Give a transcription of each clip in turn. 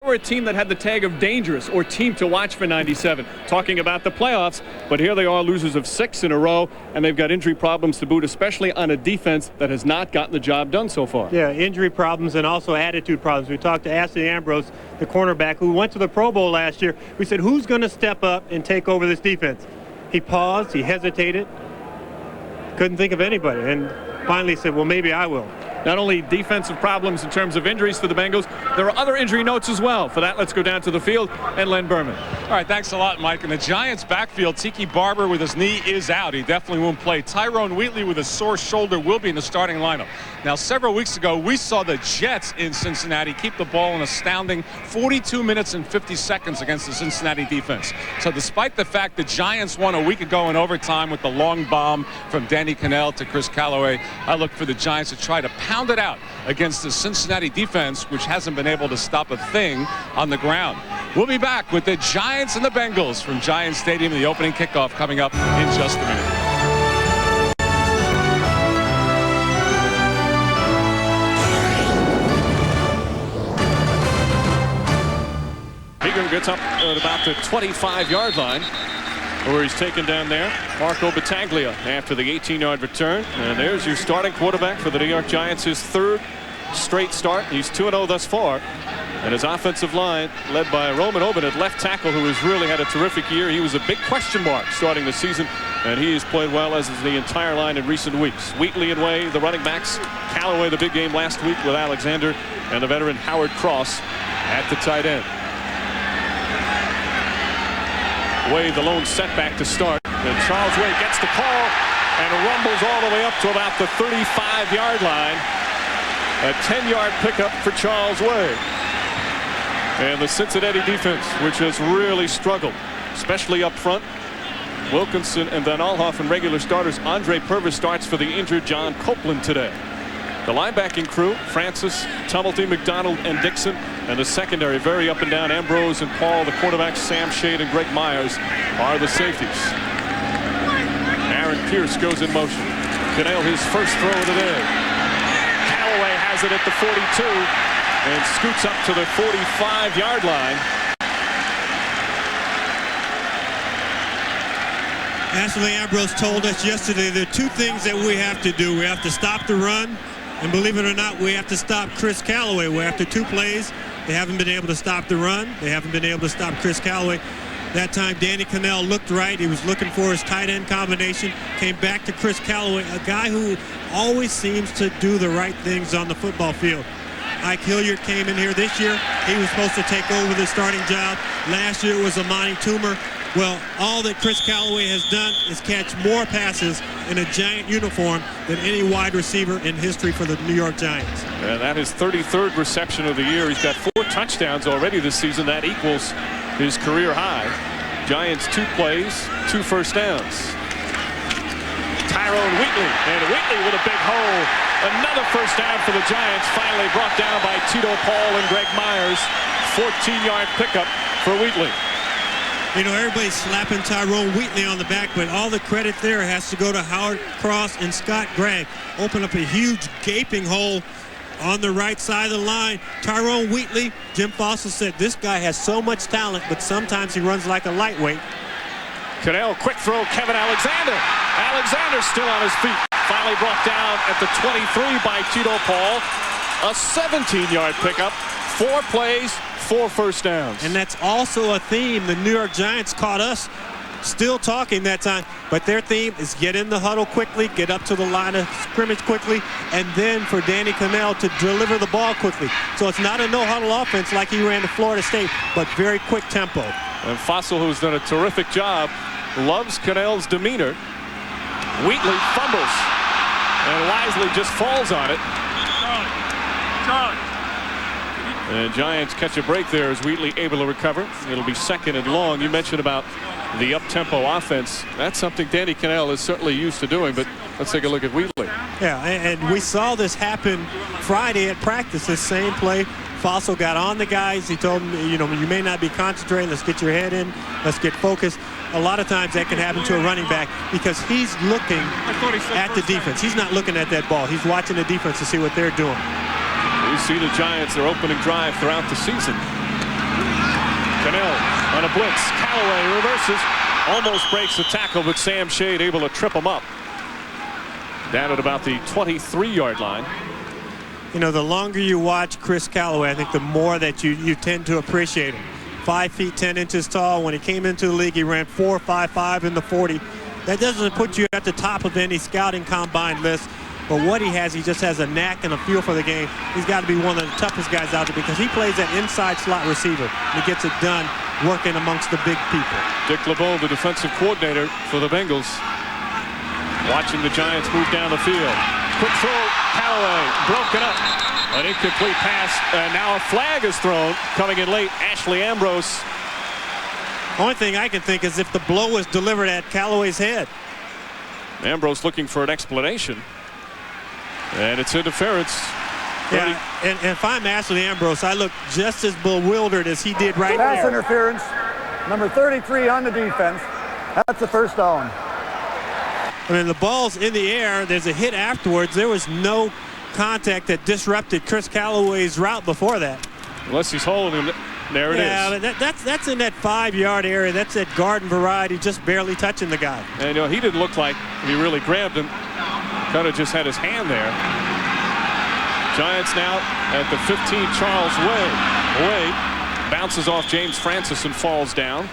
We're a team that had the tag of dangerous or team to watch for 97, talking about the playoffs, but here they are, losers of 6 in a row, and they've got injury problems to boot, especially on a defense that has not gotten the job done so far. Yeah, injury problems and also attitude problems. We talked to Ashley Ambrose, the cornerback, who went to the Pro Bowl last year. We said, who's going to step up and take over this defense? He paused, he hesitated, couldn't think of anybody, and finally said, well, maybe I will. Not only defensive problems in terms of injuries for the Bengals, there are other injury notes as well. For that, let's go down to the field and Len Berman. All right, thanks a lot, Mike. In the Giants' backfield, Tiki Barber with his knee is out. He definitely won't play. Tyrone Wheatley with a sore shoulder will be in the starting lineup. Now, several weeks ago, we saw the Jets in Cincinnati keep the ball an astounding 42 minutes and 50 seconds against the Cincinnati defense. So despite the fact the Giants won a week ago in overtime with the long bomb from Danny Cannell to Chris Callaway, I look for the Giants to try to pound it out against the Cincinnati defense, which hasn't been able to stop a thing on the ground. We'll be back with the Giants and the Bengals from Giants Stadium, the opening kickoff coming up in just a minute. Gets up at about the 25-yard line, where he's taken down there. Marco Battaglia after the 18-yard return. And there's your starting quarterback for the New York Giants, his third straight start. He's 2-0 thus far. And his offensive line, led by Roman Oben at left tackle, who has really had a terrific year. He was a big question mark starting the season, and he has played well, as is the entire line in recent weeks. Wheatley and Way, the running backs. Callaway, the big game last week with Alexander, and the veteran Howard Cross at the tight end. Way, the lone setback to start, and Charles Way gets the call and rumbles all the way up to about the 35-yard line. A 10-yard pickup for Charles Way. And the Cincinnati defense, which has really struggled, especially up front. Wilkinson and Van Alhoff and regular starters. Andre Purvis starts for the injured John Copeland today. The linebacking crew, Francis, Tumulty, McDonald, and Dixon. And the secondary, very up and down. Ambrose and Paul, the quarterbacks. Sam Shade and Greg Myers are the safeties. Aaron Pierce goes in motion. Cannell, his first throw of the day. Callaway has it at the 42 and scoots up to the 45-yard line. Ashley Ambrose told us yesterday there are two things that we have to do. We have to stop the run, and believe it or not, we have to stop Chris Callaway. Where after 2 plays, they haven't been able to stop the run. They haven't been able to stop Chris Callaway. That time, Danny Cannell looked right. He was looking for his tight end combination. Came back to Chris Callaway, a guy who always seems to do the right things on the football field. Ike Hilliard came in here this year. He was supposed to take over the starting job. Last year was Amani Toomer. Well, all that Chris Callaway has done is catch more passes in a Giant uniform than any wide receiver in history for the New York Giants. And that is 33rd reception of the year. He's got 4 touchdowns already this season. That equals his career high. Giants 2 plays, 2 first downs. Tyrone Wheatley, and Wheatley with a big hole. Another first down for the Giants, finally brought down by Tito Paul and Greg Myers. 14-yard pickup for Wheatley. You know, everybody's slapping Tyrone Wheatley on the back, but all the credit there has to go to Howard Cross and Scott Gregg. Open up a huge gaping hole on the right side of the line. Tyrone Wheatley, Jim Fossil said, this guy has so much talent, but sometimes he runs like a lightweight. Cannell, quick throw, Kevin Alexander. Alexander still on his feet. Finally brought down at the 23 by Tito Paul. A 17-yard pickup, 4 plays, 4 first downs. And that's also a theme. The New York Giants caught us still talking that time, but their theme is get in the huddle quickly, get up to the line of scrimmage quickly, and then for Danny Cannell to deliver the ball quickly. So it's not a no-huddle offense like he ran to Florida State, but very quick tempo. And Fossil, who's done a terrific job, loves Cannell's demeanor. Wheatley fumbles, and wisely just falls on it. And Giants catch a break there as Wheatley able to recover. It'll be 2nd and long. You mentioned about the up-tempo offense. That's something Danny Cannell is certainly used to doing, but let's take a look at Wheatley. Yeah, and we saw this happen Friday at practice, this same play. Fossil got on the guys. He told them, you know, you may not be concentrating. Let's get your head in. Let's get focused. A lot of times that can happen to a running back because he's looking at the defense. He's not looking at that ball. He's watching the defense to see what they're doing. We see the Giants, their opening drive throughout the season. Cannell on a blitz. Callaway reverses. Almost breaks the tackle, but Sam Shade able to trip him up. Down at about the 23-yard line. You know, the longer you watch Chris Callaway, I think the more that you tend to appreciate him. 5 feet 10 inches tall. When he came into the league, he ran 4.55 in the 40. That doesn't put you at the top of any scouting combine list. But what he just has a knack and a feel for the game. He's got to be one of the toughest guys out there because he plays that inside slot receiver. And he gets it done working amongst the big people. Dick LeBeau, the defensive coordinator for the Bengals, watching the Giants move down the field. Quick throw, Callaway, broken up. An incomplete pass, and now a flag is thrown. Coming in late, Ashley Ambrose. Only thing I can think is if the blow was delivered at Callaway's head. Ambrose looking for an explanation. And it's interference. Yeah, and if I'm Ashley Ambrose, I look just as bewildered as he did right Pass there. interference, number 33 on the defense. That's the first down. I mean, the ball's in the air. There's a hit afterwards. There was no contact that disrupted Chris Callaway's route before that. Unless he's holding him. There it is. Yeah, but that's in that 5-yard area. That's that garden variety, just barely touching the guy. And he didn't look like he really grabbed him. Kind of just had his hand there. Giants now at the 15. Charles Way bounces off James Francis and falls down.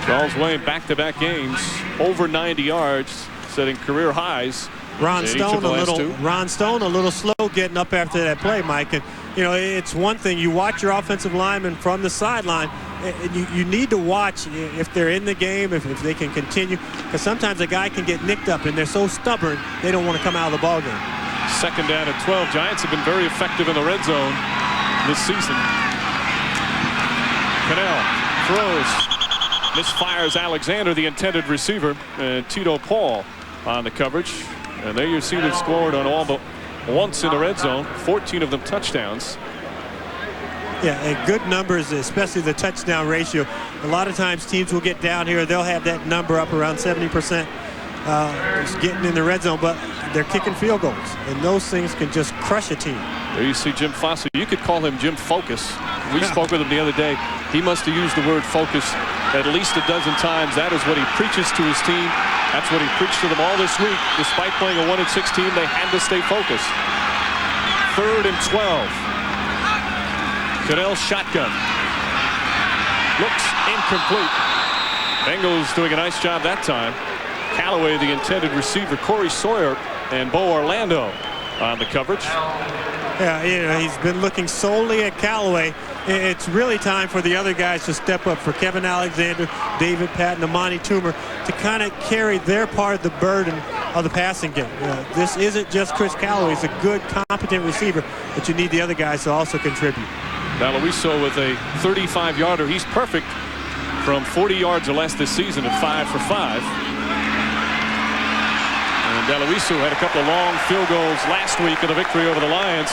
Charles Way back-to-back games, over 90 yards, setting career highs. Ron Stone a little slow getting up after that play, Mike. And you know, it's one thing, you watch your offensive linemen from the sideline, and you need to watch if they're in the game, if they can continue, because sometimes a guy can get nicked up and they're so stubborn they don't want to come out of the ball game. Second down at 12. Giants have been very effective in the red zone this season. Cannell throws. Misfires Alexander, the intended receiver, and Tito Paul on the coverage. And there you see they've scored on all but once in the red zone, 14 of them touchdowns. Yeah, and good numbers, especially the touchdown ratio. A lot of times teams will get down here, they'll have that number up around 70%. Just getting in the red zone, but they're kicking field goals, and those things can just crush a team. There you see Jim Foster. You could call him Jim Focus. We spoke with him the other day. He must have used the word focus at least a dozen times. That is what he preaches to his team. That's what he preached to them all this week. Despite playing a 1-6 team, they had to stay focused. 3rd and 12. Cannell shotgun. Looks incomplete. Bengals doing a nice job that time. Callaway, the intended receiver, Corey Sawyer, and Bo Orlando on the coverage. Yeah, you know, he's been looking solely at Callaway. It's really time for the other guys to step up, for Kevin Alexander, David Patton, Amani Toomer, to kind of carry their part of the burden of the passing game. This isn't just Chris Callaway. He's a good, competent receiver, but you need the other guys to also contribute. Daloiso with a 35-yarder. He's perfect from 40 yards or less this season at 5 for 5. And Daloiso had a couple of long field goals last week in the victory over the Lions.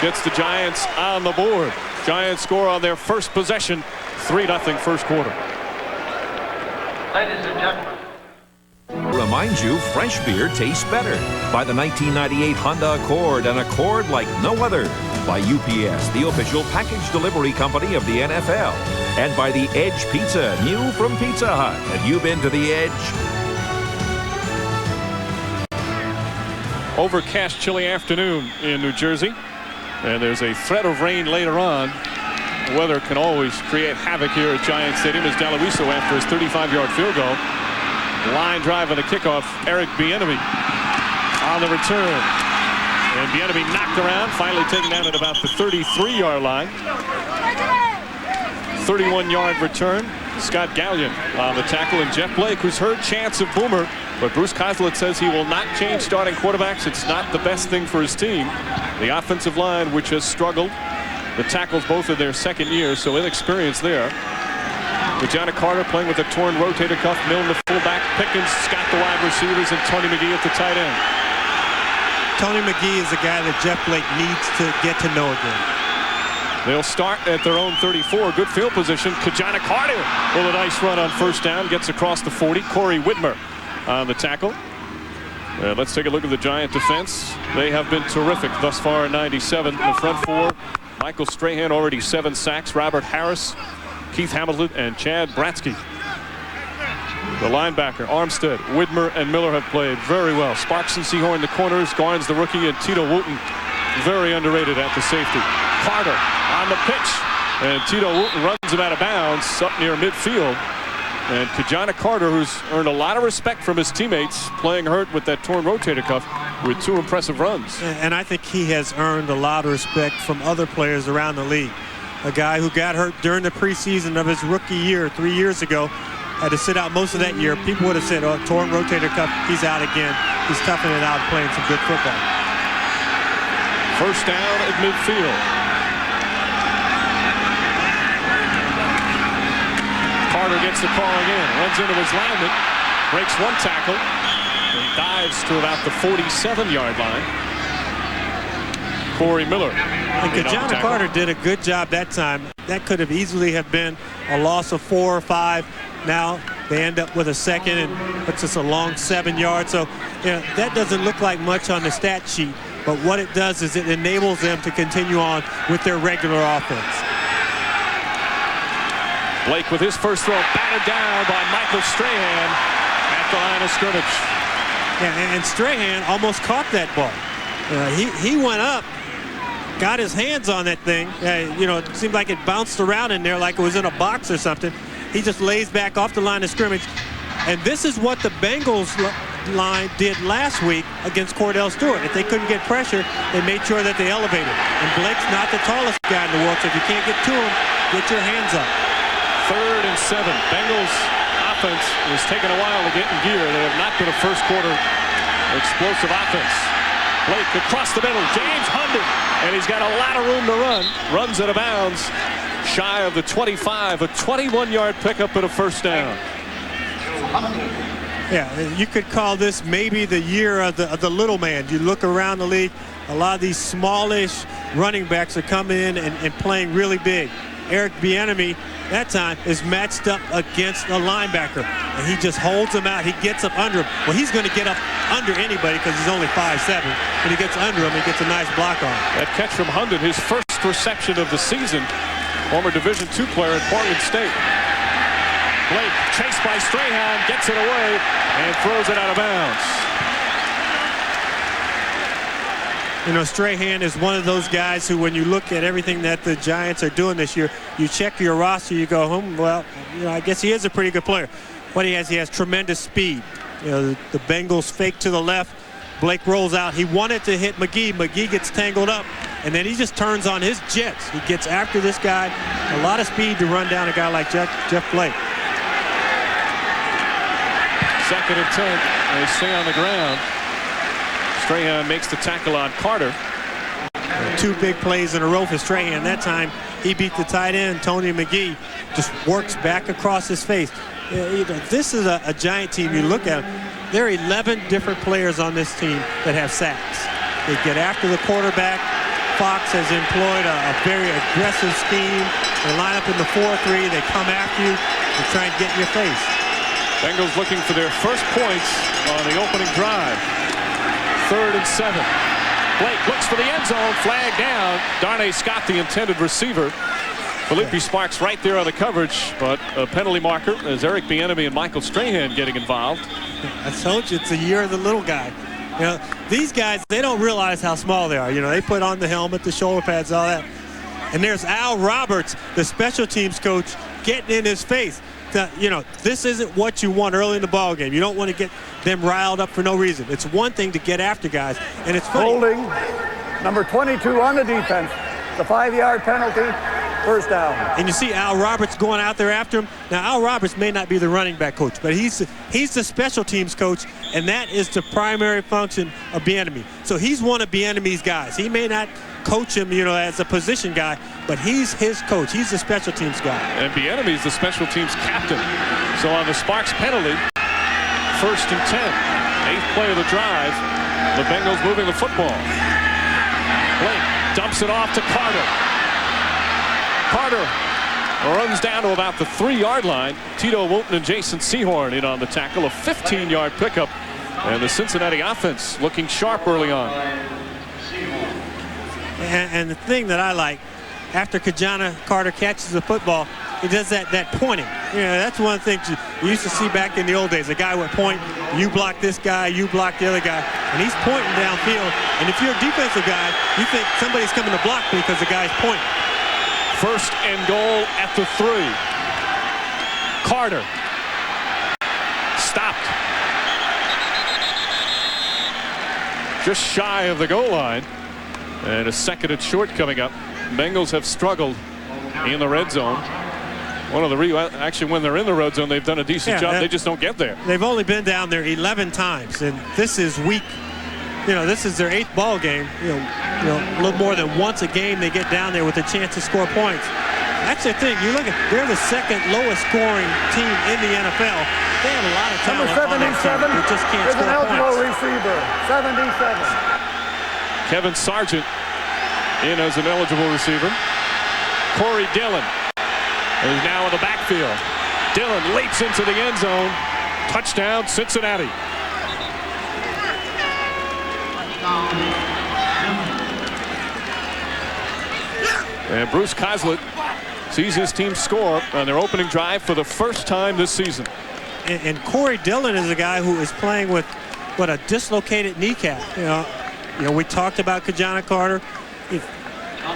Gets the Giants on the board. Giants score on their first possession, 3-0 first quarter. Ladies and gentlemen. Reminds you fresh beer tastes better by the 1998 Honda Accord, an Accord like no other. By UPS, the official package delivery company of the NFL. And by the Edge Pizza, new from Pizza Hut. Have you been to the Edge? Overcast, chilly afternoon in New Jersey. And there's a threat of rain later on. Weather can always create havoc here at Giant Stadium as Daloiso, after his 35-yard field goal. Line drive on the kickoff. Eric Bieniemy on the return. And Bieniemy knocked around, finally taken down at about the 33-yard line. 31-yard return. Scott Gallion on the tackle, and Jeff Blake, who's heard chants of Boomer, but Bruce Coslett says he will not change starting quarterbacks. It's not the best thing for his team. The offensive line, which has struggled. The tackles both in their second year, so inexperience there. Regina Carter playing with a torn rotator cuff. Milne the fullback. Pickens, Scott the wide receivers, and Tony McGee at the tight end. Tony McGee is a guy that Jeff Blake needs to get to know again. They'll start at their own 34. Good field position. Regina Carter with a nice run on first down. Gets across the 40. Corey Whitmer on the tackle. Let's take a look at the Giant defense. They have been terrific thus far in 97. The front four Michael Strahan already 7 sacks. Robert Harris, Keith Hamilton, and Chad Bratsky. The linebacker, Armstead, Widmer, and Miller have played very well. Sparks and Sehorn, the corners. Garnes, the rookie, and Tito Wooten, very underrated at the safety. Carter on the pitch, and Tito Wooten runs him out of bounds up near midfield. And Kajana Carter, who's earned a lot of respect from his teammates, playing hurt with that torn rotator cuff with 2 impressive runs. And I think he has earned a lot of respect from other players around the league. A guy who got hurt during the preseason of his rookie year 3 years ago, had to sit out most of that year. People would have said, oh, torn rotator cuff, he's out again. He's toughing it out and playing some good football. First down at midfield. Carter gets the call again, runs into his lineman, breaks 1 tackle, and dives to about the 47-yard line. Corey Miller. And Kajana Carter did a good job that time. That could have easily have been a loss of 4 or 5. Now they end up with a second and puts us a long 7 yards. So that doesn't look like much on the stat sheet, but what it does is it enables them to continue on with their regular offense. Blake with his first throw batted down by Michael Strahan at the line of scrimmage. Yeah, and Strahan almost caught that ball. He went up, got his hands on that thing. It seemed like it bounced around in there like it was in a box or something. He just lays back off the line of scrimmage. And this is what the Bengals line did last week against Cordell Stewart. If they couldn't get pressure, they made sure that they elevated. And Blake's not the tallest guy in the world, so if you can't get to him, get your hands up. 3rd and 7. Bengals offense is taking a while to get in gear. They have not been a first quarter explosive offense. Blake across the middle, James Hunden, and he's got a lot of room to run. Runs out of bounds, shy of the 25, a 21-yard pickup and a first down. Yeah, you could call this maybe the year of the little man. You look around the league, a lot of these smallish running backs are coming in and playing really big. Eric Bieniemy, that time, is matched up against a linebacker, and he just holds him out. He gets up under him. Well, he's going to get up under anybody because he's only 5'7". When he gets under him, he gets a nice block on him. That catch from Hunden, his first reception of the season. Former Division II player at Portland State. Blake, chased by Strahan, gets it away and throws it out of bounds. Strahan is one of those guys who, when you look at everything that the Giants are doing this year, you check your roster, you go, well, I guess he is a pretty good player. What he has tremendous speed. The Bengals fake to the left. Blake rolls out. He wanted to hit McGee. McGee gets tangled up, and then he just turns on his jets. He gets after this guy. A lot of speed to run down a guy like Jeff Blake. 2nd and 10. They stay on the ground. Strahan makes the tackle on Carter. 2 big plays in a row for Strahan. That time he beat the tight end, Tony McGee. Just works back across his face. This is a Giant team. You look at them, there are 11 different players on this team that have sacks. They get after the quarterback. Fox has employed a very aggressive scheme. They line up in the 4-3. They come after you and try and get in your face. Bengals looking for their first points on the opening drive. 3rd and 7. Blake looks for the end zone, flag down. Darnay Scott, the intended receiver. Felipe Sparks right there on the coverage, but a penalty marker as Eric Bieniemy and Michael Strahan getting involved. I told you, it's the year of the little guy. These guys, they don't realize how small they are. They put on the helmet, the shoulder pads, all that. And there's Al Roberts, the special teams coach, getting in his face. This isn't what you want early in the ball game. You don't want to get them riled up for no reason. It's one thing to get after guys, and it's funny. Holding, number 22 on the defense. The 5-yard penalty, first down. And you see Al Roberts going out there after him. Now, Al Roberts may not be the running back coach, but he's the special teams coach, and that is the primary function of Bieniemy. So he's one of Bieniemy's guys. He may not coach him, as a position guy, but he's his coach. He's the special teams guy. And Bieniemy's the special teams captain. So on the Sparks penalty, 1st and 10, 8th play of the drive, the Bengals moving the football. Blake dumps it off to Carter. Carter runs down to about the 3-yard line. Tito Wooten and Jason Sehorn in on the tackle, a 15-yard pickup. And the Cincinnati offense looking sharp early on. And the thing that I like, after Kajana Carter catches the football, he does that pointing. That's one thing you used to see back in the old days. A guy would point, you block this guy, you block the other guy, and he's pointing downfield. And if you're a defensive guy, you think somebody's coming to block because the guy's pointing. First and goal at the 3. Carter stopped just shy of the goal line, and a second and short coming up. Bengals have struggled in the red zone. One of the actually, when they're in the red zone, they've done a decent job. They just don't get there. They've only been down there 11 times, and this is week. This is their 8th ball game. A little more than once a game they get down there with a chance to score points. That's the thing. You look at, they're the second lowest scoring team in the NFL. They have a lot of talent on that team. They just can't score points. An eligible receiver, 77. Kevin Sargent in as an eligible receiver. Corey Dillon is now in the backfield. Dillon leaps into the end zone. Touchdown, Cincinnati. And Bruce Coslett sees his team score on their opening drive for the first time this season. And Corey Dillon is a guy who is playing with a dislocated kneecap. We talked about Kajana Carter.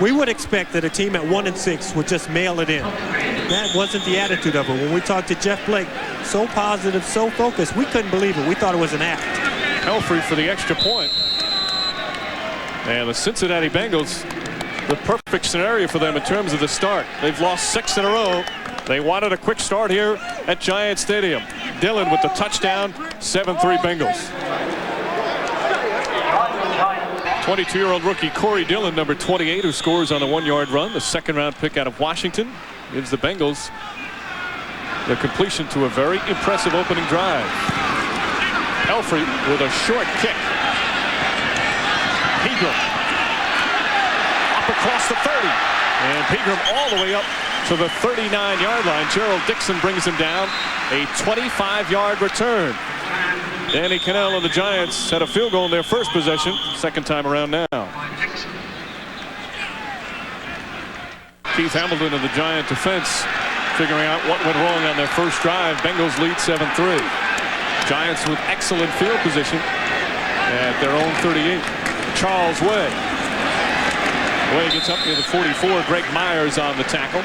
We would expect that a team at 1-6 would just mail it in. That wasn't the attitude of it. When we talked to Jeff Blake, so positive, so focused, we couldn't believe it. We thought it was an act. Pelfrey for the extra point. And the Cincinnati Bengals, the perfect scenario for them in terms of the start. They've lost 6 in a row. They wanted a quick start here at Giant Stadium. Dillon with the touchdown, 7-3 Bengals. 22-year-old rookie Corey Dillon, number 28, who scores on the 1-yard run, the second-round pick out of Washington, gives the Bengals the completion to a very impressive opening drive. Pelfrey with a short kick. Pegram up across the 30, and Pegram all the way up to the 39-yard line. Gerald Dixon brings him down. A 25-yard return. Danny Cannell of the Giants had a field goal in their first possession. Second time around now. Keith Hamilton of the Giant defense figuring out what went wrong on their first drive. Bengals lead 7-3. Giants with excellent field position at their own 38. Charles Way. Way gets up near the 44. Greg Myers on the tackle.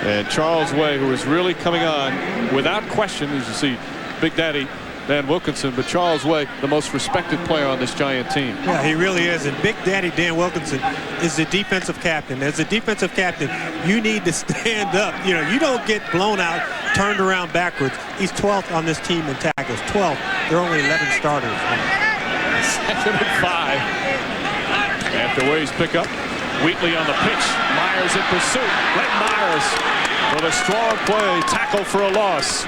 And Charles Way, who is really coming on without question, as you see Big Daddy Dan Wilkinson, but Charles Way, the most respected player on this Giant team. Yeah, he really is. And Big Daddy Dan Wilkinson is the defensive captain. As a defensive captain, you need to stand up. You don't get blown out, turned around backwards. He's 12th on this team in tackles. 12th. There are only 11 starters. 2nd and 5. After Way's pickup, Wheatley on the pitch. Myers in pursuit. Greg Myers with a strong play. Tackle for a loss.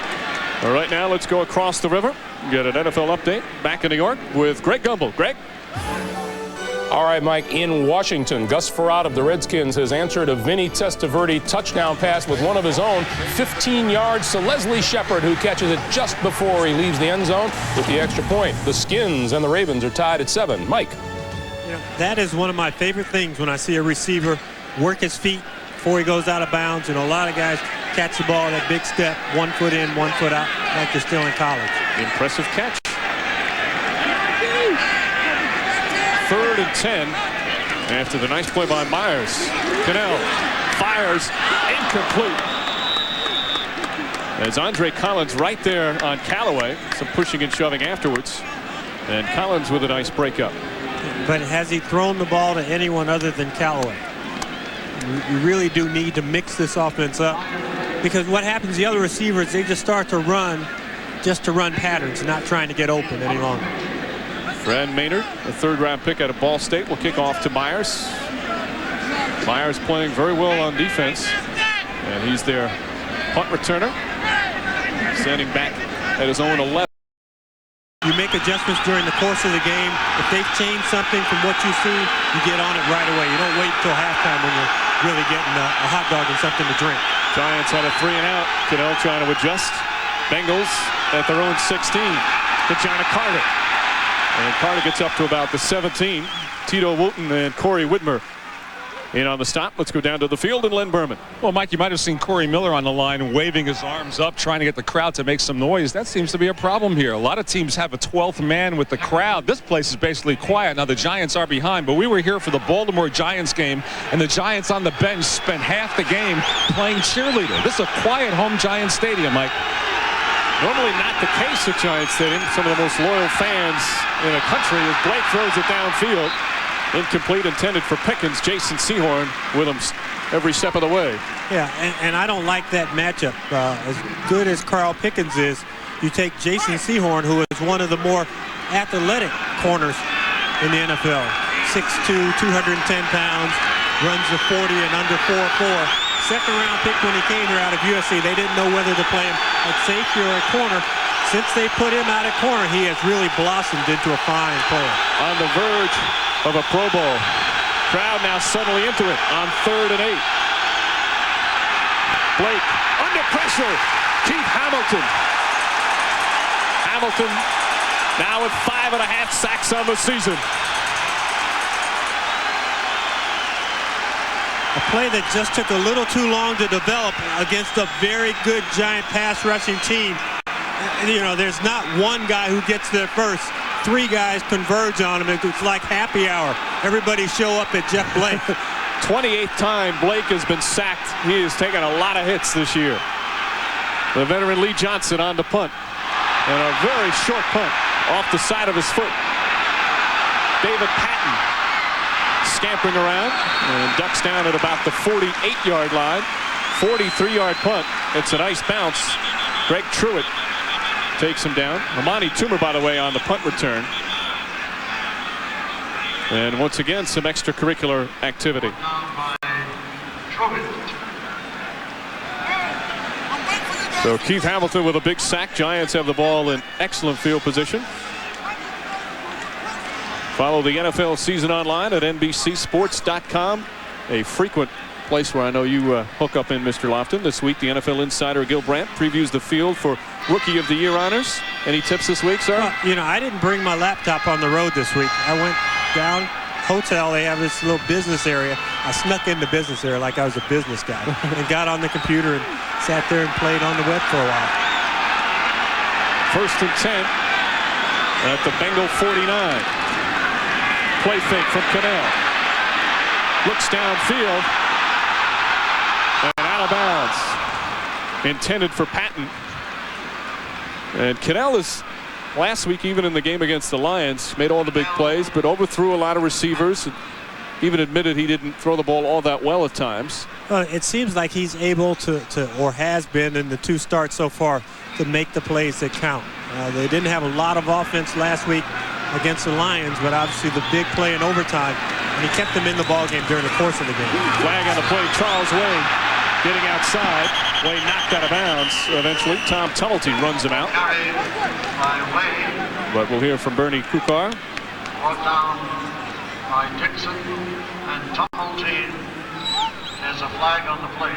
All right, now let's go across the river. Get an NFL update back in New York with Greg Gumbel. Greg? All right, Mike, in Washington, Gus Frerotte of the Redskins has answered a Vinny Testaverde touchdown pass with one of his own, 15 yards to Leslie Shepard, who catches it just before he leaves the end zone with the extra point. The Skins and the Ravens are tied at 7. Mike? That is one of my favorite things when I see a receiver work his feet before he goes out of bounds. A lot of guys catch the ball, that big step, 1 foot in, 1 foot out, like they're still in college. Impressive catch. 3rd and 10 after the nice play by Myers. Cannell fires, incomplete. As Andre Collins right there on Callaway, some pushing and shoving afterwards. And Collins with a nice breakup. But has he thrown the ball to anyone other than Callaway? You really do need to mix this offense up, because what happens, the other receivers, they just start to run just to run patterns, not trying to get open any longer. Brad Maynard, a 3rd-round pick out of Ball State, will kick off to Myers. Myers playing very well on defense, and he's their punt returner, standing back at his own 11. You make adjustments during the course of the game. If they've changed something from what you've seen, you get on it right away. You don't wait until halftime when you're really getting a hot dog and something to drink. Giants had a 3-and-out. Cannell trying to adjust. Bengals at their own 16. Kajana Carter. And Carter gets up to about the 17. Tito Wooten and Corey Whitmer in on the stop. Let's go down to the field and Len Berman. Well, Mike, you might have seen Corey Miller on the line waving his arms up, trying to get the crowd to make some noise. That seems to be a problem here. A lot of teams have a 12th man with the crowd. This place is basically quiet. Now the Giants are behind, but we were here for the Baltimore Giants game, and the Giants on the bench spent half the game playing cheerleader. This is a quiet home Giants stadium, Mike. Normally not the case at Giants Stadium. Some of the most loyal fans in the country as Blake throws it downfield. Incomplete, intended for Pickens. Jason Sehorn with him every step of the way. Yeah, and I don't like that matchup. As good as Carl Pickens is, you take Jason Sehorn, who is one of the more athletic corners in the NFL. 6'2", 210 pounds, runs the 40 and under 4.4. Second-round pick when he came here out of USC. They didn't know whether to play him at safety or at corner. Since they put him out at corner, he has really blossomed into a fine player. On the verge of a Pro Bowl. Crowd now suddenly into it on 3rd and 8. Blake under pressure. Keith Hamilton. Hamilton now with 5.5 sacks on the season. A play that just took a little too long to develop against a very good Giant pass rushing team. You know, there's not one guy who gets there first. 3 guys converge on him. It's like happy hour. Everybody show up at Jeff Blake. 28th time Blake has been sacked. He has taken a lot of hits this year. The veteran Lee Johnson on the punt. And a very short punt off the side of his foot. David Patton scampering around and ducks down at about the 48-yard line. 43-yard punt. It's a nice bounce. Greg Truitt takes him down. Amani Toomer, by the way, on the punt return. And once again, some extracurricular activity. So Keith Hamilton with a big sack. Giants have the ball in excellent field position. Follow the NFL season online at NBCSports.com. A frequent place where I know you hook up in, Mr. Lofton. This week, the NFL insider Gil Brandt previews the field for Rookie of the Year honors. Any tips this week, sir? Well, you know, I didn't bring my laptop on the road this week. I went down hotel. They have this little business area. I snuck in the business area like I was a business guy and got on the computer and sat there and played on the web for a while. 1st and 10 at the Bengal 49. Play fake from Cannell. Looks downfield and out of bounds. Intended for Patton. And Cannell is, last week, even in the game against the Lions, made all the big plays, but overthrew a lot of receivers. Even admitted he didn't throw the ball all that well at times. Well, it seems like he's able to or has been in the 2 starts so far, to make the plays that count. They didn't have a lot of offense last week against the Lions, but obviously the big play in overtime, and he kept them in the ballgame during the course of the game. Flag on the play. Charles Wayne getting outside. Wayne knocked out of bounds eventually. Tom Tumulty runs him out. But we'll hear from Bernie Kukar. Brought down by Dixon, and Tumulty. There's a flag on the play.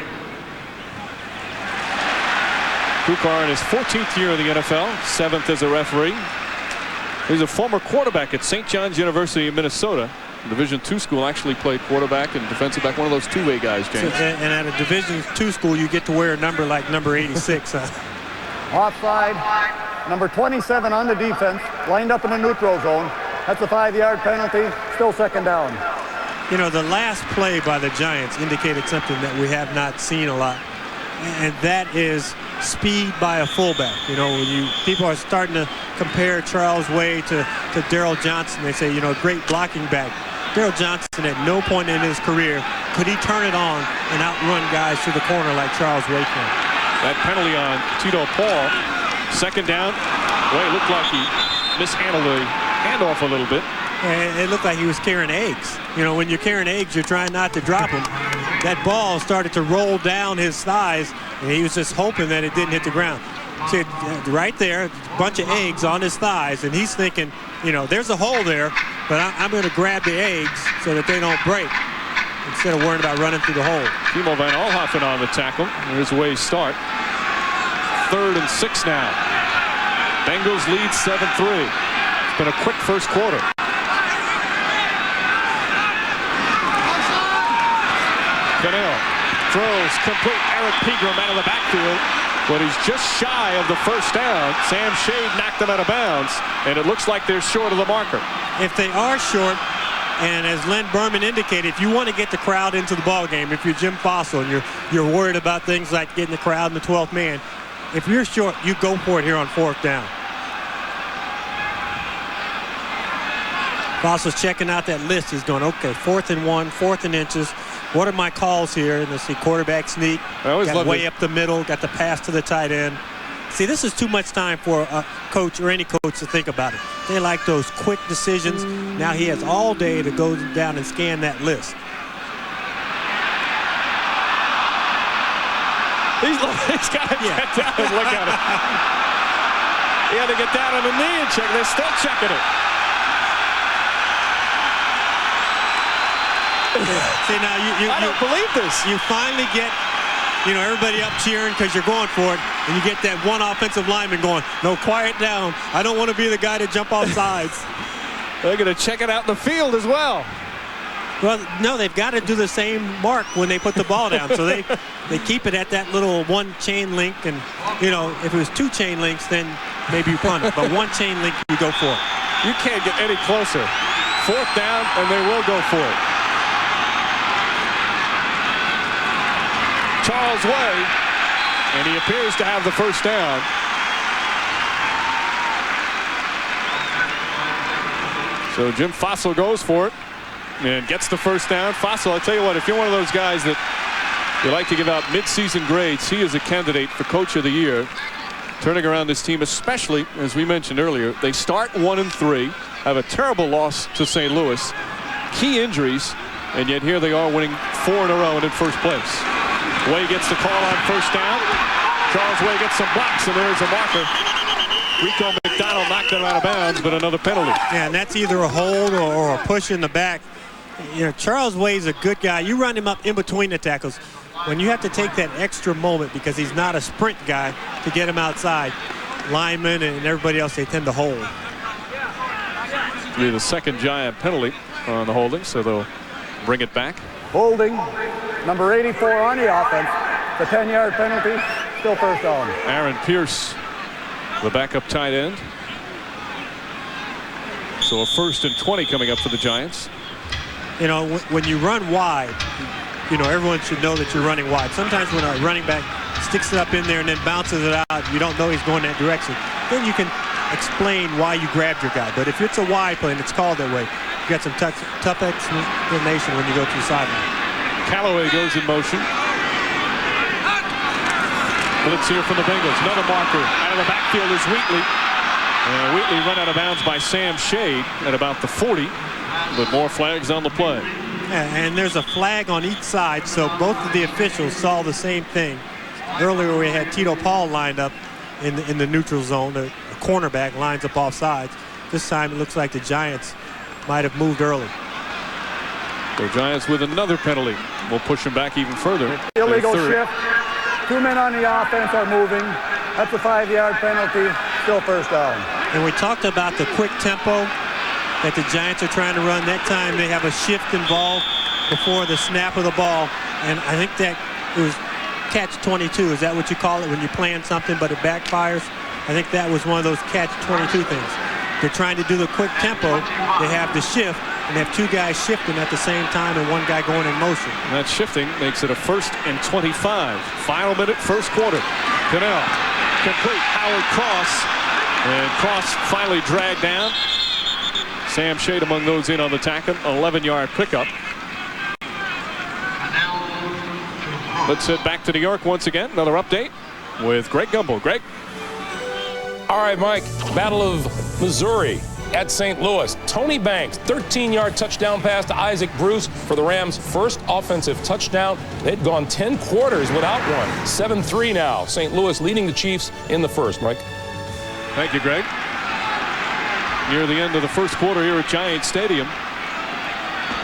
Kukar in his 14th year in the NFL, 7th as a referee. He's a former quarterback at St. John's University of Minnesota. Division II school, actually played quarterback and defensive back, one of those two-way guys, James. And at a Division II school, you get to wear a number like number 86. Offside. Number 27 on the defense, lined up in the neutral zone. That's a 5-yard penalty. Still 2nd down. You know, the last play by the Giants indicated something that we have not seen a lot, and that is speed by a fullback. You know, when people are starting to compare Charles Way to Daryl Johnson. They say, you know, great blocking back. Daryl Johnson, at no point in his career could he turn it on and outrun guys to the corner like Charles Way can. That penalty on Tito Paul. 2nd down. Way looked like he mishandled the handoff a little bit. And it looked like he was carrying eggs. You know, when you're carrying eggs, you're trying not to drop them. That ball started to roll down his thighs, and he was just hoping that it didn't hit the ground. See, right there, a bunch of eggs on his thighs, and he's thinking, you know, there's a hole there, but I'm going to grab the eggs so that they don't break, instead of worrying about running through the hole. Timo Van Alhoffen on the tackle. Here's Way's start. 3rd and 6 now. Bengals lead 7-3. It's been a quick first quarter. Cannell throws complete. Eric Pegram out of the backfield, but he's just shy of the first down. Sam Shade knocked him out of bounds, and it looks like they're short of the marker. If they are short, and as Len Berman indicated, if you want to get the crowd into the ball game, if you're Jim Fossil and you're worried about things like getting the crowd in the 12th man, if you're short, you go for it here on 4th down. Fossil's checking out that list. He's going, okay, 4th and 1, 4th and inches. What are my calls here? And let's see, quarterback sneak. Got way up the middle, got the pass to the tight end. See, this is too much time for a coach or any coach to think about it. They like those quick decisions. Now he has all day to go down and scan that list. He's got to get down and look at it. He had to get down on the knee and check. They're still checking it. See, now I don't believe this. You finally get, everybody up cheering because you're going for it, and you get that one offensive lineman going, no, quiet down. I don't want to be the guy to jump off sides. They're going to check it out in the field as well. Well, no, they've got to do the same mark when they put the ball down. So they keep it at that little one chain link, and, if it was 2 chain links, then maybe you punt it. But 1 chain link, you go for it. You can't get any closer. 4th down, and they will go for it. Charles Way, and he appears to have the first down. So Jim Fossil goes for it and gets the first down. Fossil, I'll tell you what, if you're one of those guys that you like to give out mid-season grades, he is a candidate for Coach of the Year. Turning around this team, especially, as we mentioned earlier, they start 1-3, have a terrible loss to St. Louis, key injuries, and yet here they are winning 4 in a row and in first place. Way gets the call on first down. Charles Way gets some blocks, and there's a marker. Rico McDonald knocked him out of bounds, but another penalty. Yeah, and that's either a hold or a push in the back. Charles Way's a good guy. You run him up in between the tackles. When you have to take that extra moment because he's not a sprint guy to get him outside, linemen and everybody else, they tend to hold. It'll be the second Giant penalty on the holding, so they'll bring it back. Holding, number 84 on the offense. The 10-yard penalty, still first down. Aaron Pierce, the backup tight end. So a 1st and 20 coming up for the Giants. When you run wide, everyone should know that you're running wide. Sometimes when a running back sticks it up in there and then bounces it out, you don't know he's going that direction. Then you can explain why you grabbed your guy. But if it's a wide play and it's called that way, you got some tough explanation when you go to the sideline. Callaway goes in motion. Blitz here from the Bengals. Another marker out of the backfield is Wheatley. And Wheatley run out of bounds by Sam Shade at about the 40. But more flags on the play. Yeah, and there's a flag on each side, so both of the officials saw the same thing. Earlier we had Tito Paul lined up in the neutral zone. The cornerback lines up off sides. This time it looks like the Giants might have moved early. The Giants with another penalty will push them back even further. Illegal shift. 2 men on the offense are moving. That's a 5-yard penalty. Still first down. And we talked about the quick tempo that the Giants are trying to run. That time they have a shift involved before the snap of the ball. And I think that it was catch-22. Is that what you call it when you plan something but it backfires? I think that was one of those catch-22 things. They're trying to do the quick tempo. They have the shift, and they have 2 guys shifting at the same time and 1 guy going in motion. And that shifting makes it a 1st and 25. Final minute, first quarter. Cannell, complete. Howard Cross. And Cross finally dragged down. Sam Shade among those in on the tackle. 11-yard pickup. Let's head back to New York once again. Another update with Greg Gumbel. Greg? All right, Mike. Battle of Missouri at St. Louis. Tony Banks, 13-yard touchdown pass to Isaac Bruce for the Rams' first offensive touchdown. They'd gone 10 quarters without one. 7-3 now. St. Louis leading the Chiefs in the first. Mike? Thank you, Greg. Near the end of the first quarter here at Giant Stadium.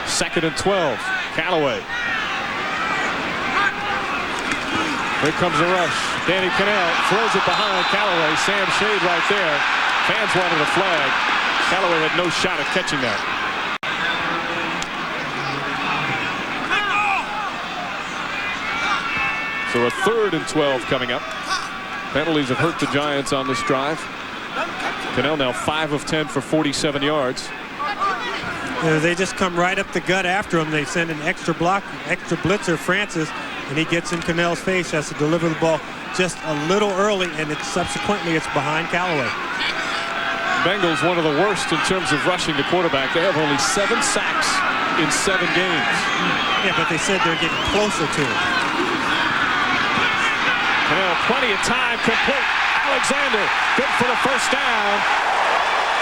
2nd and 12. Callaway. Here comes the rush. Danny Cannell throws it behind Callaway. Sam Shade right there. Fans wanted a flag. Callaway had no shot at catching that. So a 3rd and 12 coming up. Penalties have hurt the Giants on this drive. Cannell now 5 of 10 for 47 yards. They just come right up the gut after him. They send an extra blitzer, Francis, and he gets in Cannell's face, has to deliver the ball just a little early, and subsequently it's behind Callaway. Bengals one of the worst in terms of rushing the quarterback. They have only 7 sacks in 7 games. Yeah, but they said they're getting closer to it. Cannell, plenty of time, complete. Alexander, good for the first down.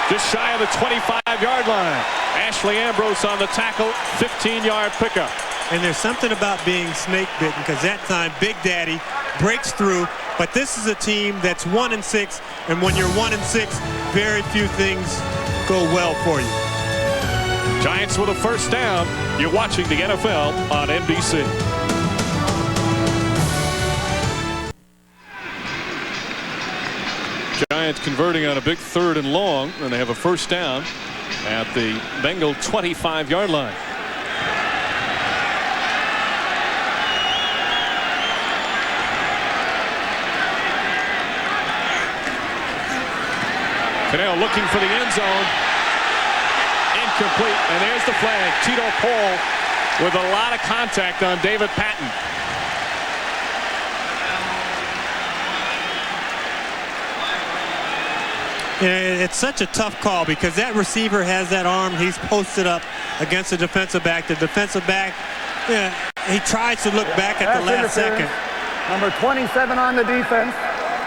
Just shy of the 25-yard line. Ashley Ambrose on the tackle, 15-yard pickup. And there's something about being snake bitten, because that time Big Daddy breaks through. But this is a team that's 1-6, and when you're 1-6, very few things go well for you. Giants with a first down. You're watching the NFL on NBC. Giants converting on a big 3rd and long, and they have a first down at the Bengal 25-yard line. Cannell looking for the end zone. Incomplete, and there's the flag. Tito Paul with a lot of contact on David Patton. It's such a tough call because that receiver has that arm. He's posted up against the defensive back. The defensive back, he tries to look back at the last second. Number 27 on the defense.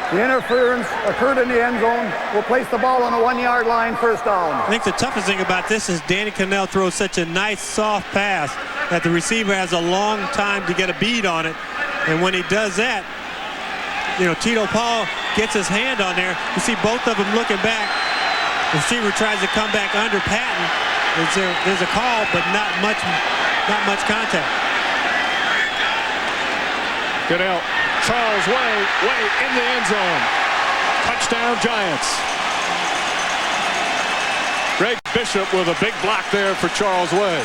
The interference occurred in the end zone. We'll place the ball on the 1-yard line, first down. I think the toughest thing about this is Danny Cannell throws such a nice soft pass that the receiver has a long time to get a bead on it. And when he does that, Tito Paul gets his hand on there. You see both of them looking back. The receiver tries to come back under Patton. There's a call, but not much contact. Cannell, Charles way in the end zone. Touchdown Giants. Greg Bishop with a big block there for Charles Way.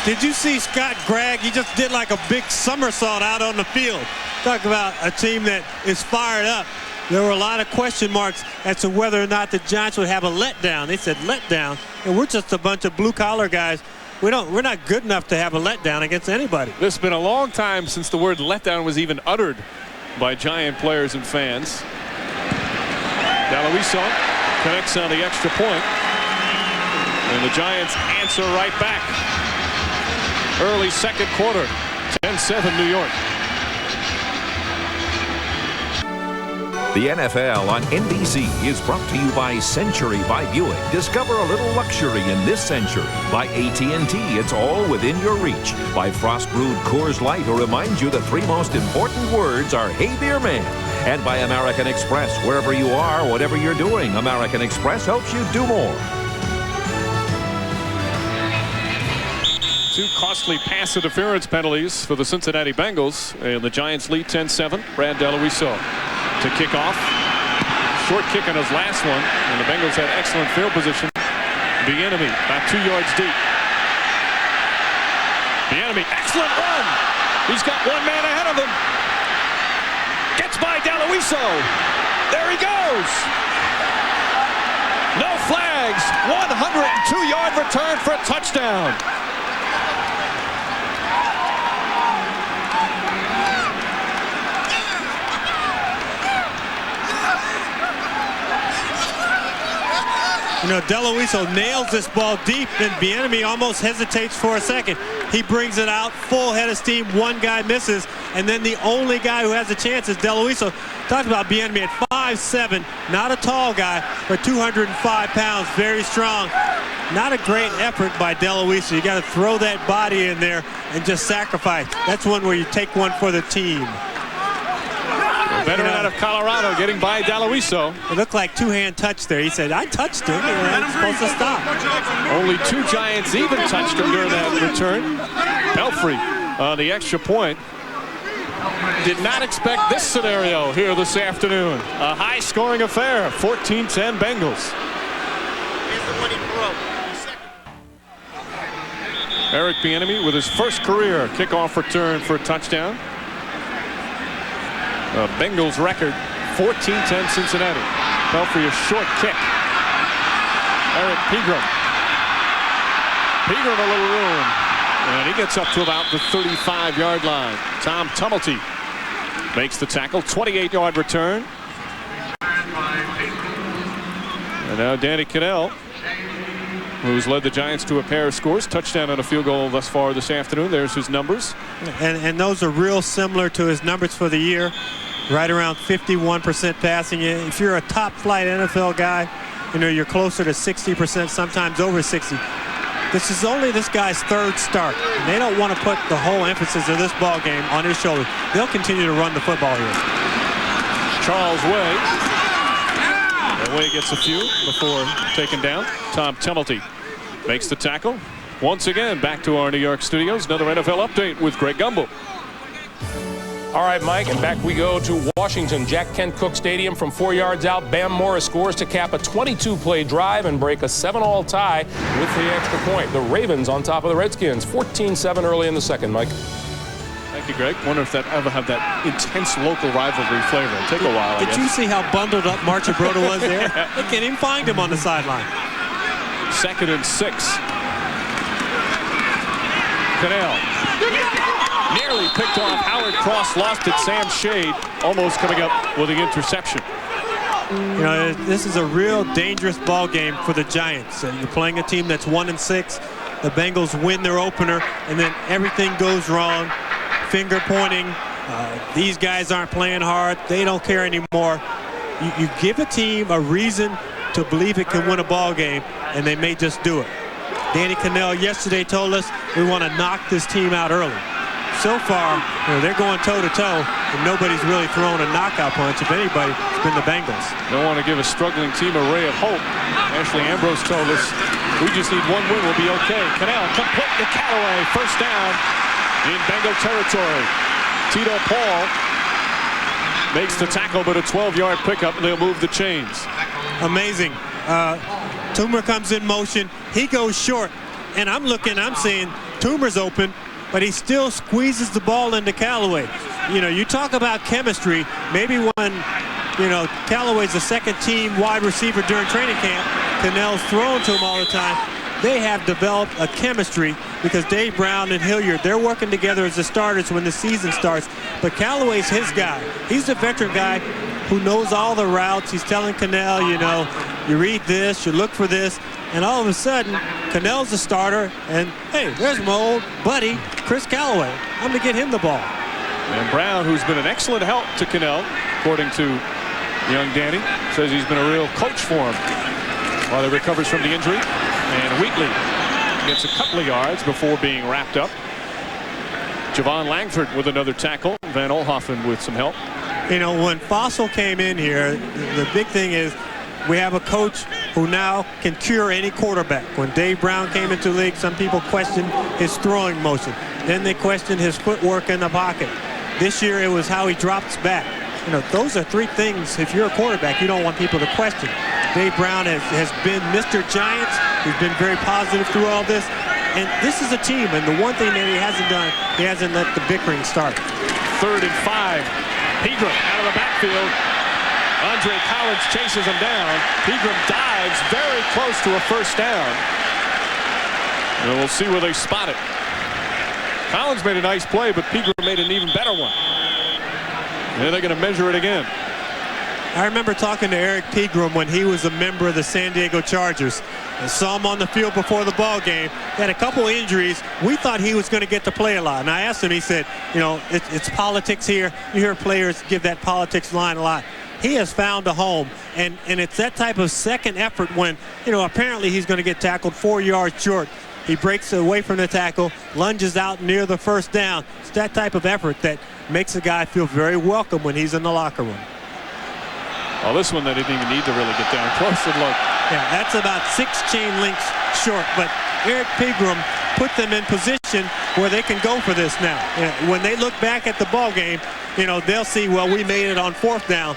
Did you see Scott Gregg? He just did like a big somersault out on the field. Talk about a team that is fired up. There were a lot of question marks as to whether or not the Giants would have a letdown. They said letdown, and we're just a bunch of blue-collar guys. We're not good enough to have a letdown against anybody. It's been a long time since the word letdown was even uttered by Giant players and fans. Daloiso connects on the extra point, and the Giants answer right back. Early second quarter, 10-7 New York. The NFL on NBC is brought to you by Century by Buick. Discover a little luxury in this century. By AT&T, it's all within your reach. By Frost Brewed Coors Light, who reminds you the 3 most important words are "Hey Beer Man." And by American Express. Wherever you are, whatever you're doing, American Express helps you do more. 2 costly pass interference penalties for the Cincinnati Bengals, and the Giants lead 10-7. Brad Daloiso to kick off. Short kick on his last one, and the Bengals had excellent field position. Bieniemy about 2 yards deep. Bieniemy, excellent run. He's got 1 man ahead of him. Gets by Daloiso. There he goes. No flags. 102-yard return for a touchdown. Daloiso nails this ball deep, and Bieniemy almost hesitates for a second. He brings it out, full head of steam. 1 guy misses, and then the only guy who has a chance is Daloiso. Talked about Bieniemy at 5'7", not a tall guy, but 205 pounds, very strong. Not a great effort by Daloiso. You got to throw that body in there and just sacrifice. That's one where you take one for the team. Veteran out of Colorado getting by Daloiso. It looked like 2-hand touch there. He said, I touched him, and it's supposed to stop. Only 2 Giants even touched him during that return. Pelfrey on the extra point. Did not expect this scenario here this afternoon. A high-scoring affair, 14-10 Bengals. Eric Bieniemy with his first career kickoff return for a touchdown. Bengals record 14-10 Cincinnati. Fell for your short kick. Eric Pegram. Pegram a little room. And he gets up to about the 35-yard line. Tom Tumulty makes the tackle. 28-yard return. And now Danny Cannell, who's led the Giants to a pair of scores. Touchdown and a field goal thus far this afternoon. There's his numbers. And those are real similar to his numbers for the year. Right around 51% passing. If you're a top flight NFL guy, you know, you're closer to 60%, sometimes over 60. This is only this guy's third start. And they don't want to put the whole emphasis of this ball game on his shoulders. They'll continue to run the football here. Charles Way. And Way gets a few before taken down. Tom Tumulty makes the tackle. Once again, back to our New York studios. Another NFL update with Greg Gumbel. All right, Mike, and back we go to Washington. Jack Kent Cooke Stadium from 4 yards out. Bam Morris scores to cap a 22-play drive and break a 7-all tie with the extra point. The Ravens on top of the Redskins, 14-7 early in the second, Mike. Thank you, Greg. Wonder if that ever have that intense local rivalry flavor. It'll take a while, I guess. Did you see how bundled up Marchibroda was there? They can't even find him on the sideline. 2nd and 6. Cannell. Nearly picked off. Howard Cross lost it. Sam Shade almost coming up with the interception. You know, this is a real dangerous ball game for the Giants. You're playing a team that's 1-6. The Bengals win their opener, and then everything goes wrong. Finger pointing. These guys aren't playing hard. They don't care anymore. You give a team a reason to believe it can win a ball game, and they may just do it. Danny Cannell yesterday told us we want to knock this team out early. So far, you know, they're going toe-to-toe, and nobody's really thrown a knockout punch. If anybody, it's been the Bengals. Don't want to give a struggling team a ray of hope. Ashley Ambrose told us we just need one win. We'll be okay. Cannell complete to Callaway. First down in Bengal territory. Tito Paul makes the tackle, but a 12-yard pickup, and they'll move the chains. Amazing. Toomer comes in motion. He goes short, and I'm seeing Toomer's open, but he still squeezes the ball into Callaway. You know, you talk about chemistry. Maybe when, you know, Callaway's a second-team wide receiver during training camp, Cannell's throwing to him all the time. They have developed a chemistry because Dave Brown and Hilliard, they're working together as the starters when the season starts. But Callaway's his guy. He's a veteran guy who knows all the routes. He's telling Cannell, you know, you read this, you look for this. And all of a sudden, Cannell's the starter, and hey, there's my old buddy, Chris Callaway. I'm going to get him the ball. And Brown, who's been an excellent help to Cannell, according to young Danny, says he's been a real coach for him while he recovers from the injury. And Wheatley gets a couple of yards before being wrapped up. Javon Langford with another tackle. Van Olhoffen with some help. You know, when Fossil came in here, the big thing is we have a coach who now can cure any quarterback. When Dave Brown came into the league, some people questioned his throwing motion. Then they questioned his footwork in the pocket. This year it was how he drops back. You know, those are three things, if you're a quarterback, you don't want people to question. Dave Brown has been Mr. Giants. He's been very positive through all this. And this is a team, and the one thing that he hasn't done, he hasn't let the bickering start. 3rd and 5. Pegram out of the backfield. Andre Collins chases him down. Pegram dives very close to a first down. And we'll see where they spot it. Collins made a nice play, but Pegram made an even better one. And they're going to measure it again. I remember talking to Eric Pegram when he was a member of the San Diego Chargers. I saw him on the field before the ball game. He had a couple injuries. We thought he was going to get to play a lot. And I asked him, he said, you know, it's politics here. You hear players give that politics line a lot. He has found a home, and it's that type of second effort when, you know, apparently he's going to get tackled 4 yards short. He breaks away from the tackle, lunges out near the first down. It's that type of effort that makes a guy feel very welcome when he's in the locker room. Well, this one they didn't even need to really get down close and look. Yeah, that's about 6 chain links short, but Eric Pegram put them in position where they can go for this now. When they look back at the ball game, you know, they'll see, well, we made it on 4th down.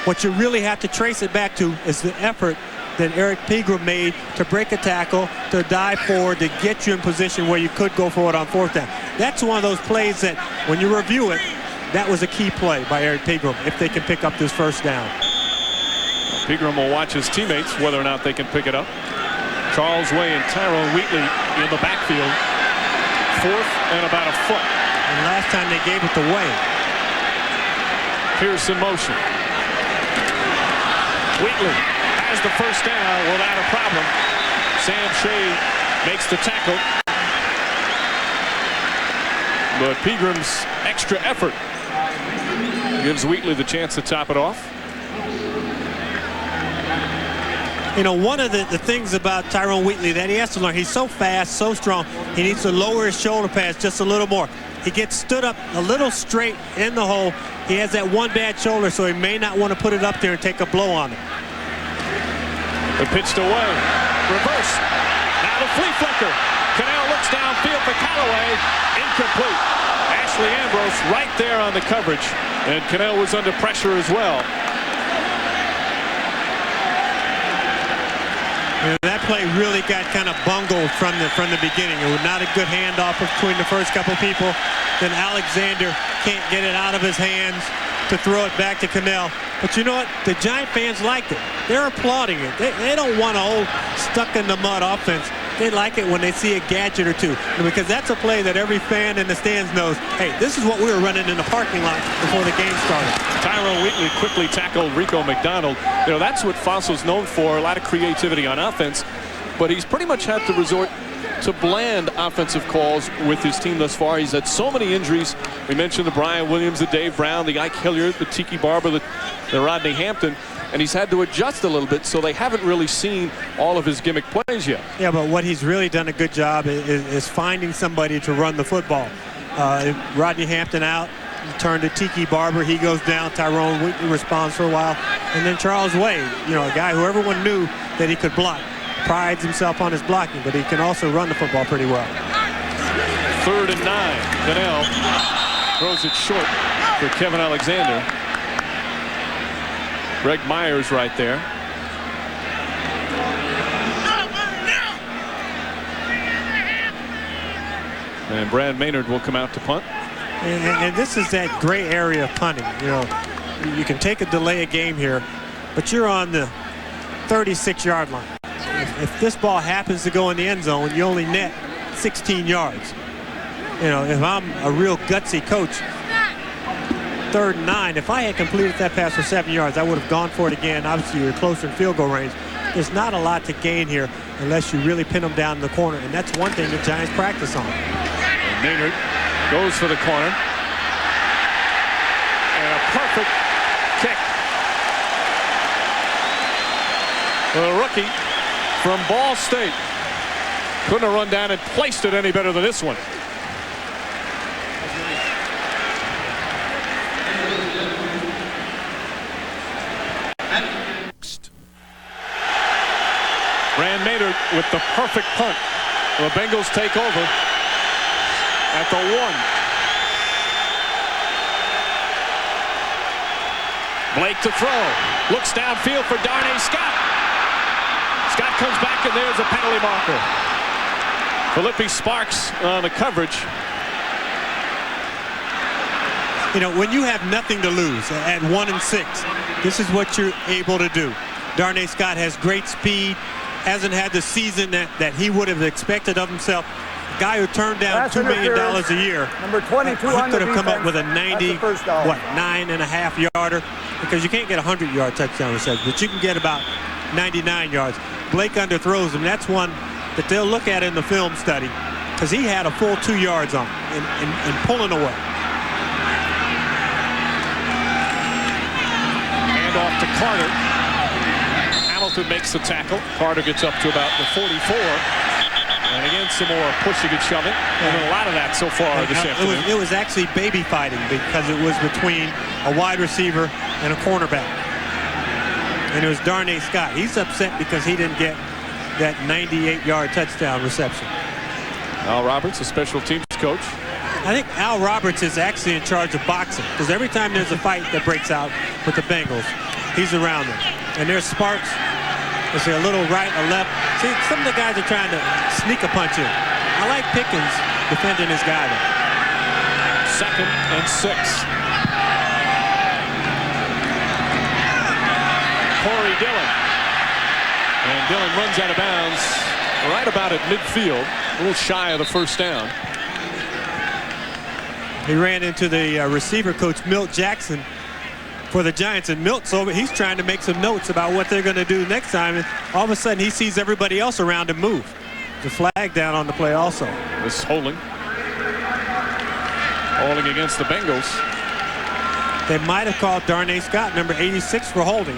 What you really have to trace it back to is the effort that Eric Pegram made to break a tackle, to dive forward, to get you in position where you could go for it on fourth down. That's one of those plays that when you review it, that was a key play by Eric Pegram if they can pick up this first down. Pegram will watch his teammates whether or not they can pick it up. Charles Way and Tyrone Wheatley in the backfield. Fourth and about a foot. And last time they gave it to Way. Pierce in motion. Wheatley has the first down without a problem. Sam Shea makes the tackle. But Pegram's extra effort gives Wheatley the chance to top it off. You know, one of the things about Tyrone Wheatley that he has to learn, he's so fast, so strong, he needs to lower his shoulder pads just a little more. He gets stood up a little straight in the hole. He has that one bad shoulder, so he may not want to put it up there and take a blow on it. The pitched away. Reverse. Now the flea flicker. Cannell looks downfield for Callaway. Incomplete. Ashley Ambrose right there on the coverage. And Cannell was under pressure as well. That play really got kind of bungled from the beginning. It was not a good handoff between the first couple people. Then Alexander can't get it out of his hands to throw it back to Cannell. But you know what? The Giant fans liked it. They're applauding it. They don't want an old stuck-in-the-mud offense. They like it when they see a gadget or two. Because that's a play that every fan in the stands knows, hey, this is what we were running in the parking lot before the game started. Tyrone Wheatley quickly tackled Rico McDonald. You know, that's what Fossil's known for, a lot of creativity on offense. But he's pretty much had to resort to bland offensive calls with his team thus far. He's had so many injuries. We mentioned the Brian Williams, the Dave Brown, the Ike Hilliard, the Tiki Barber, the Rodney Hampton. And he's had to adjust a little bit, so they haven't really seen all of his gimmick plays yet. Yeah, but what he's really done a good job is finding somebody to run the football. Rodney Hampton out, turned to Tiki Barber. He goes down. Tyrone Wheatley responds for a while. And then Charles Way, you know, a guy who everyone knew that he could block. Prides himself on his blocking, but he can also run the football pretty well. 3rd and 9. Cannell throws it short for Kevin Alexander. Greg Myers right there. And Brad Maynard will come out to punt. And this is that gray area of punting. You know, you can take a delay of game here, but you're on the 36-yard line. If this ball happens to go in the end zone, you only net 16 yards. You know, if I'm a real gutsy coach, 3rd and 9, if I had completed that pass for 7 yards, I would have gone for it again. Obviously, you're closer in field goal range. There's not a lot to gain here unless you really pin them down in the corner, and that's one thing the Giants practice on. And Maynard goes for the corner. And a perfect kick. The rookie from Ball State couldn't have run down and placed it any better than this one. Brad Maynard with the perfect punt. The Bengals take over at the 1. Blake to throw. Looks downfield for Darnay Scott. Scott comes back, and there's a penalty marker. Philippi Sparks on the coverage. You know, when you have nothing to lose at 1 and 6, this is what you're able to do. Darnay Scott has great speed, hasn't had the season that he would have expected of himself. A guy who turned down $2 million a year. Number 22 he on the could have come up defense. with a 9.5 yarder, because you can't get a 100-yard touchdown reception, but you can get about 99 yards. Blake underthrows him. That's one that they'll look at in the film study, because he had a full 2 yards on him and pulling away. Hand off to Carter. Hamilton makes the tackle. Carter gets up to about the 44. And again, some more pushing and shoving. And a lot of that so far this afternoon. It was actually baby fighting, because it was between a wide receiver and a cornerback. And it was Darnay Scott. He's upset because he didn't get that 98-yard touchdown reception. Al Roberts, a special teams coach. I think Al Roberts is actually in charge of boxing, because every time there's a fight that breaks out with the Bengals, he's around them. And there's Sparks Is there a little right or left? See, some of the guys are trying to sneak a punch in. I like Pickens defending his guy though. 2nd and 6. Corey Dillon. And Dillon runs out of bounds right about at midfield, a little shy of the first down. He ran into the receiver coach, Milt Jackson, for the Giants, and Milt's over. He's trying to make some notes about what they're going to do next time, and all of a sudden he sees everybody else around him move. The flag down on the play also. This holding against the Bengals. They might have called Darnay Scott, number 86, for holding.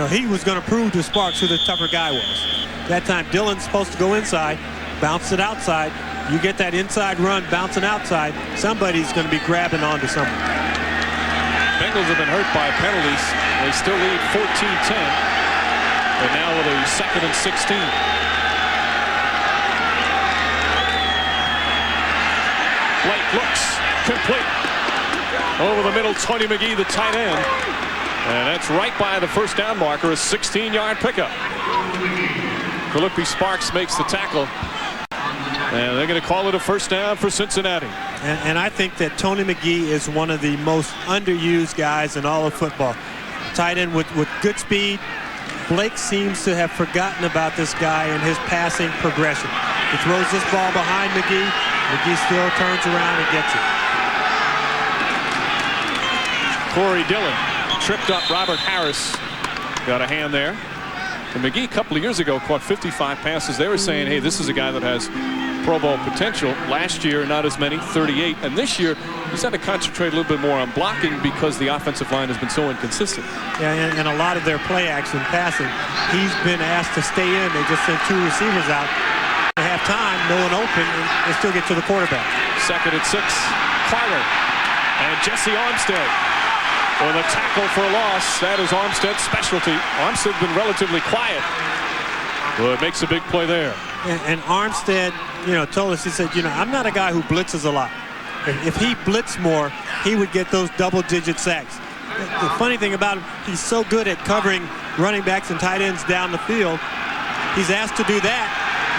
He was going to prove to Sparks who the tougher guy was. That time Dillon's supposed to go inside, bounce it outside. You get that inside run bouncing outside, somebody's going to be grabbing onto someone. Bengals have been hurt by penalties. They still lead 14-10. And now with a 2nd and 16. Blake looks complete. Over the middle, Tony McGee, the tight end. And that's right by the first down marker, a 16-yard pickup. Philippi Sparks makes the tackle. And they're going to call it a first down for Cincinnati. And I think that Tony McGee is one of the most underused guys in all of football. Tight end with good speed. Blake seems to have forgotten about this guy and his passing progression. He throws this ball behind McGee. McGee still turns around and gets it. Corey Dillon tripped up Robert Harris. Got a hand there. And McGee a couple of years ago caught 55 passes. They were saying, hey, this is a guy that has Pro Bowl potential. Last year, not as many, 38. And this year, he's had to concentrate a little bit more on blocking because the offensive line has been so inconsistent. Yeah, and a lot of their play action passing, he's been asked to stay in. They just sent 2 receivers out. They have time, no one open, and they still get to the quarterback. 2nd and 6. Carter and Jesse Armstead with a tackle for a loss. That is Armstead's specialty. Armstead's been relatively quiet. Well, it makes a big play there. And Armstead, told us, he said, I'm not a guy who blitzes a lot. If he blitzed more, he would get those double-digit sacks. The funny thing about him, he's so good at covering running backs and tight ends down the field. He's asked to do that,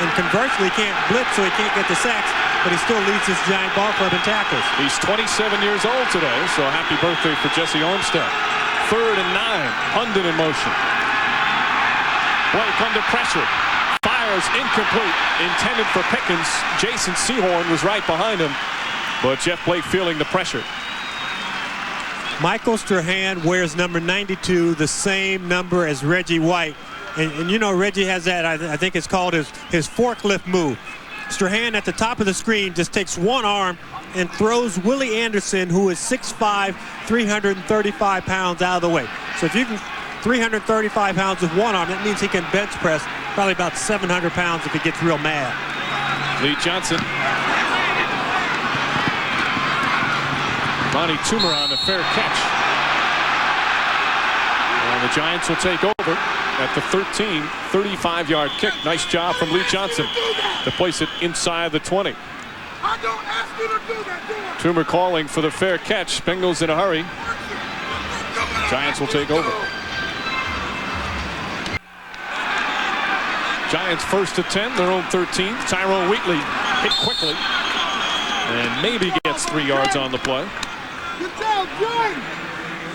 and conversely, he can't blitz, so he can't get the sacks, but he still leads this Giant ball club in tackles. He's 27 years old today, so happy birthday for Jesse Armstead. 3rd and 9. Hunden in motion. Blake under pressure. Fires incomplete. Intended for Pickens. Jason Sehorn was right behind him, but Jeff Blake feeling the pressure. Michael Strahan wears number 92, the same number as Reggie White. And Reggie has that, I think it's called his forklift move. Strahan at the top of the screen just takes one arm and throws Willie Anderson, who is 6'5", 335 pounds, out of the way. So if you can 335 pounds with one arm, that means he can bench press probably about 700 pounds if he gets real mad. Lee Johnson. Monty Toomer on the fair catch. And the Giants will take over at the 13, 35-yard kick. Nice job from Lee Johnson to place it inside the 20. I don't ask you to do that. Toomer calling for the fair catch. Bengals in a hurry. Giants will take over. Giants 1st to 10, their own 13. Tyrone Wheatley hit quickly and maybe gets 3 yards on the play. Good job, John.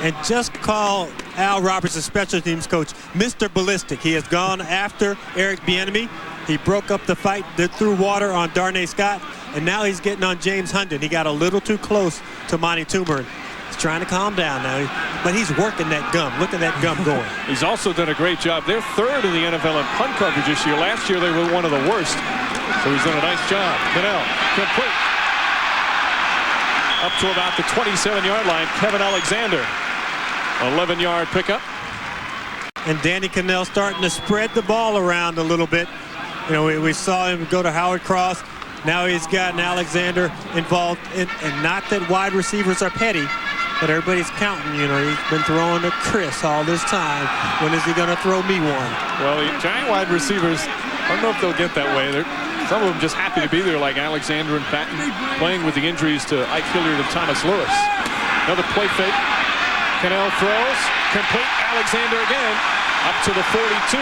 And just call Al Roberts, the special teams coach, Mr. Ballistic. He has gone after Eric Bieniemy. He broke up the fight that threw water on Darnay Scott, and now he's getting on James Hunden. He got a little too close to Monty Toomer. He's trying to calm down now, but he's working that gum. Look at that gum going. He's also done a great job. They're 3rd in the NFL in punt coverage this year. Last year they were one of the worst, so he's done a nice job. Cannell, complete. Up to about the 27-yard line, Kevin Alexander. 11-yard pickup. And Danny Cannell starting to spread the ball around a little bit. We saw him go to Howard Cross. Now he's gotten Alexander involved. And not that wide receivers are petty, but everybody's counting. He's been throwing to Chris all this time. When is he going to throw me one? Well, the Giant wide receivers, I don't know if they'll get that way. Some of them just happy to be there, like Alexander and Patton, playing with the injuries to Ike Hilliard and Thomas Lewis. Another play fake. Cannell throws. Complete. Alexander again. Up to the 42.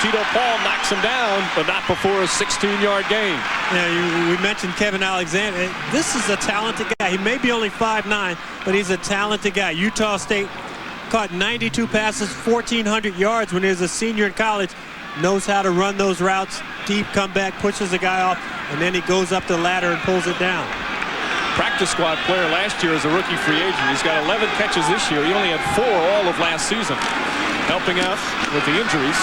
Tito Paul knocks him down, but not before a 16-yard gain. Yeah, we mentioned Kevin Alexander. This is a talented guy. He may be only 5'9", but he's a talented guy. Utah State caught 92 passes, 1,400 yards when he was a senior in college. Knows how to run those routes, deep comeback, pushes the guy off, and then he goes up the ladder and pulls it down. Practice squad player last year as a rookie free agent. He's got 11 catches this year. He only had 4 all of last season. Helping out with the injuries.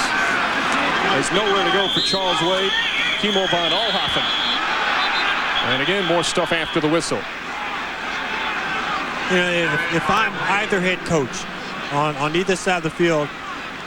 There's nowhere to go for Charles Wade, Kimo von Oelhoffen. And again, more stuff after the whistle. You know, if I'm either head coach on either side of the field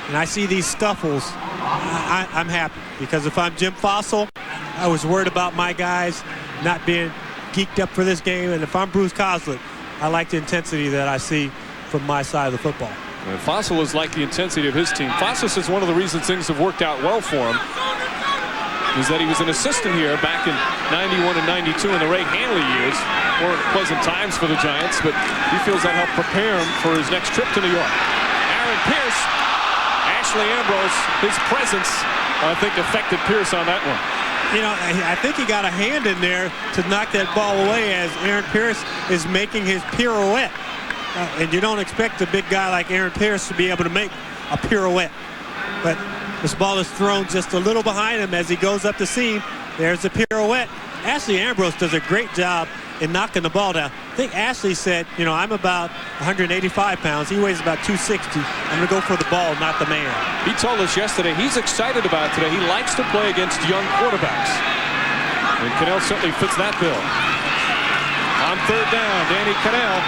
and I see these scuffles, I'm happy. Because if I'm Jim Fossil, I was worried about my guys not being geeked up for this game. And if I'm Bruce Kozlik, I like the intensity that I see from my side of the football. And Fossil is like the intensity of his team. Fossil says one of the reasons things have worked out well for him is that he was an assistant here back in 91 and 92 in the Ray Hanley years. Weren't pleasant times for the Giants, but he feels that helped prepare him for his next trip to New York. Aaron Pierce, Ashley Ambrose, his presence, I think, affected Pierce on that one. You know, I think he got a hand in there to knock that ball away as Aaron Pierce is making his pirouette. And you don't expect a big guy like Aaron Pierce to be able to make a pirouette. But this ball is thrown just a little behind him as he goes up the seam. There's the pirouette. Ashley Ambrose does a great job in knocking the ball down. I think Ashley said, you know, I'm about 185 pounds. He weighs about 260. I'm going to go for the ball, not the man. He told us yesterday he's excited about it today. He likes to play against young quarterbacks. And Cannell certainly fits that bill. On third down, Danny Cannell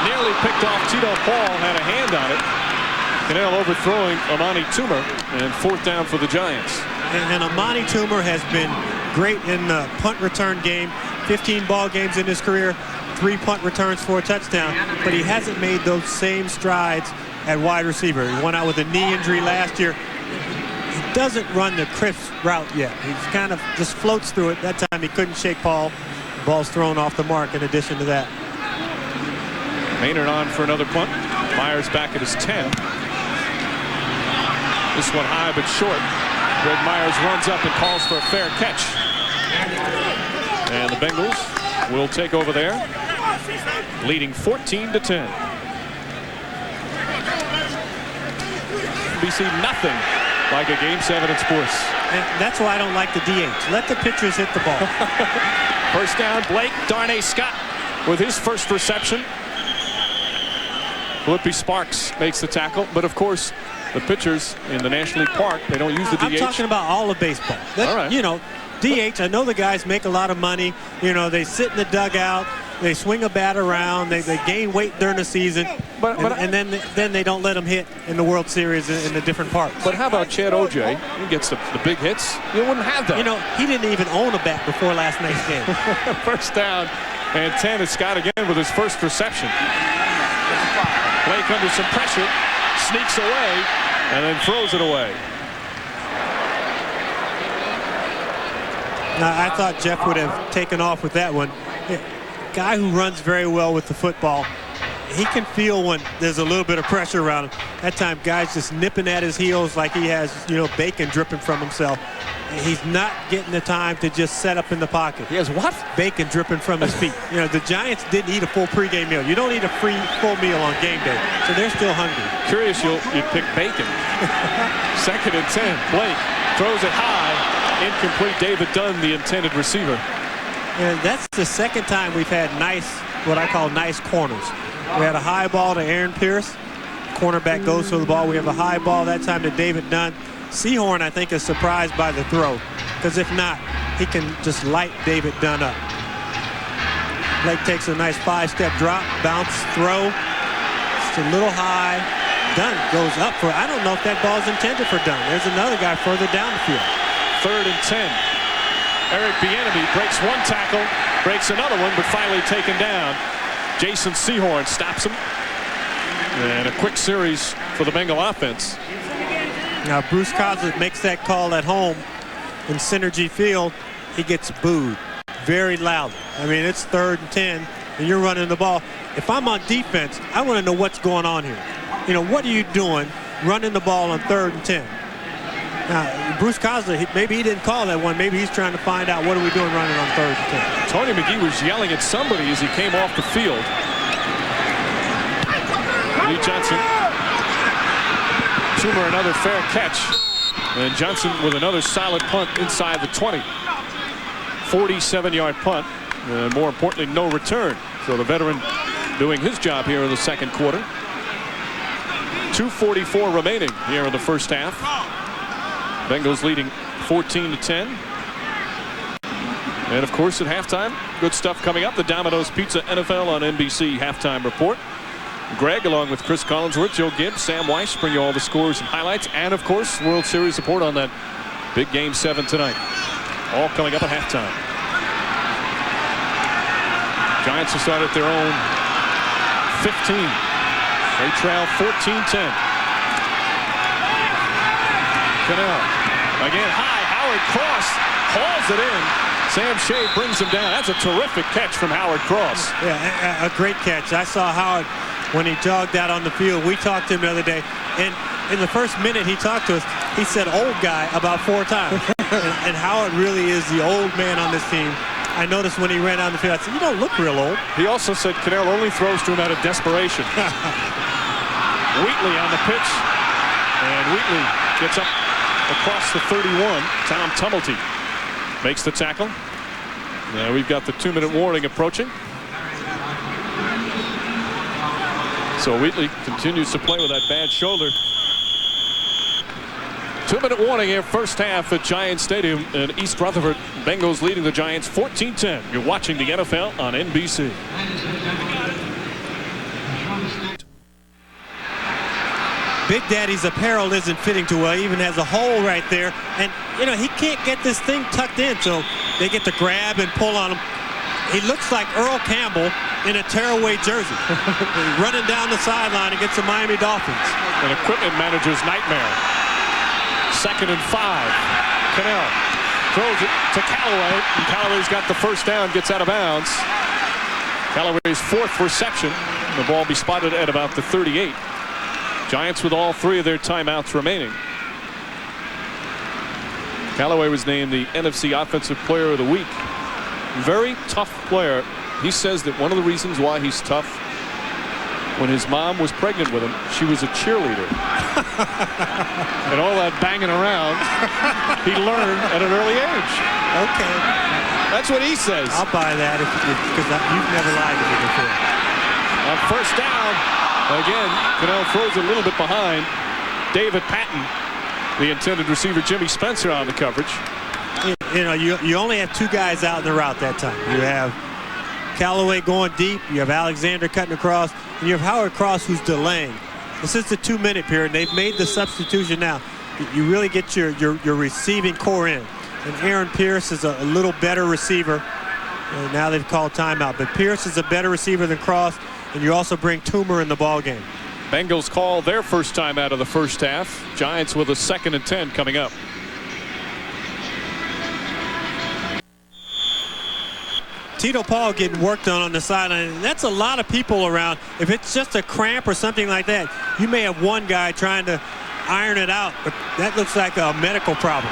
nearly picked off Tito Paul, had a hand on it. Cannell overthrowing Amani Toomer, and fourth down for the Giants. And Amani Toomer has been great in the punt return game. 15 ball games in his career, 3 punt returns for a touchdown, but he hasn't made those same strides at wide receiver. He went out with a knee injury last year. He doesn't run the crisp route yet. He kind of just floats through it. That time he couldn't shake Paul. The ball's thrown off the mark in addition to that. Maynard on for another punt. Myers back at his 10. This one high but short. Greg Myers runs up and calls for a fair catch. And the Bengals will take over there, leading 14-10. BC nothing like a Game 7 in sports. And that's why I don't like the DH. Let the pitchers hit the ball. First down, Blake Darnay Scott with his first reception. Felipe Sparks makes the tackle, but of course the pitchers in the National League Park, they don't use the DH. I'm talking about all of baseball. All right. You know, DH, I know the guys make a lot of money. You know, they sit in the dugout, they swing a bat around, they gain weight during the season, and then they don't let them hit in the World Series in the different parks. But how about Chad Ojay? He gets the big hits. You wouldn't have that. You know, he didn't even own a bat before last night's game. First down, and 10 is Scott again with his first reception. Blake under some pressure, sneaks away, and then throws it away. Now, I thought Jeff would have taken off with that one. Guy who runs very well with the football. He can feel when there's a little bit of pressure around him. That time, guys just nipping at his heels like he has, you know, bacon dripping from himself. He's not getting the time to just set up in the pocket. He has what? Bacon dripping from his feet. You know, the Giants didn't eat a full pregame meal. You don't eat a full meal on game day, so they're still hungry. Curious you'd pick bacon. Second and 10. Blake throws it high. Incomplete. David Dunn, the intended receiver. And that's the second time we've had nice, what I call nice corners. We had a high ball to Aaron Pierce. Cornerback goes for the ball. We have a high ball that time to David Dunn. Sehorn, I think, is surprised by the throw, because if not, he can just light David Dunn up. Blake takes a nice 5-step drop, bounce, throw. It's a little high. Dunn goes up for it. I don't know if that ball's intended for Dunn. There's another guy further down the field. Third and 10. Eric Bieniemy breaks one tackle, breaks another one, but finally taken down. Jason Sehorn stops him. And a quick series for the Bengal offense. Now, Bruce Kozlik makes that call at home in Synergy Field. He gets booed very loud. I mean, it's 3rd and 10, and you're running the ball. If I'm on defense, I want to know what's going on here. You know, what are you doing running the ball on 3rd and 10. Now, Bruce Cosler, maybe he didn't call that one. Maybe he's trying to find out what are we doing running on 3rd and 10. Tony McGee was yelling at somebody as he came off the field. Lee Johnson. Toomer another fair catch. And Johnson with another solid punt inside the 20. 47-yard punt. And more importantly, no return. So the veteran doing his job here in the second quarter. 2:44 remaining here in the first half. Bengals leading 14-10. And of course at halftime, good stuff coming up. The Domino's Pizza NFL on NBC halftime report. Greg along with Chris Collinsworth, Joe Gibbs, Sam Weiss bring you all the scores and highlights. And of course World Series report on that big Game 7 tonight. All coming up at halftime. Giants will start at their own 15. They trail 14-10. Cannell again high. Howard Cross hauls it in. Sam Shea brings him down. That's a terrific catch from Howard Cross. Yeah, a great catch. I saw Howard when he jogged out on the field. We talked to him the other day, and in the first minute he talked to us, he said old guy about 4 times. and Howard really is the old man on this team. I noticed when he ran out on the field, I said, you don't look real old. He also said Cannell only throws to him out of desperation. Wheatley on the pitch, and Wheatley gets up across the 31. Tom Tumulty makes the tackle. Now we've got the 2-minute warning approaching. So Wheatley continues to play with that bad shoulder. 2-minute warning here, first half at Giants Stadium in East Rutherford. Bengals leading the Giants 14-10. You're watching the NFL on NBC. Big Daddy's apparel isn't fitting too well. He even has a hole right there. And, you know, he can't get this thing tucked in, so they get to grab and pull on him. He looks like Earl Campbell in a tearaway jersey. Running down the sideline against the Miami Dolphins. An equipment manager's nightmare. 2nd and 5. Cannell throws it to Callaway. And Callaway's got the first down, gets out of bounds. Callaway's 4th reception. The ball be spotted at about the 38. Giants with all 3 of their timeouts remaining. Callaway was named the NFC Offensive Player of the Week. Very tough player. He says that one of the reasons why he's tough, when his mom was pregnant with him, she was a cheerleader. And all that banging around, he learned at an early age. Okay. That's what he says. I'll buy that because you've never lied to me before. On first down, again, Cannell throws a little bit behind. David Patton, the intended receiver, Jimmy Spencer on the coverage. You know, you only have 2 guys out in the route that time. You have Callaway going deep, you have Alexander cutting across, and you have Howard Cross who's delaying. This is the 2-minute period. They've made the substitution now. You really get your receiving core in. And Aaron Pierce is a little better receiver. And now they've called timeout. But Pierce is a better receiver than Cross, and you also bring Toomer in the ball game. Bengals call their first time out of the first half. Giants with a 2nd and 10 coming up. Tito Paul getting worked on the sideline. That's a lot of people around. If it's just a cramp or something like that, you may have one guy trying to iron it out, but that looks like a medical problem.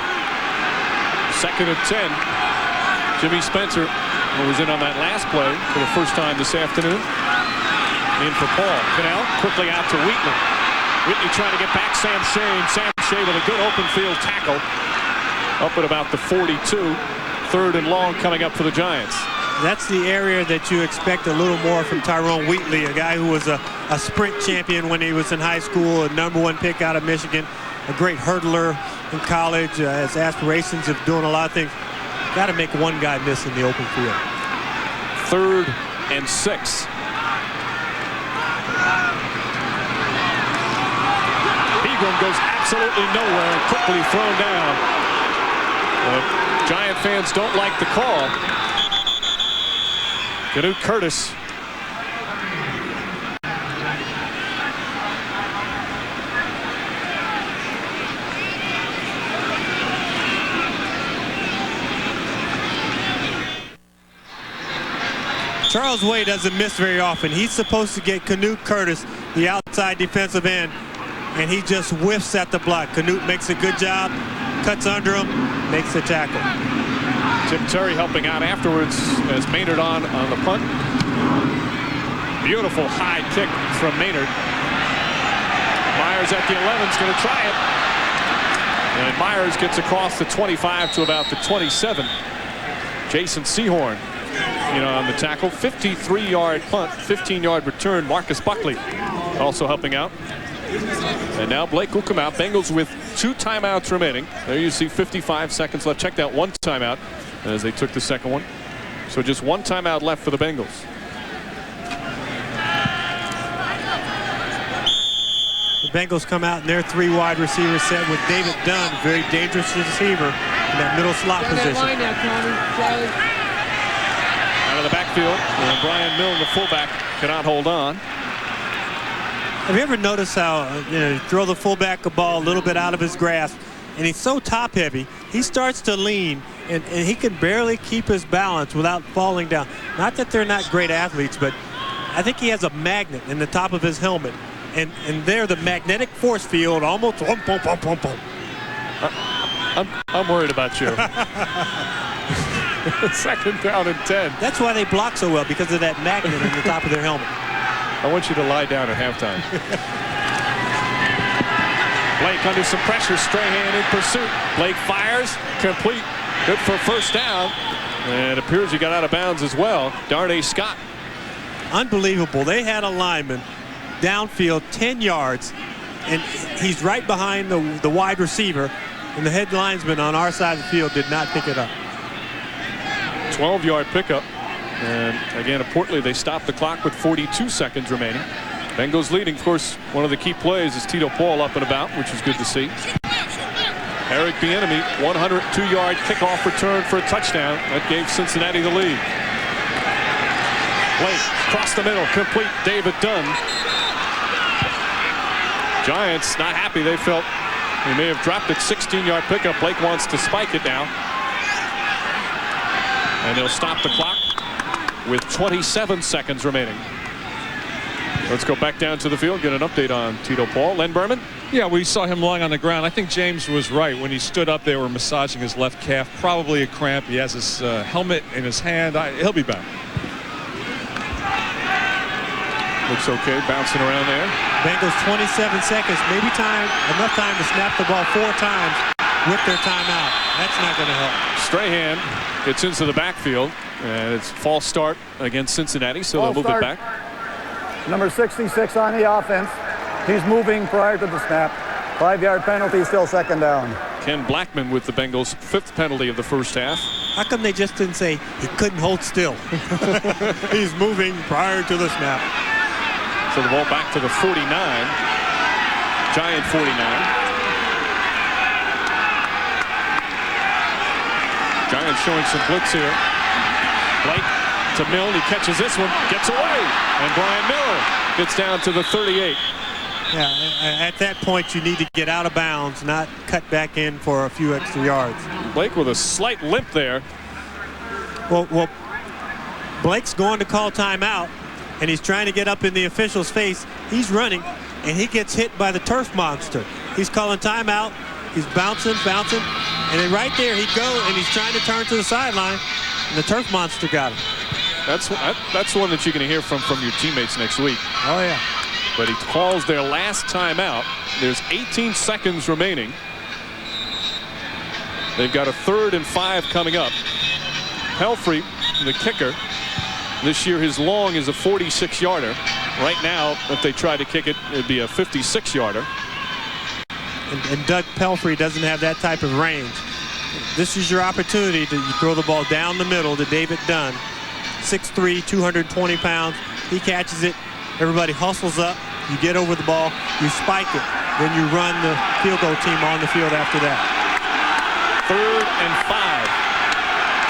2nd and 10. Jimmy Spencer was in on that last play for the first time this afternoon. In for Paul. Cannell quickly out to Wheatley. Wheatley trying to get back Sam Shea. And Sam Shea with a good open field tackle. Up at about the 42. 3rd and long coming up for the Giants. That's the area that you expect a little more from Tyrone Wheatley, a guy who was a sprint champion when he was in high school, a #1 pick out of Michigan, a great hurdler in college, has aspirations of doing a lot of things. Got to make one guy miss in the open field. 3rd and 6. Pegram goes absolutely nowhere and quickly thrown down. Giant fans don't like the call. Canute Curtis. Charles Way doesn't miss very often. He's supposed to get Canute Curtis, the outside defensive end, and he just whiffs at the block. Canute makes a good job, cuts under him, makes the tackle. Tim Terry helping out afterwards as Maynard on the punt. Beautiful high kick from Maynard. Myers at the 11 is going to try it. And Myers gets across the 25 to about the 27. Jason Sehorn, on the tackle. 53-yard punt, 15-yard return. Marcus Buckley also helping out. And now Blake will come out. Bengals with 2 timeouts remaining. There you see 55 seconds left. Check that 1 timeout as they took the second one. So just 1 timeout left for the Bengals. The Bengals come out in their 3 wide receiver set with David Dunn, very dangerous receiver in that middle slot position. Out of the backfield, and Brian Milne, the fullback, cannot hold on. Have you ever noticed how you throw the fullback a ball a little bit out of his grasp, and he's so top heavy, he starts to lean, and he can barely keep his balance without falling down. Not that they're not great athletes, but I think he has a magnet in the top of his helmet. And there, the magnetic force field almost. I'm worried about you. 2nd down and 10. That's why they block so well, because of that magnet in the top of their helmet. I want you to lie down at halftime. Blake under some pressure. Strahan in pursuit. Blake fires. Complete. Good for first down. And it appears he got out of bounds as well. Darnay Scott. Unbelievable. They had a lineman downfield 10 yards, and he's right behind the wide receiver, and the head linesman on our side of the field did not pick it up. 12-yard pickup, and again, importantly, they stopped the clock with 42 seconds remaining. Bengals leading. Of course, one of the key plays is Tito Paul up and about, which is good to see. Eric Bieniemy, 102-yard kickoff return for a touchdown. That gave Cincinnati the lead. Blake across the middle, complete. David Dunn. Giants not happy. They felt they may have dropped it. 16-yard pickup. Blake wants to spike it now. And they'll stop the clock with 27 seconds remaining. Let's go back down to the field, get an update on Tito Paul. Len Berman? Yeah, we saw him lying on the ground. I think James was right. When he stood up, they were massaging his left calf. Probably a cramp. He has his helmet in his hand. He'll be back. Looks okay, bouncing around there. Bengals 27 seconds, maybe enough time to snap the ball 4 times with their timeout. That's not going to help. Strahan gets into the backfield, and it's false start against Cincinnati, so they'll move it back. Number 66 on the offense. He's moving prior to the snap. 5-yard penalty, still 2nd down. Ken Blackman with the Bengals' 5th penalty of the first half. How come they just didn't say he couldn't hold still? He's moving prior to the snap. So the ball back to the 49. Giant 49. Giants showing some blitz here. Blake to Milne. He catches this one. Gets away. And Brian Miller gets down to the 38. Yeah, at that point you need to get out of bounds, not cut back in for a few extra yards. Blake with a slight limp there. Well, Blake's going to call timeout, and he's trying to get up in the official's face. He's running, and he gets hit by the turf monster. He's calling timeout. He's bouncing, and then right there he goes, and he's trying to turn to the sideline, and the turf monster got him. That's one that you're going to hear from your teammates next week. Oh, yeah. But he calls their last timeout. There's 18 seconds remaining. They've got a 3rd and 5 coming up. Pelfrey, the kicker, this year his long is a 46-yarder. Right now, if they try to kick it, it'd be a 56-yarder. And Doug Pelfrey doesn't have that type of range. This is your opportunity to throw the ball down the middle to David Dunn. 6'3", 220 pounds. He catches it. Everybody hustles up. You get over the ball. You spike it. Then you run the field goal team on the field after that. 3rd and 5.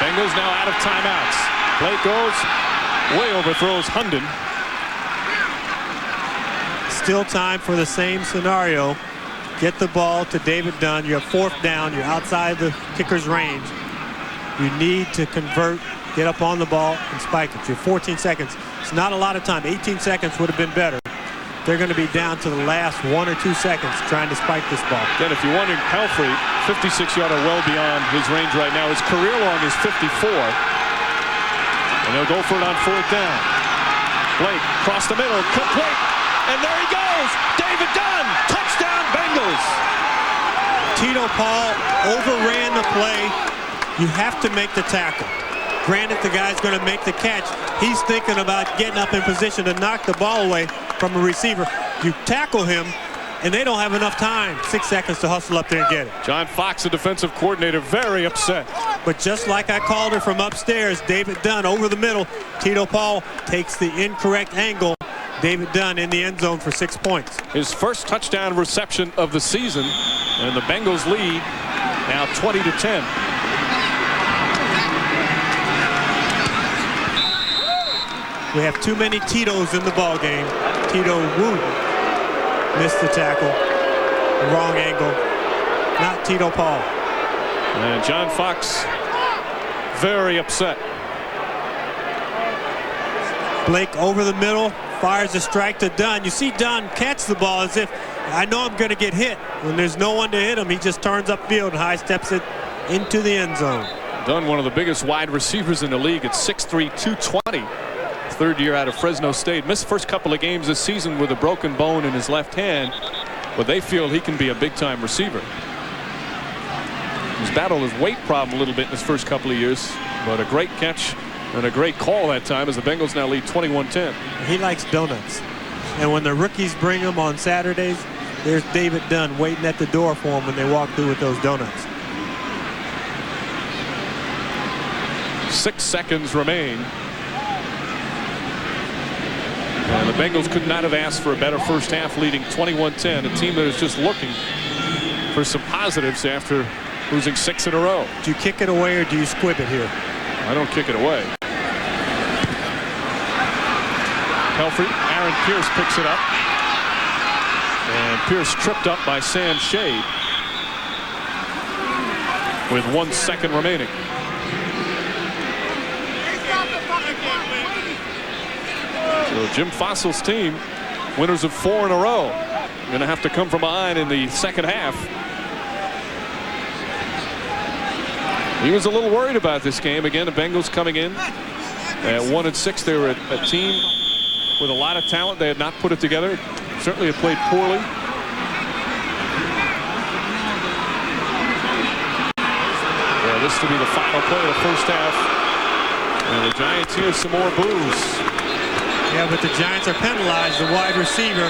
Bengals now out of timeouts. Blake goes, way overthrows Hunden. Still time for the same scenario. Get the ball to David Dunn. You have 4th down. You're outside the kicker's range. You need to convert, get up on the ball, and spike it. You have 14 seconds. It's not a lot of time. 18 seconds would have been better. they're going to be down to the last 1 or 2 seconds trying to spike this ball. Then if you're wondering, Pelfrey, 56-yarder well beyond his range right now. His career long is 54. And they'll go for it on 4th down. Blake, across the middle, complete. And there he goes. David Dunn, touchdown Bengals. Tito Paul overran the play. You have to make the tackle. Granted, the guy's going to make the catch. He's thinking about getting up in position to knock the ball away from a receiver. You tackle him, and they don't have enough time, 6 seconds to hustle up there and get it. John Fox, the defensive coordinator, very upset. But just like I called it from upstairs, David Dunn over the middle. Tito Paul takes the incorrect angle. David Dunn in the end zone for 6 points. His first touchdown reception of the season, and the Bengals lead now 20-10. We have too many Titos in the ball game. Tito Wooten missed the tackle. Wrong angle. Not Tito Paul. And John Fox very upset. Blake over the middle, fires a strike to Dunn. You see Dunn catch the ball as if, I know I'm going to get hit. When there's no one to hit him, he just turns upfield and high steps it into the end zone. Dunn, one of the biggest wide receivers in the league at 6'3", 220. Third year out of Fresno State. Missed first couple of games this season with a broken bone in his left hand, but they feel he can be a big-time receiver. He's battled his weight problem a little bit in his first couple of years, but a great catch and a great call that time as the Bengals now lead 21-10. He likes donuts, and when the rookies bring them on Saturdays, there's David Dunn waiting at the door for them when they walk through with those donuts. 6 seconds remain. And the Bengals could not have asked for a better first half, leading 21-10. A team that is just looking for some positives after losing 6 in a row. Do you kick it away or do you squib it here? I don't kick it away. Pelfrey, Aaron Pierce picks it up. And Pierce tripped up by Sam Shade with 1 second remaining. So Jim Fossil's team, winners of 4 in a row, going to have to come from behind in the second half. He was a little worried about this game. Again, the Bengals coming in at 1-6. They were a team with a lot of talent. They had not put it together. Certainly have played poorly. Yeah, this to be the final play of the first half. And the Giants hear some more boos. Yeah, but the Giants are penalized. The wide receiver,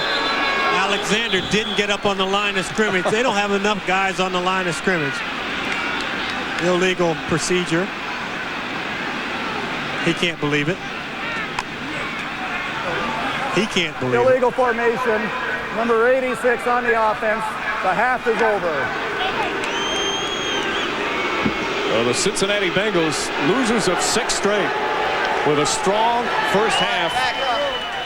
Alexander, didn't get up on the line of scrimmage. They don't have enough guys on the line of scrimmage. Illegal procedure. He can't believe it. He can't believe it. Illegal formation. Number 86 on the offense. The half is over. Well, the Cincinnati Bengals, losers of 6 straight, with a strong first half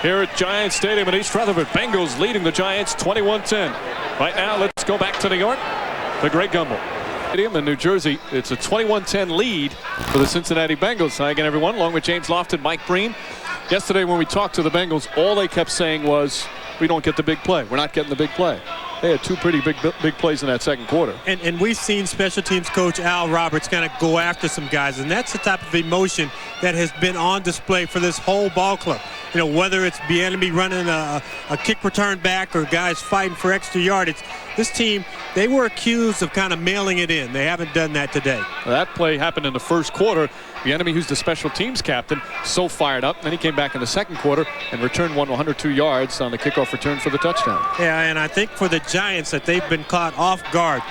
here at Giants Stadium in East Rutherford. Bengals leading the Giants 21-10. Right now, let's go back to New York. The Greg Gumbel Stadium in New Jersey. It's a 21-10 lead for the Cincinnati Bengals. Hi again, everyone, along with James Lofton, Mike Breen. Yesterday when we talked to the Bengals, all they kept saying was, we don't get the big play. We're not getting the big play. They had 2 pretty big plays in that second quarter. And we've seen special teams coach Al Roberts kind of go after some guys, and that's the type of emotion that has been on display for this whole ball club. You know, whether it's Bieniemy running a kick return back or guys fighting for extra yardage, this team, they were accused of kind of mailing it in. They haven't done that today. Well, that play happened in the first quarter. Bieniemy, who's the special teams captain, so fired up. Then he came back in the second quarter and returned 102 yards on the kickoff return for the touchdown. Yeah, and I think for the Giants that they've been caught off guard.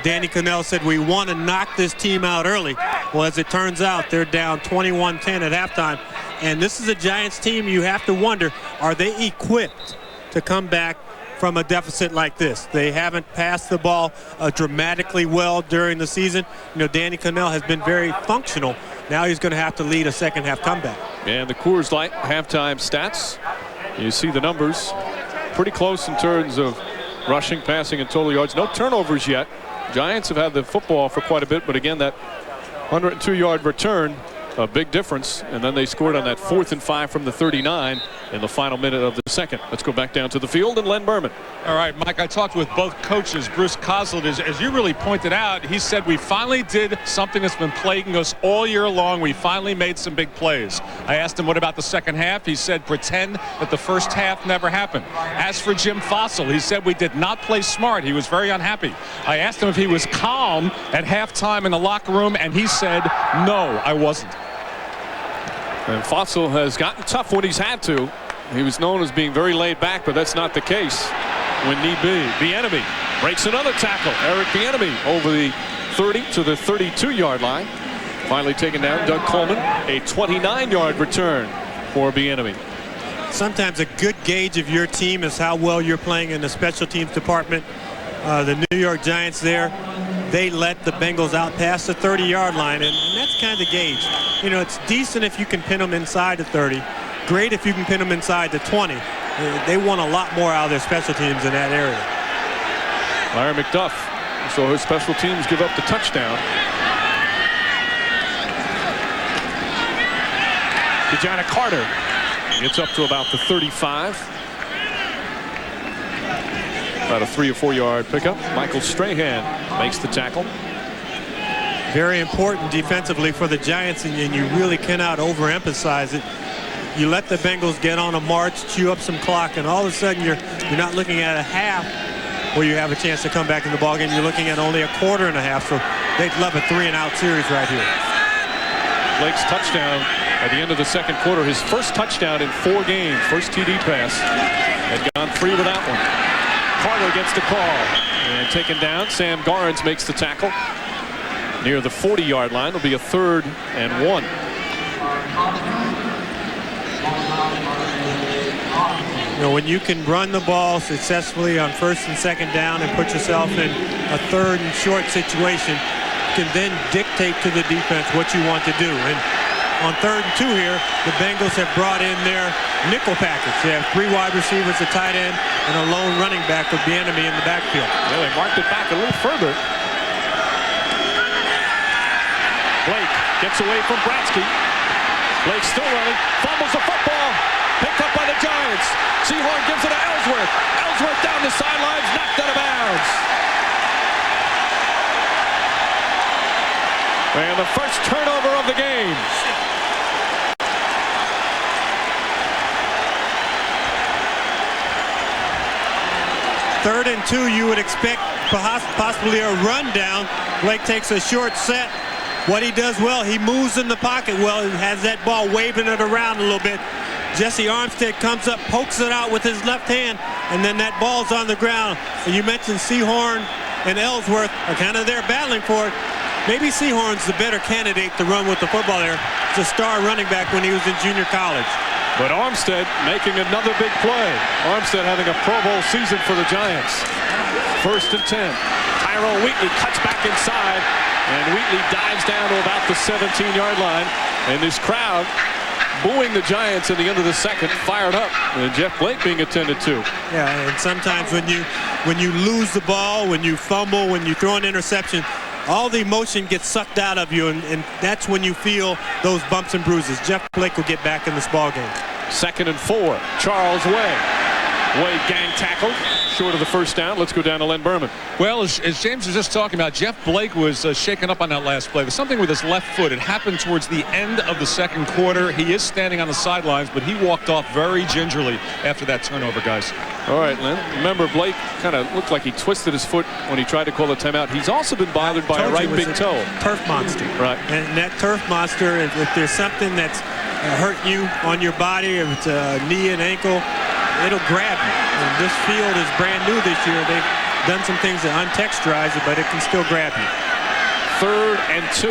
Danny Cannell said, we want to knock this team out early. Well, as it turns out, they're down 21-10 at halftime. And this is a Giants team you have to wonder, are they equipped to come back from a deficit like this? They haven't passed the ball dramatically well during the season. You know, Danny Cannell has been very functional. Now he's going to have to lead a second half comeback. And the Coors Light halftime stats, you see the numbers pretty close in terms of rushing, passing, and total yards. No turnovers yet. Giants have had the football for quite a bit, but again, that 102-yard return a big difference, and then they scored on that 4th and 5 from the 39 in the final minute of the second. Let's go back down to the field and Len Berman. All right, Mike, I talked with both coaches. Bruce Coslet, as you really pointed out, he said we finally did something that's been plaguing us all year long. We finally made some big plays. I asked him what about the second half. He said pretend that the first half never happened. As for Jim Fossil, he said we did not play smart. He was very unhappy. I asked him if he was calm at halftime in the locker room, and he said, no, I wasn't. And Fossil has gotten tough when he's had to. He was known as being very laid back, but that's not the case when need be. Bieniemy breaks another tackle. Eric Bieniemy over the 30 to the 32-yard line. Finally taken down. Doug Coleman, a 29-yard return for Bieniemy. Sometimes a good gauge of your team is how well you're playing in the special teams department. The New York Giants there, they let the Bengals out past the 30-yard line, and that's kind of the gauge. You know, it's decent if you can pin them inside the 30. Great if you can pin them inside the 20. They want a lot more out of their special teams in that area. Larry McDuff, so his special teams give up the touchdown. Dejanna Carter gets up to about the 35. About a 3 or 4 yard pickup. Michael Strahan makes the tackle. Very important defensively for the Giants, and you really cannot overemphasize it. You let the Bengals get on a march, chew up some clock, and all of a sudden you're not looking at a half where you have a chance to come back in the ballgame. You're looking at only a quarter and a half, so they'd love a 3-and-out series right here. Blake's touchdown at the end of the second quarter, his first touchdown in 4 games, first TD pass. Had gone free with that one. Carter gets the call and taken down. Sam Garnes makes the tackle near the 40-yard line. It'll be a 3rd and 1. You know, when you can run the ball successfully on 1st and 2nd down and put yourself in a 3rd and short situation, you can then dictate to the defense what you want to do. And on 3rd and 2 here, the Bengals have brought in their nickel package. They have 3 wide receivers, a tight end, and a lone running back with Bieniemy in the backfield. Yeah, they marked it back a little further. Blake gets away from Bratsky. Blake still running, fumbles the football. Picked up by the Giants. Sehorn gives it to Ellsworth. Ellsworth down the sidelines, knocked out of bounds. And the first turnover of the game. Third and 2, you would expect possibly a rundown. Blake takes a short set. What he does well, he moves in the pocket well. He has that ball waving it around a little bit. Jesse Armstead comes up, pokes it out with his left hand, and then that ball's on the ground. And you mentioned Sehorn and Ellsworth are kind of there battling for it. Maybe Sehorn's the better candidate to run with the football there. He's a star running back when he was in junior college. But Armstead making another big play. Armstead having a Pro Bowl season for the Giants. 1st and 10. Tyrone Wheatley cuts back inside, and Wheatley dives down to about the 17-yard line. And this crowd booing the Giants at the end of the second, fired up. And Jeff Blake being attended to. Yeah, and sometimes when you lose the ball, when you fumble, when you throw an interception, all the emotion gets sucked out of you, and that's when you feel those bumps and bruises. Jeff Blake will get back in this ball game. 2nd and 4. Charles Way. Way gang tackled short of the first down. Let's go down to Len Berman. Well, as James was just talking about, Jeff Blake was shaken up on that last play. There's something with his left foot. It happened towards the end of the second quarter. He is standing on the sidelines, but he walked off very gingerly after that turnover, guys. All right, Len. Remember, Blake kind of looked like he twisted his foot when he tried to call the timeout. He's also been bothered by a right big toe. Turf monster. Right. And that turf monster, if there's something that's hurting you on your body, if it's a knee and ankle, it'll grab you. And this field is brand new this year. They've done some things that untexturize it, but it can still grab you. 3rd and 2.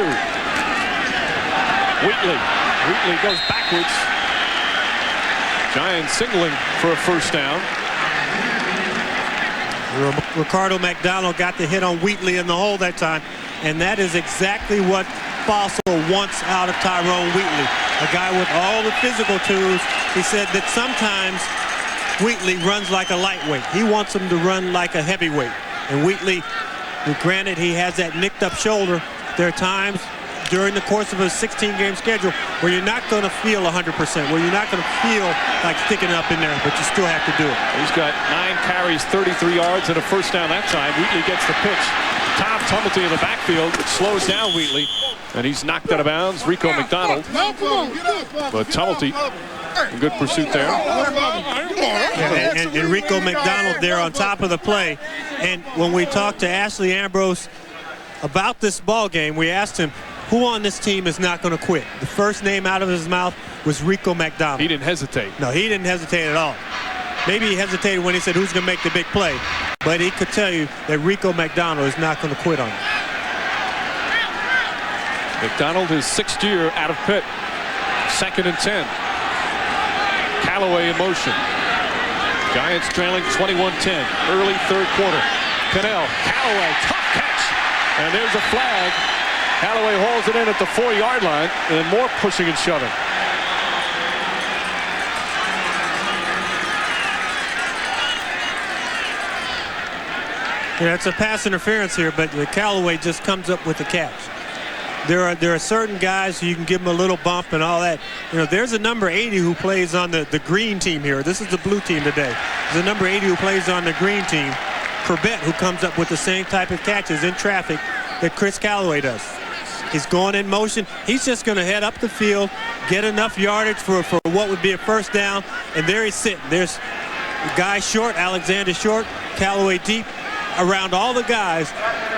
Wheatley goes backwards. Giants signaling for a first down. Ricardo McDonald got the hit on Wheatley in the hole that time, and that is exactly what Fossil wants out of Tyrone Wheatley. A guy with all the physical tools. He said that sometimes Wheatley runs like a lightweight. He wants him to run like a heavyweight. And Wheatley, granted he has that nicked up shoulder, there are times during the course of a 16-game schedule where you're not going to feel 100%, where you're not going to feel like sticking up in there, but you still have to do it. He's got 9 carries, 33 yards, and a first down that time. Wheatley gets the pitch. Tom Tumblety in the backfield slows down Wheatley, and he's knocked out of bounds. Rico McDonald. But Tumblety, a good pursuit there. And Rico McDonald there on top of the play. And when we talked to Ashley Ambrose about this ball game, we asked him, who on this team is not going to quit? The first name out of his mouth was Rico McDonald. He didn't hesitate. No, he didn't hesitate at all. Maybe he hesitated when he said who's going to make the big play, but he could tell you that Rico McDonald is not going to quit on him. McDonald, his 6th year out of Pitt. 2nd and 10. Callaway in motion. Giants trailing 21-10. Early 3rd quarter. Cannell, Callaway, tough catch. And there's a flag. Callaway hauls it in at the 4-yard line, and more pushing and shoving. Yeah, it's a pass interference here, but Callaway just comes up with the catch. There are certain guys who you can give them a little bump and all that. You know, there's a number 80 who plays on the green team here. This is the blue team today. There's a number 80 who plays on the green team, Corbett, who comes up with the same type of catches in traffic that Chris Callaway does. He's going in motion. He's just going to head up the field, get enough yardage for what would be a first down, and there he's sitting. There's the guy short, Alexander short, Callaway deep, around all the guys,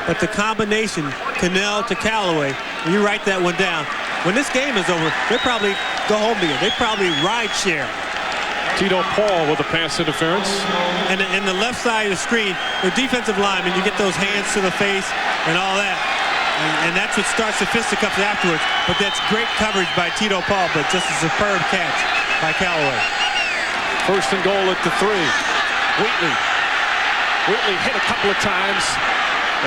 but the combination, Cannell to Callaway, and you write that one down. When this game is over, they probably go home together. They probably ride share. Tito Paul with a pass interference. And the left side of the screen, the defensive lineman, you get those hands to the face and all that. And that's what starts the fisticuffs afterwards. But that's great coverage by Tito Paul, but just a superb catch by Callaway. 1st and goal at the 3. Wheatley hit a couple of times.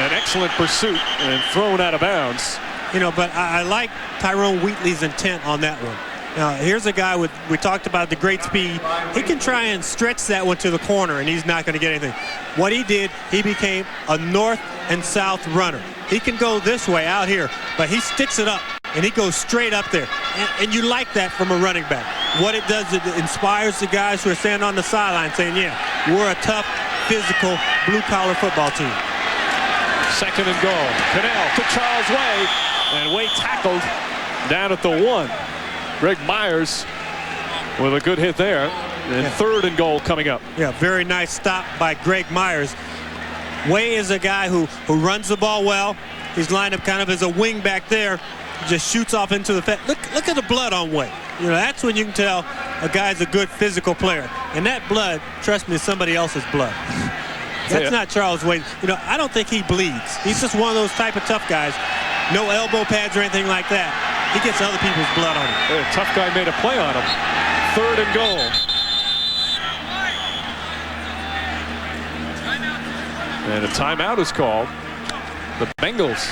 An excellent pursuit and thrown out of bounds. You know, but I like Tyrone Wheatley's intent on that one. Now, here's a guy with, we talked about the great speed. He can try and stretch that one to the corner, and he's not going to get anything. What he did, he became a north and south runner. He can go this way out here, but he sticks it up, and he goes straight up there. And you like that from a running back. What it does, it inspires the guys who are standing on the sideline saying, yeah, we're a tough, physical, blue-collar football team. 2nd and goal. Cannell to Charles Way, and Way tackled down at the 1. Greg Myers with a good hit there. And 3rd and goal coming up. Yeah, very nice stop by Greg Myers. Way is a guy who runs the ball well. He's lined up kind of as a wing back there. Just shoots off into the fence. Look at the blood on Way. You know, that's when you can tell a guy's a good physical player. And that blood, trust me, is somebody else's blood. That's not Charles Way. You know, I don't think he bleeds. He's just one of those type of tough guys. No elbow pads or anything like that. He gets other people's blood on him. A tough guy made a play on him. 3rd and goal. And a timeout is called. The Bengals.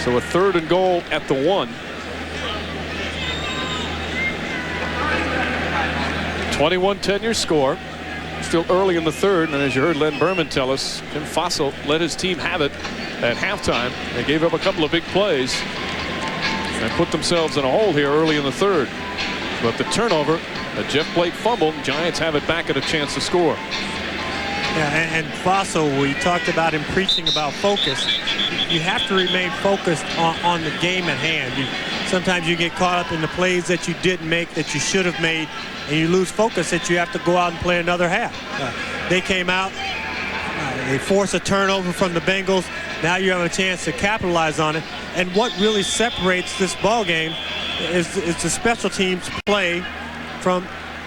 So a 3rd and goal at the 1. 21-10 your score. Still early in the 3rd, and as you heard Len Berman tell us, Tim Fossil let his team have it at halftime. They gave up a couple of big plays and put themselves in a hole here early in the 3rd. But the turnover, a Jeff Blake fumble, Giants have it back at a chance to score. Yeah, and Fossil, we talked about him preaching about focus. You have to remain focused on the game at hand. Sometimes you get caught up in the plays that you didn't make, that you should have made, and you lose focus that you have to go out and play another half. They came out, they force a turnover from the Bengals. Now you have a chance to capitalize on it. And what really separates this ball game is the special teams play from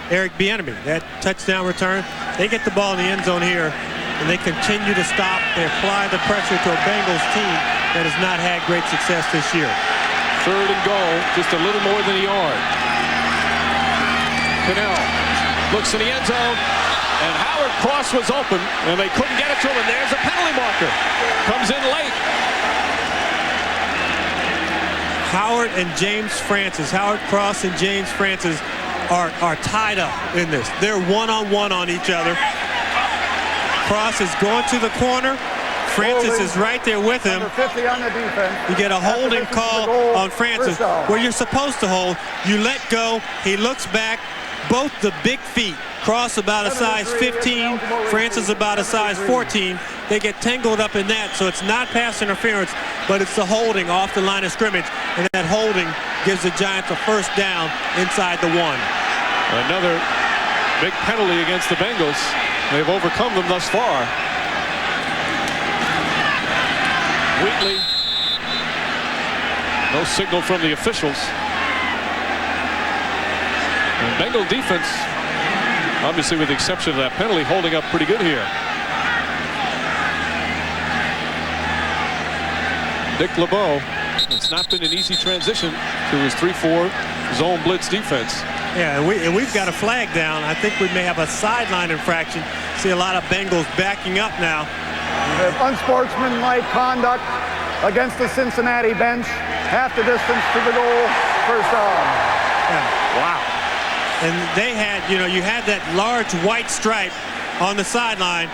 Eric Bieniemy. That touchdown return, they get the ball in the end zone here, and they continue to stop. They apply the pressure to a Bengals team that has not had great success this year. 3rd and goal, just a little more than a yard. Cannell looks in the end zone, and Howard Cross was open, and they couldn't get it to him, and there's a penalty marker. Comes in late. Howard and James Francis, Howard Cross and James Francis are tied up in this. They're one-on-one on each other. Cross is going to the corner, Francis is right there with him. Number 50 on the defense. You get a holding call on Francis where you're supposed to hold. You let go. He looks back. Both the big feet cross about a size 15. Francis about a size 14. They get tangled up in that, so it's not pass interference, but it's the holding off the line of scrimmage, and that holding gives the Giants a first down inside the 1. Another big penalty against the Bengals. They've overcome them thus far. Wheatley. No signal from the officials. And Bengal defense, obviously with the exception of that penalty, holding up pretty good here. Dick LeBeau, it's not been an easy transition to his 3-4 zone blitz defense. Yeah, and we've got a flag down. I think we may have a sideline infraction. See a lot of Bengals backing up now. Unsportsmanlike conduct against the Cincinnati bench. Half the distance to the goal. First down. Yeah. Wow. And they had, you had that large white stripe on the sideline.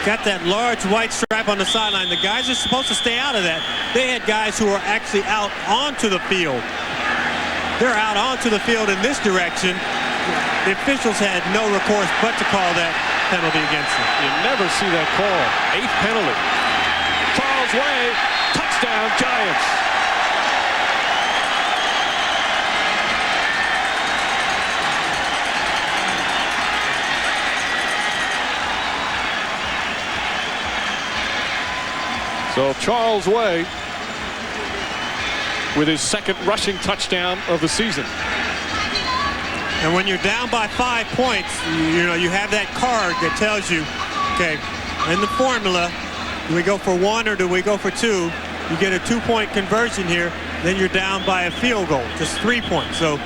Got that large white stripe on the sideline. The guys are supposed to stay out of that. They had guys who are actually out onto the field. They're out onto the field in this direction. The officials had no recourse but to call that penalty against them. You never see that call. 8th penalty. Charles Way, touchdown Giants. So Charles Way with his 2nd rushing touchdown of the season. And when you're down by 5 points, you have that card that tells you, okay, in the formula, do we go for 1 or do we go for 2? You get a 2-point conversion here, then you're down by a field goal, just 3 points. So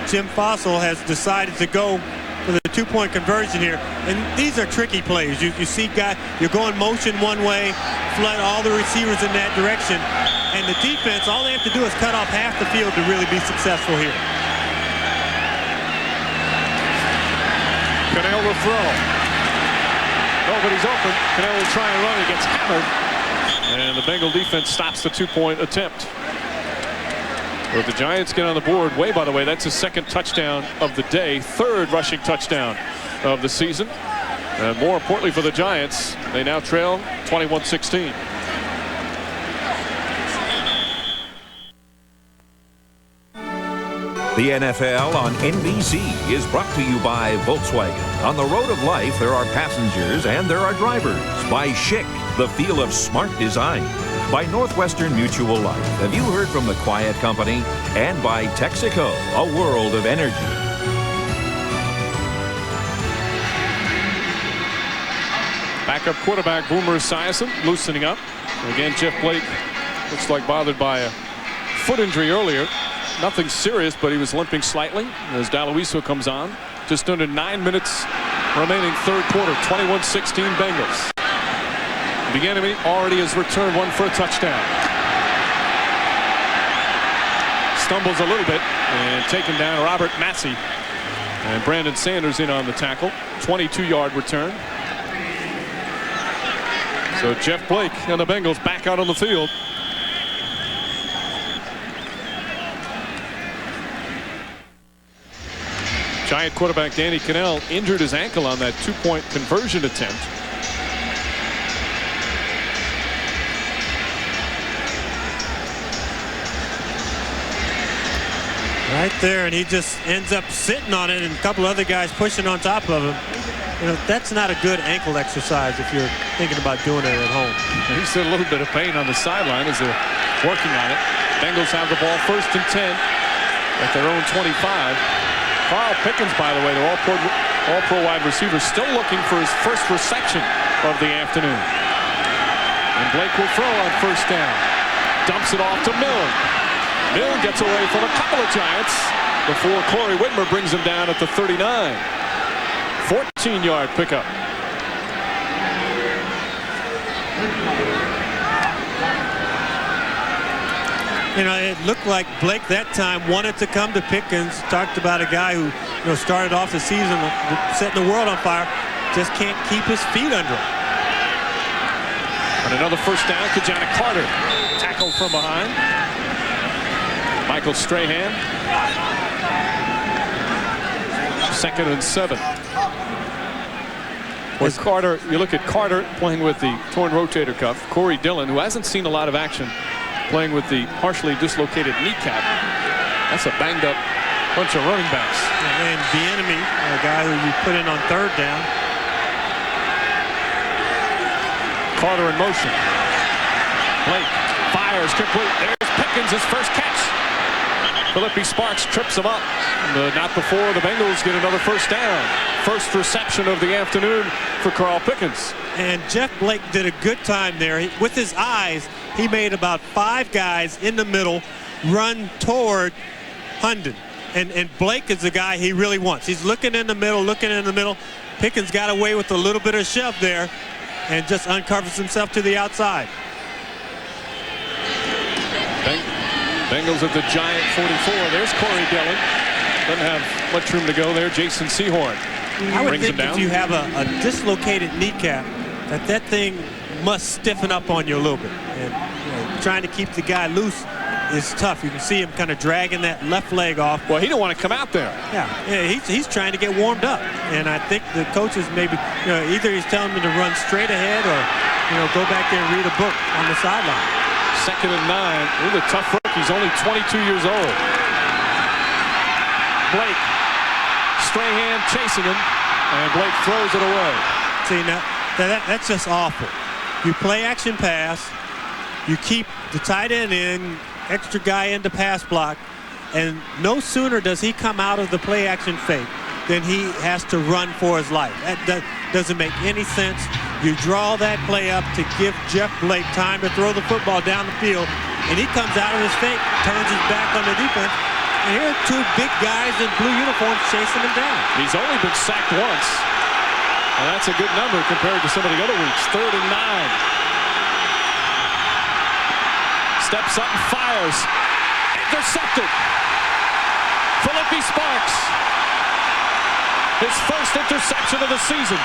Jim Fossil has decided to go for the 2-point conversion here. And these are tricky plays. You see guys, you're going motion one way, flood all the receivers in that direction. And the defense, all they have to do is cut off half the field to really be successful here. Cannell will throw. Nobody's open. Cannell will try and run. He gets hammered. And the Bengal defense stops the 2-point attempt. But the Giants get on the board. Way, by the way, that's his 2nd touchdown of the day. 3rd rushing touchdown of the season. And more importantly for the Giants, they now trail 21-16. The NFL on NBC is brought to you by Volkswagen. On the road of life, there are passengers and there are drivers. By Chic, the feel of smart design. By Northwestern Mutual Life. Have you heard from the Quiet Company? And by Texaco, a world of energy. Backup quarterback Boomer Esiason loosening up. Again, Jeff Blake looks like bothered by a foot injury earlier. Nothing serious, but he was limping slightly as Daloiso comes on. Just under 9 minutes remaining 3rd quarter. 21-16 Bengals. Bieniemy already has returned 1 for a touchdown. Stumbles a little bit and taken down Robert Massey. And Brandon Sanders in on the tackle. 22-yard return. So Jeff Blake and the Bengals back out on the field. Giant quarterback Danny Cannell injured his ankle on that 2-point conversion attempt. Right there, and he just ends up sitting on it and a couple other guys pushing on top of him. That's not a good ankle exercise if you're thinking about doing it at home. And he's in a little bit of pain on the sideline as they're working on it. Bengals have the ball 1st and 10 at their own 25. Carl Pickens, by the way, the all-pro wide receiver, still looking for his 1st reception of the afternoon. And Blake will throw on 1st down. Dumps it off to Milne. Milne gets away from a couple of Giants before Corey Whitmer brings him down at the 39. 14-yard pickup. It looked like Blake that time wanted to come to Pickens. Talked about a guy who started off the season setting the world on fire. Just can't keep his feet under him. And another first down to Johnny Carter. Tackled from behind. Michael Strahan. 2nd and 7. With Carter, you look at Carter playing with the torn rotator cuff. Corey Dillon, who hasn't seen a lot of action, playing with the partially dislocated kneecap. That's a banged up bunch of running backs. And Bieniemy, a guy who you put in on 3rd down. Carter in motion. Blake fires complete. There's Pickens, his first catch. Philippi Sparks trips him up. But not before the Bengals get another first down. First reception of the afternoon for Carl Pickens. And Jeff Blake did a good time there. With his eyes, he made about 5 guys in the middle run toward Hundon. And Blake is the guy he really wants. He's looking in the middle, Pickens got away with a little bit of shove there and just uncovers himself to the outside. Bengals at the Giant 44. There's Corey Dillon. Doesn't have much room to go there. Jason Sehorn I would brings him think down. if you have a dislocated kneecap, that thing must stiffen up on you a little bit. And trying to keep the guy loose is tough. You can see him kind of dragging that left leg off. Well, he don't want to come out there. Yeah, he's trying to get warmed up. And I think the coaches maybe, either he's telling him to run straight ahead or, go back there and read a book on the sideline. 2nd and 9. He's a tough rookie. He's only 22 years old. Blake. Strahan chasing him. And Blake throws it away. See, now, that's just awful. You play action pass. You keep the tight end in, extra guy in the pass block. And no sooner does he come out of the play action fake than he has to run for his life. That doesn't make any sense. You draw that play up to give Jeff Blake time to throw the football down the field, and he comes out of his fake, turns his back on the defense, and here are 2 big guys in blue uniforms chasing him down. He's only been sacked once, and that's a good number compared to some of the other weeks. 3rd and 9. Steps up and fires. Intercepted. Philippi Sparks. His first interception of the season.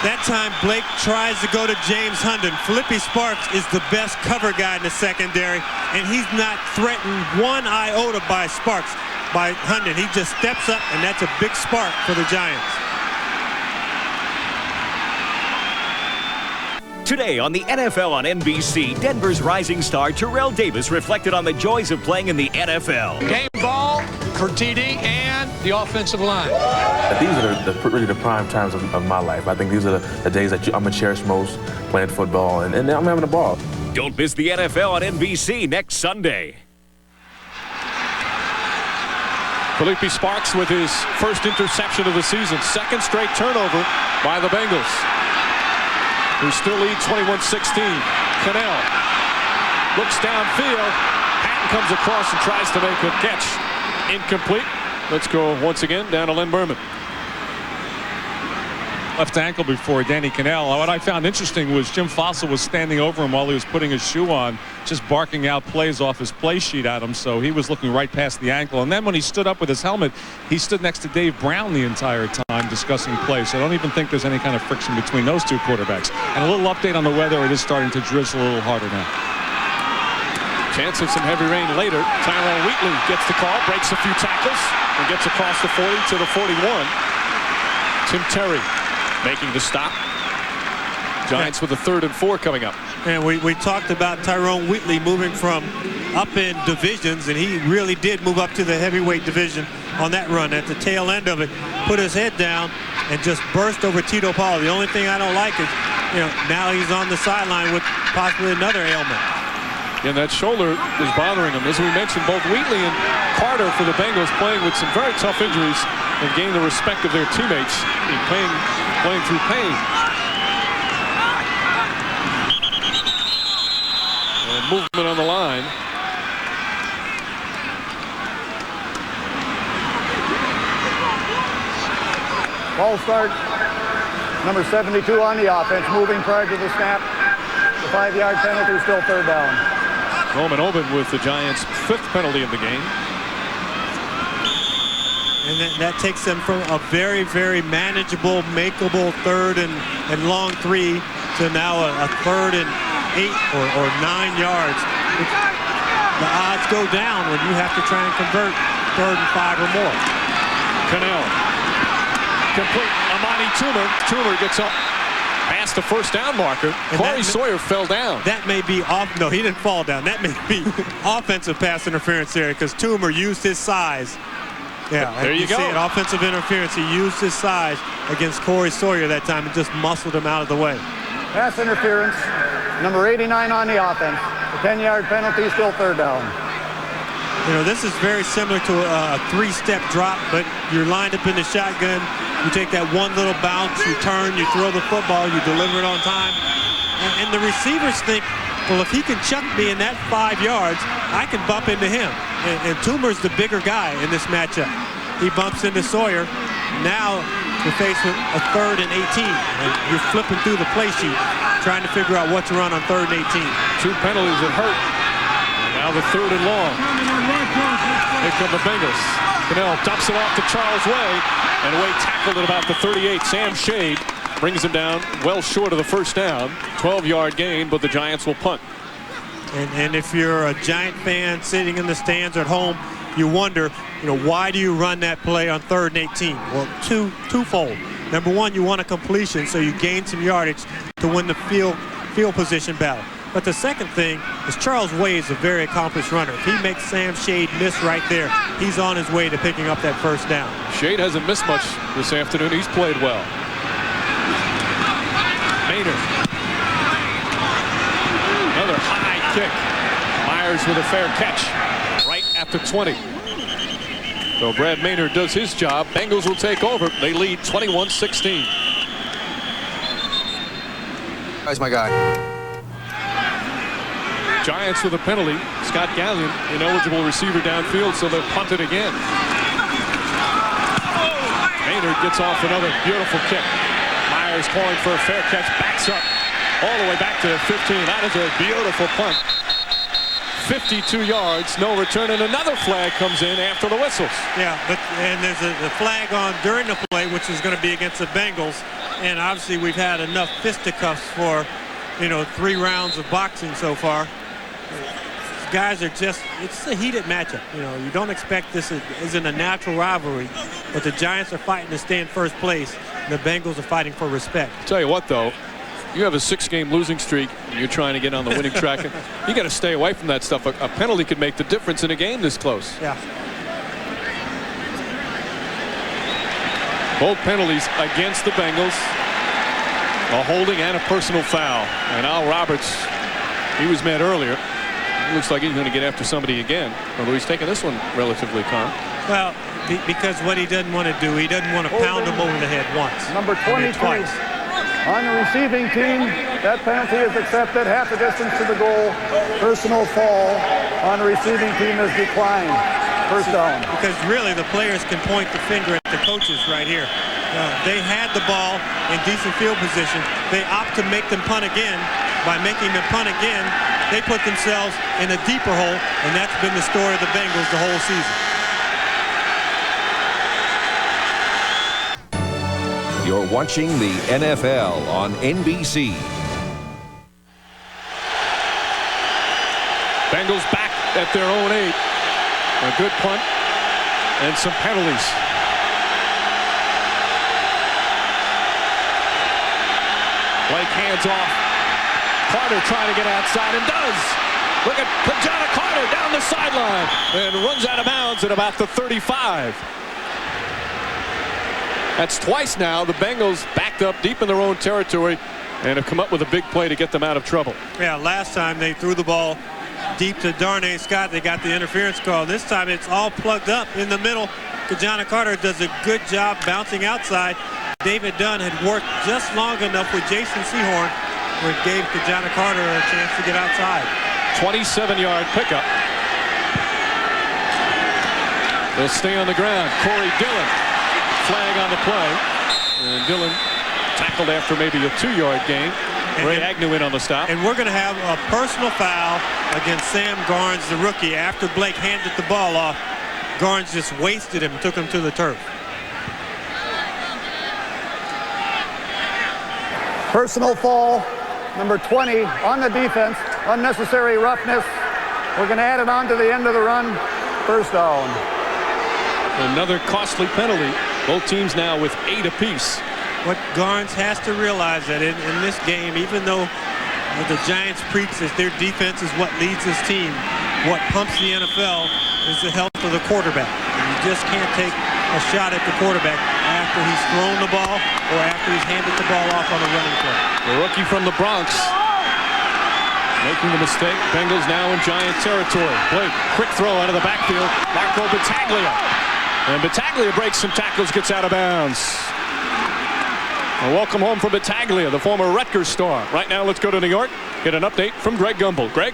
That time, Blake tries to go to James Hundon. Philippi Sparks is the best cover guy in the secondary, and he's not threatened 1 iota by Hundon. He just steps up, and that's a big spark for the Giants. Today on the NFL on NBC, Denver's rising star Terrell Davis reflected on the joys of playing in the NFL. Game ball for TD and the offensive line. These are really the prime times of my life. I think these are the days that I'm going to cherish most, playing football, and I'm having a ball. Don't miss the NFL on NBC next Sunday. Philippi Sparks with his first interception of the season. 2nd straight turnover by the Bengals, who still lead 21-16. Cannell looks downfield. Patton comes across and tries to make a catch. Incomplete. Let's go once again down to Len Berman. Left ankle before Danny Cannell. What I found interesting was Jim Fossil was standing over him while he was putting his shoe on, just barking out plays off his play sheet at him, so he was looking right past the ankle. And then when he stood up with his helmet, he stood next to Dave Brown the entire time discussing plays. So I don't even think there's any kind of friction between those 2 quarterbacks. And a little update on the weather. It is starting to drizzle a little harder now. Chance of some heavy rain later. Tyrone Wheatley gets the call, breaks a few tackles, and gets across the 40 to the 41. Tim Terry making the stop. Giants with a 3rd and 4 coming up. And we talked about Tyrone Wheatley moving from up in divisions, and he really did move up to the heavyweight division on that run. At the tail end of it, put his head down and just burst over Tito Paul. The only thing I don't like is, now he's on the sideline with possibly another ailment. And that shoulder is bothering him. As we mentioned, both Wheatley and Carter for the Bengals playing with some very tough injuries and gain the respect of their teammates in playing through pain. And movement on the line. Ball start. Number 72 on the offense, moving prior to the snap. The 5-yard penalty, still 3rd down. Roman Oben with the Giants' 5th penalty of the game. And that takes them from a very, very manageable, makeable 3rd and long 3 to now a 3rd and 8 or 9 yards. The odds go down when you have to try and convert 3rd and 5 or more. Cannell. Complete. Amani Toomer gets up past the first down marker. Corey Sawyer fell down. That may be off. No, he didn't fall down. That may be offensive pass interference there because Toomer used his size. Yeah, there you go. See it, offensive interference. He used his size against Corey Sawyer that time and just muscled him out of the way. Pass interference, number 89 on the offense. The 10-yard penalty, still 3rd down. You know, this is very similar to a 3-step drop, but you're lined up in the shotgun. You take that one little bounce, you turn, you throw the football, you deliver it on time. And the receivers think, well, if he can chuck me in that 5 yards, I can bump into him. And Toomer's the bigger guy in this matchup. He bumps into Sawyer. Now we're faced with a 3rd and 18. And you're flipping through the play sheet, trying to figure out what to run on 3rd and 18. 2 penalties that hurt. Now the 3rd and long. Here come the Bengals. Cannell dumps it off to Charles Way. And Way tackled at about the 38. Sam Shade brings him down well short of the 1st down. 12-yard gain, but the Giants will punt. And if you're a Giant fan sitting in the stands at home, you wonder, you know, why do you run that play on 3rd and 18? Well, twofold. Number one, you want a completion, so you gain some yardage to win the field position battle. But the second thing is Charles Way is a very accomplished runner. If he makes Sam Shade miss right there, he's on his way to picking up that 1st down. Shade hasn't missed much this afternoon. He's played well. Maynard. Another high kick. Myers with a fair catch right at the 20. So Brad Maynard does his job. Bengals will take over. They lead 21-16. That's my guy. Giants with a penalty. Scott Gallion, ineligible receiver downfield, so they'll punt it again. Maynard gets off another beautiful kick. Myers calling for a fair catch, backs up all the way back to the 15. That is a beautiful punt. 52 yards, no return, and another flag comes in after the whistles. Yeah, and there's a flag on during the play, which is going to be against the Bengals. And obviously we've had enough fisticuffs for, 3 rounds of boxing so far. Guys are just, it's a heated matchup. You don't expect this isn't a natural rivalry, but the Giants are fighting to stay in first place, and the Bengals are fighting for respect. Tell you what, though, you have a 6-game losing streak, and you're trying to get on the winning track. You got to stay away from that stuff. A penalty could make the difference in a game this close. Yeah. Both penalties against the Bengals. A holding and a personal foul. And Al Roberts, he was mad earlier. Looks like he's going to get after somebody again, although he's taking this one relatively calm. Well, because what he doesn't want to do, he doesn't want to pound him over the head once. Number 22 on the receiving team. That penalty is accepted. Half the distance to the goal. Personal foul on the receiving team is declined. 1st down. Because really the players can point the finger at the coaches right here. They had the ball in decent field position. They opt to make them punt again. By making them punt again, they put themselves in a deeper hole, and that's been the story of the Bengals the whole season. You're watching the NFL on NBC. Bengals back at their own 8. A good punt and some penalties. Blake hands off. Carter trying to get outside and does. Look at Kajana Carter down the sideline and runs out of bounds at about the 35. That's twice now the Bengals backed up deep in their own territory and have come up with a big play to get them out of trouble. Yeah, last time they threw the ball deep to Darnay Scott. They got the interference call. This time it's all plugged up in the middle. Kajana Carter does a good job bouncing outside. David Dunn had worked just long enough with Jason Sehorn where it gave Kajana Carter a chance to get outside. 27-yard pickup. They'll stay on the ground. Corey Dillon, flag on the play. And Dillon tackled after maybe a 2-yard gain. Ray Agnew in on the stop. And we're going to have a personal foul against Sam Garnes, the rookie, after Blake handed the ball off. Garnes just wasted him and took him to the turf. Personal foul, number 20 on the defense. Unnecessary roughness. We're going to add it on to the end of the run. First down. Another costly penalty. Both teams now with 8 apiece. What Garnes has to realize that in this game, even though the Giants preach that their defense is what leads this team, what pumps the NFL is the health of the quarterback. And you just can't take a shot at the quarterback after he's thrown the ball or after he's handed the ball off on a running play. The rookie from the Bronx making the mistake. Bengals now in Giant territory. Blake, quick throw out of the backfield. Marco Battaglia. And Battaglia breaks some tackles, gets out of bounds. A welcome home from Battaglia, the former Rutgers star. Right now, let's go to New York. Get an update from Greg Gumbel. Greg?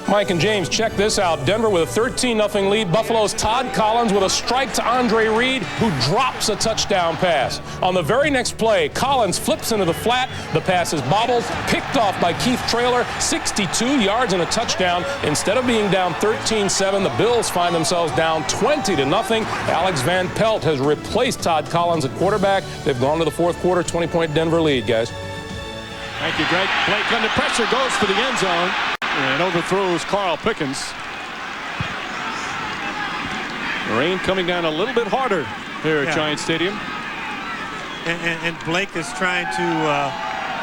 Mike and James, check this out. Denver with a 13-0 lead. Buffalo's Todd Collins with a strike to Andre Reed, who drops a touchdown pass. On the very next play, Collins flips into the flat. The pass is bobbled, picked off by Keith Traylor, 62 yards and a touchdown. Instead of being down 13-7, the Bills find themselves down 20-0. Alex Van Pelt has replaced Todd Collins at quarterback. They've gone to the fourth quarter, 20-point Denver lead, guys. Thank you, Greg. Blake under pressure, goes for the end zone. And overthrows Carl Pickens. The rain coming down a little bit harder here at Giant Stadium. And Blake is trying to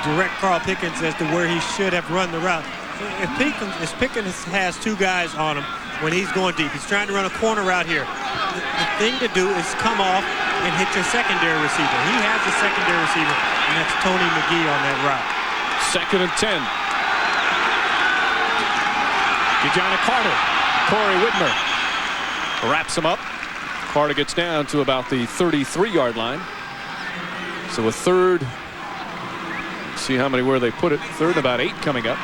direct Carl Pickens as to where he should have run the route. If Pickens has 2 guys on him when he's going deep, he's trying to run a corner route here. The thing to do is come off and hit your secondary receiver. He has a secondary receiver, and that's Tony McGee on that route. 2nd and 10. John Carter. Corey Whitmer wraps him up. Carter gets down to about the 33-yard line. So a third. See how many where they put it. Third and about 8 coming up.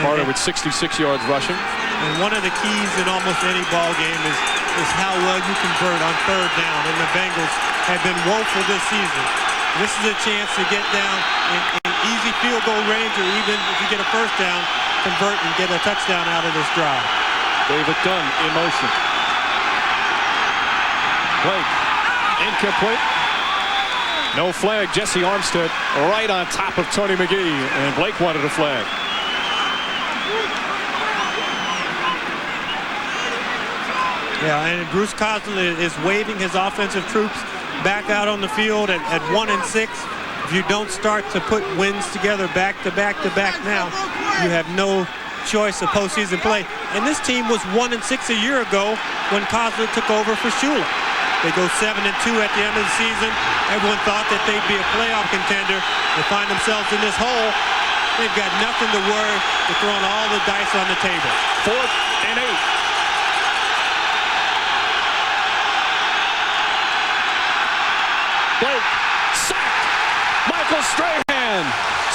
Carter with 66 yards rushing. And one of the keys in almost any ball game is how well you convert on 3rd down. And the Bengals have been woeful this season. This is a chance to get down in easy field goal range, or even if you get a first down, convert and get a touchdown out of this drive. David Dunn in motion. Blake, incomplete. No flag. Jesse Armstead right on top of Tony McGee, and Blake wanted a flag. Yeah, and Bruce Cosland is waving his offensive troops back out on the field at 1-6. If you don't start to put wins together back to back now, you have no choice of postseason play. And this team was 1-6 a year ago when Cosland took over for Shula. They go 7-2 at the end of the season. Everyone thought that they'd be a playoff contender. They find themselves in this hole. They've got nothing to worry. They're throwing all the dice on the table. 4th and 8. Blake sacked. Michael Strahan,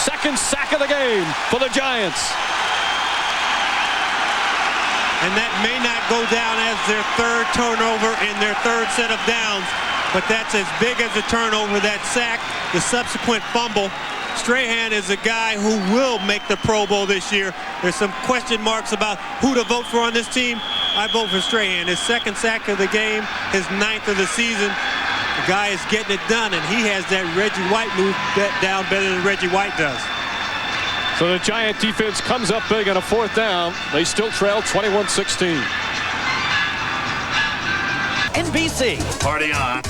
2nd sack of the game for the Giants. And that may not go down as their 3rd turnover in their 3rd set of downs, but that's as big as a turnover, that sack, the subsequent fumble. Strahan is a guy who will make the Pro Bowl this year. There's some question marks about who to vote for on this team. I vote for Strahan. His 2nd sack of the game, his 9th of the season. The guy is getting it done, and he has that Reggie White move down better than Reggie White does. So the Giant defense comes up big on a 4th down. They still trail 21-16. NBC. Party on.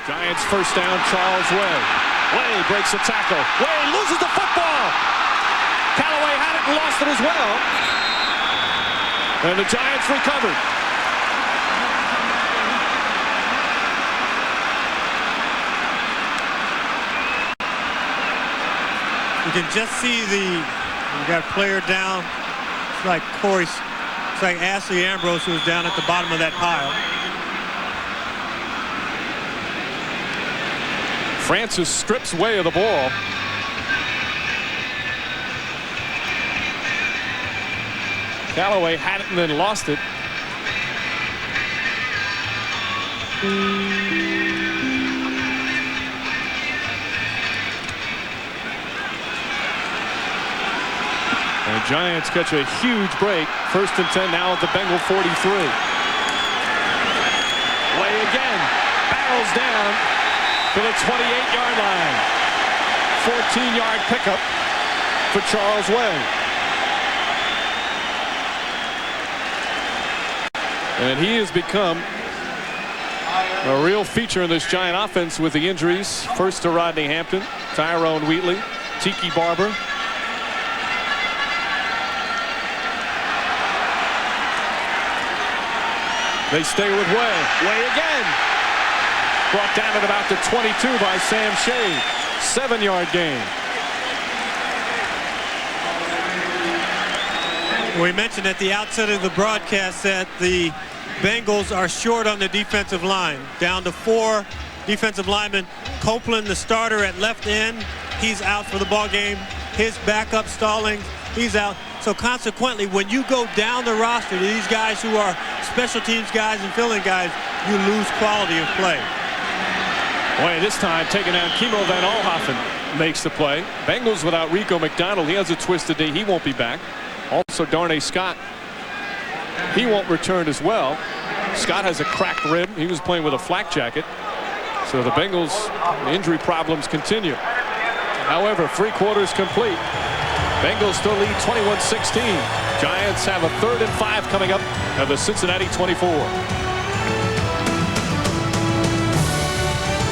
Giants first down, Charles Way. Way breaks a tackle. Way loses the football. Callaway had it and lost it as well. And the Giants recovered. You can just see we got a player down. It's like it's like Ashley Ambrose, who was down at the bottom of that pile. Francis strips Way of the ball. Callaway had it and then lost it. And the Giants catch a huge break. 1st and 10 now at the Bengal 43. again. Barrels down to the 28-yard line. 14-yard pickup for Charles Way. And he has become a real feature in this Giant offense with the injuries. First to Rodney Hampton, Tyrone Wheatley, Tiki Barber. They stay with Way. Way again. Brought down at about the 22 by Sam Shea. 7-yard gain. We mentioned at the outset of the broadcast that the Bengals are short on the defensive line. Down to 4 defensive linemen. Copeland, the starter at left end, he's out for the ball game. His backup, Stallings, he's out. So consequently, when you go down the roster to these guys who are special teams guys and filling guys, you lose quality of play. Boy, this time taking down Kimo Van Alhoffen makes the play. Bengals without Rico McDonald. He has a twisted knee. He won't be back. Also, Darnay Scott, he won't return as well. Scott has a cracked rib. He was playing with a flak jacket. So the Bengals' injury problems continue. However, 3 quarters complete. Bengals still lead 21-16. Giants have a 3rd and 5 coming up at the Cincinnati 24.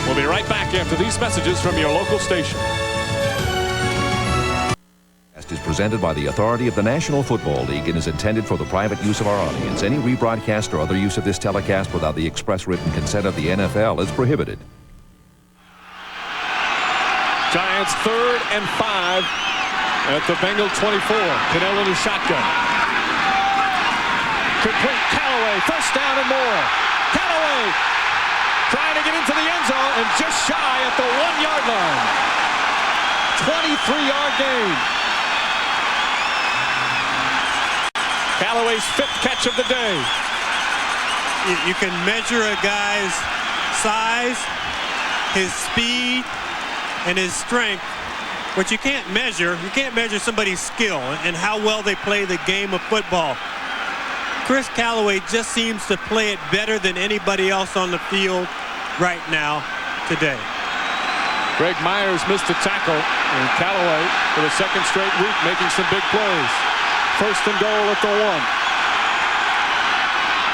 We'll be right back after these messages from your local station. Is presented by the authority of the National Football League and is intended for the private use of our audience. Any rebroadcast or other use of this telecast without the express written consent of the NFL is prohibited. Giants 3rd and 5 at the Bengal 24. Cannell in the shotgun. Complete. Callaway. First down and more. Callaway trying to get into the end zone and just shy at the 1-yard line. 23-yard gain. Callaway's 5th catch of the day. You can measure a guy's size, his speed, and his strength. But you can't measure somebody's skill and how well they play the game of football. Chris Callaway just seems to play it better than anybody else on the field right now today. Greg Myers missed a tackle, and Callaway for the 2nd straight week making some big plays. 1st and goal at the 1.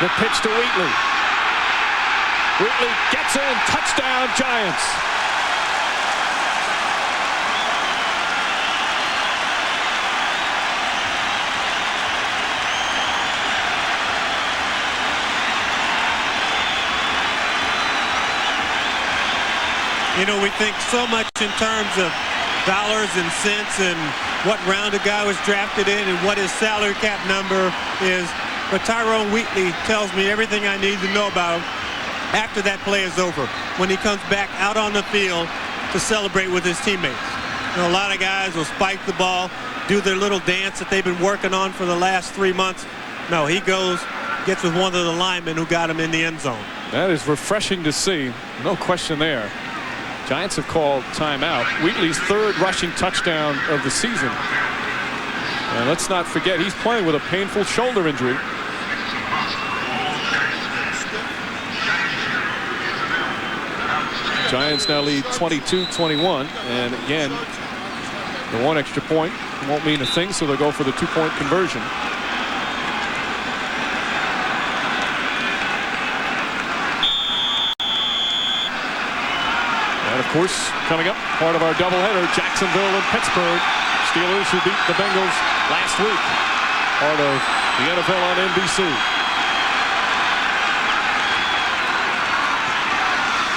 The pitch to Wheatley. Wheatley gets in. Touchdown, Giants. You know, we think so much in terms of dollars and cents and what round a guy was drafted in and what his salary cap number is. But Tyrone Wheatley tells me everything I need to know about him after that play is over, when he comes back out on the field to celebrate with his teammates. You know, a lot of guys will spike the ball, do their little dance that they've been working on for the last 3 months. No, he goes, gets with one of the linemen who got him in the end zone. That is refreshing to see. No question there. Giants have called timeout. Wheatley's 3rd rushing touchdown of the season. And let's not forget, he's playing with a painful shoulder injury. Giants now lead 22-21. And again, the 1 extra point won't mean a thing, so they'll go for the 2-point conversion. And of course, coming up, part of our doubleheader, Jacksonville and Pittsburgh. Steelers who beat the Bengals last week. Part of the NFL on NBC.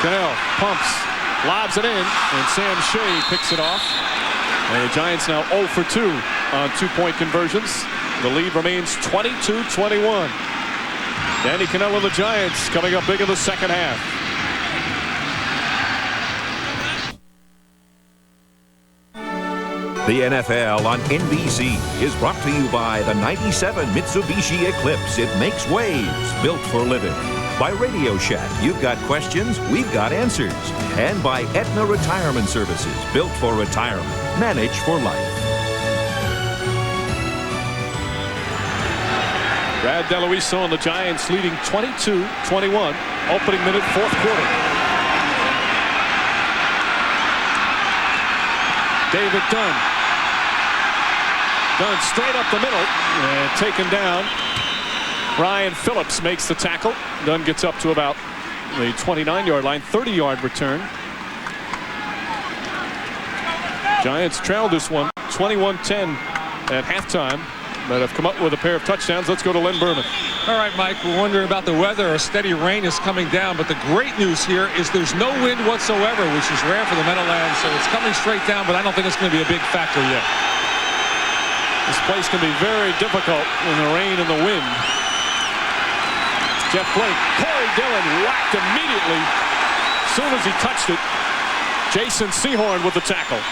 Cannell pumps, lobs it in, and Sam Shea picks it off. And the Giants now 0 for 2 on 2-point conversions. The lead remains 22-21. Danny Cannell and the Giants coming up big in the 2nd half. The NFL on NBC is brought to you by the 97 Mitsubishi Eclipse. It makes waves, built for living. By Radio Shack, you've got questions, we've got answers. And by Aetna Retirement Services, built for retirement, managed for life. Brad DeLuiso and the Giants leading 22-21. Opening minute, fourth quarter. David Dunn. Dunn straight up the middle and taken down. Ryan Phillips makes the tackle. Dunn gets up to about the 29-yard line, 30-yard return. Giants trailed this one 21-10 at halftime, but have come up with a pair of touchdowns. Let's go to Len Berman. All right, Mike, we're wondering about the weather. A steady rain is coming down, but the great news here is there's no wind whatsoever, which is rare for the Meadowlands, so it's coming straight down, but I don't think it's going to be a big factor yet. This place can be very difficult in the rain and the wind. Jeff Blake, Corey Dillon whacked immediately as soon as he touched it. Jason Sehorn with the tackle.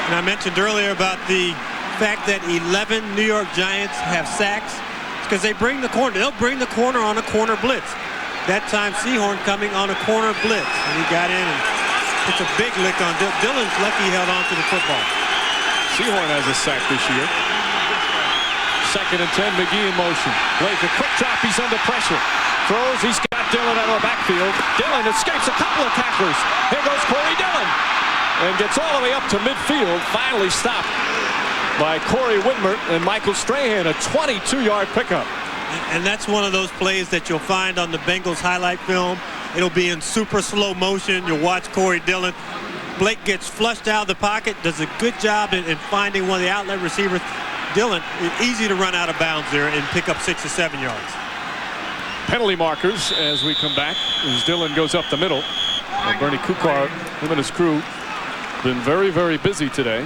And I mentioned earlier about the fact that 11 New York Giants have sacks. It's because they bring the corner. They'll bring the corner on a corner blitz. That time Sehorn coming on a corner blitz. And he got in and puts a big lick on Dillon's lucky he held on to the football. Sehorn has a sack this year. 2nd and 10, McGee in motion. Blake, a quick drop, he's under pressure. Throws, he's got Dillon out of the backfield. Dillon escapes a couple of tacklers. Here goes Corey Dillon. And gets all the way up to midfield. Finally stopped by Corey Whitmer and Michael Strahan, a 22-yard pickup. And that's one of those plays that you'll find on the Bengals highlight film. It'll be in super slow motion. You'll watch Corey Dillon. Blake gets flushed out of the pocket, does a good job in finding one of the outlet receivers. Dillon, easy to run out of bounds there and pick up 6 or 7 yards. Penalty markers as we come back as Dillon goes up the middle. And Bernie Kukar, him and his crew, been very, very busy today.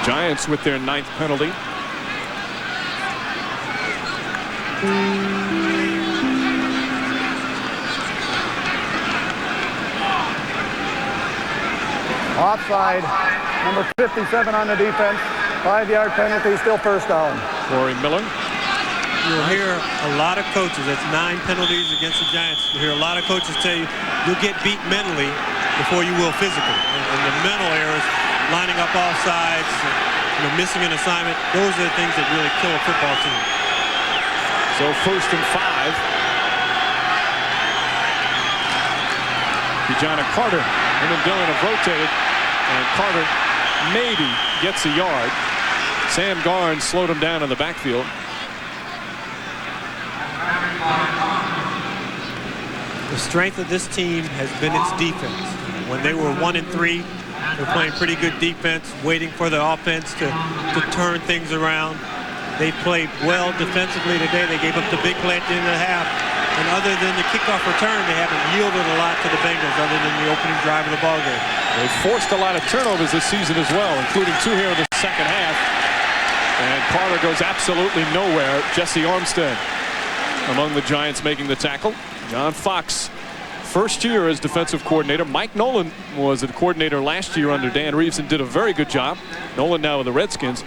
Giants with their 9th penalty. Offside, number 57 on the defense. 5-yard penalty, still first down. Corey Miller. You'll hear a lot of coaches, that's 9 penalties against the Giants. You'll hear a lot of coaches tell you, you'll get beat mentally before you will physically. And the mental errors, lining up all sides, missing an assignment, those are the things that really kill a football team. So 1st and 5. Kijana Carter, him and Dillon have rotated, and Carter maybe gets a yard. Sam Garn slowed him down in the backfield. The strength of this team has been its defense. When they were 1-3, they're playing pretty good defense, waiting for the offense to turn things around. They played well defensively today. They gave up the big play at the end of the half. And other than the kickoff return, they haven't yielded a lot to the Bengals other than the opening drive of the ballgame. They've forced a lot of turnovers this season as well, including 2 here in the second half. And Carter goes absolutely nowhere. Jesse Armstead among the Giants making the tackle. John Fox, first year as defensive coordinator. Mike Nolan was the coordinator last year under Dan Reeves and did a very good job. Nolan now with the Redskins.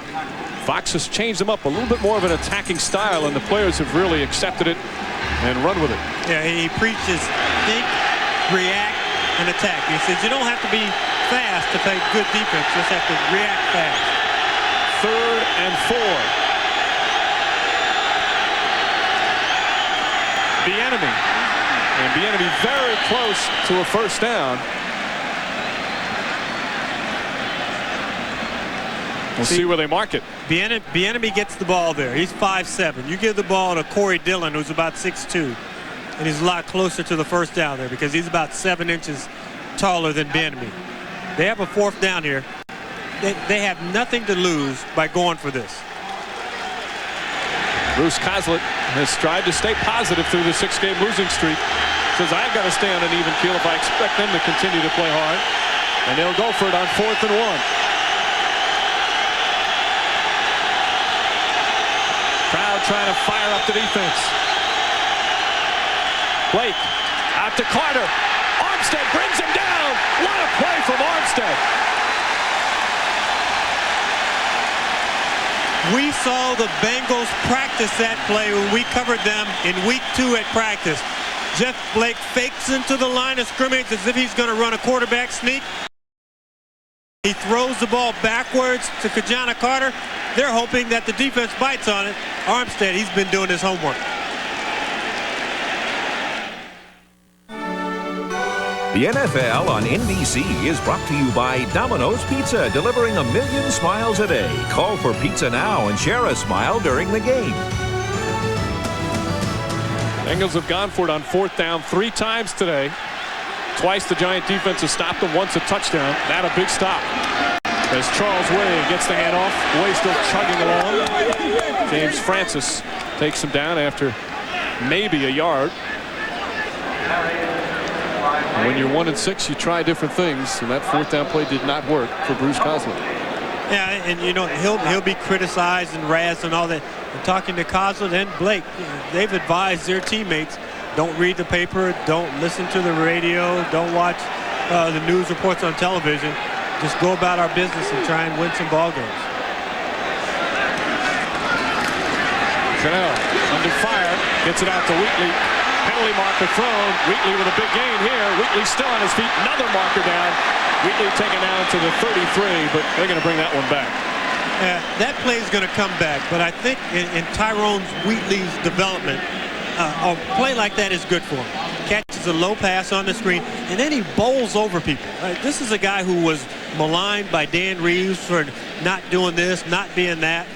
Fox has changed them up a little bit more of an attacking style, and the players have really accepted it and run with it. Yeah, he preaches think, react, and attack. He says you don't have to be fast to play good defense, you just have to react fast. 3rd and 4. Bieniemy. And Bieniemy very close to a first down. We'll see where they mark it. Bieniemy gets the ball there. He's 5'7". You give the ball to Corey Dillon, who's about 6'2", and he's a lot closer to the first down there because he's about 7 inches taller than Bieniemy. They have a 4th down here. They have nothing to lose by going for this. Bruce Coslett has tried to stay positive through the 6-game losing streak. Says, I've got to stay on an even keel if I expect them to continue to play hard. And they'll go for it on 4th and 1. Crowd trying to fire up the defense. Blake out to Carter. Armstead brings him down. What a play from Armstead. We saw the Bengals practice that play when we covered them in week 2 at practice. Jeff Blake fakes into the line of scrimmage as if he's going to run a quarterback sneak. He throws the ball backwards to Kajana Carter. They're hoping that the defense bites on it. Armstead, he's been doing his homework. The NFL on NBC is brought to you by Domino's Pizza, delivering 1 million smiles a day. Call for pizza now and share a smile during the game. Bengals have gone for it on 4th down 3 times today. Twice the Giant defense has stopped them, once a touchdown. That a big stop. As Charles Way gets the handoff. Way still chugging along. James Francis takes him down after maybe a yard. When you're 1-6, you try different things, and that 4th down play did not work for Bruce Cosley. Yeah, and you know he'll be criticized and razzed and all that. And talking to Cosley and Blake, they've advised their teammates, don't read the paper, don't listen to the radio, don't watch the news reports on television. Just go about our business and try and win some ball games. Chanel under fire, gets it out to Wheatley. Penalty marker thrown. Wheatley with a big gain here. Wheatley still on his feet. Another marker down. Wheatley taken down to the 33, but they're going to bring that one back. Yeah, that play is going to come back, but I think in Tyrone Wheatley's development, a play like that is good for him. Catches a low pass on the screen, and then he bowls over people. This is a guy who was maligned by Dan Reeves for not doing this, not being that.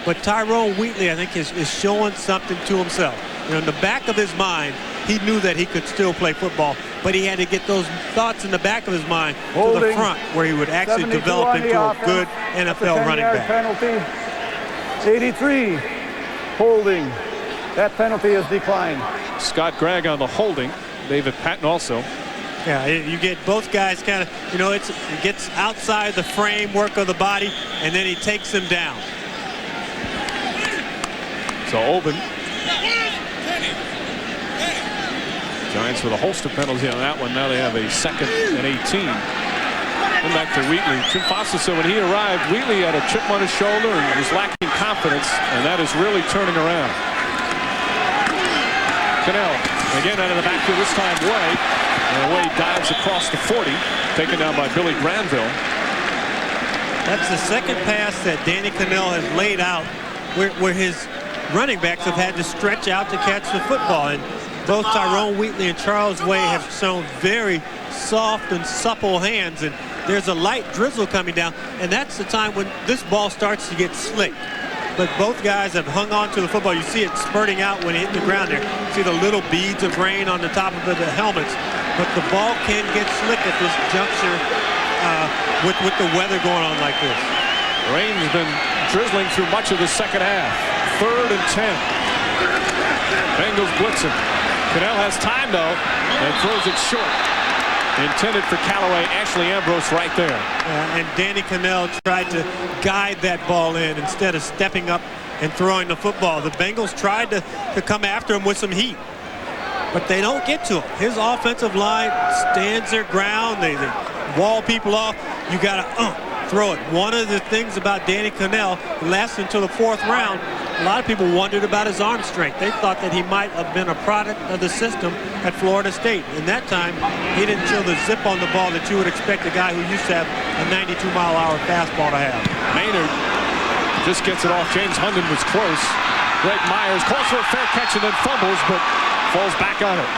But Tyrone Wheatley, I think, is showing something to himself. You know, in the back of his mind, he knew that he could still play football, but he had to get those thoughts in the back of his mind to the front, where he would actually develop into a good NFL running back. Penalty, 83, holding. That penalty is declined. Scott Gregg on the holding. David Patton also. Yeah, you get both guys kind of, you know, it gets outside the framework of the body, and then he takes them down. So Oben. Giants with a host of penalties on that one. Now they have a 2nd and 18. And back to Wheatley. Jim Foster said when he arrived, Wheatley had a chip on his shoulder and was lacking confidence, and that is really turning around. Cannell again out of the backfield, this time Way. And Way dives across the 40, taken down by Billy Granville. That's the second pass that Danny Cannell has laid out where his running backs have had to stretch out to catch the football. And both Tyrone Wheatley and Charles Way have shown very soft and supple hands, and there's a light drizzle coming down, and that's the time when this ball starts to get slick. But both guys have hung on to the football. You see it spurting out when it hit the ground there. You see the little beads of rain on the top of the helmets, but the ball can get slick at this juncture with the weather going on like this. Rain's been drizzling through much of the second half. 3rd and 10. Bengals blitzing. Cannell has time, though, and throws it short. Intended for Callaway. Ashley Ambrose right there. And Danny Cannell tried to guide that ball in instead of stepping up and throwing the football. The Bengals tried to come after him with some heat, but they don't get to him. His offensive line stands their ground. They wall people off. You got to throw it. One of the things about Danny Cannell, lasted until the 4th round, a lot of people wondered about his arm strength. They thought that he might have been a product of the system at Florida State. In that time, he didn't show the zip on the ball that you would expect a guy who used to have a 92-mile-an-hour fastball to have. Maynard just gets it off. James Hunden was close. Greg Myers calls for a fair catch and then fumbles, but falls back on it.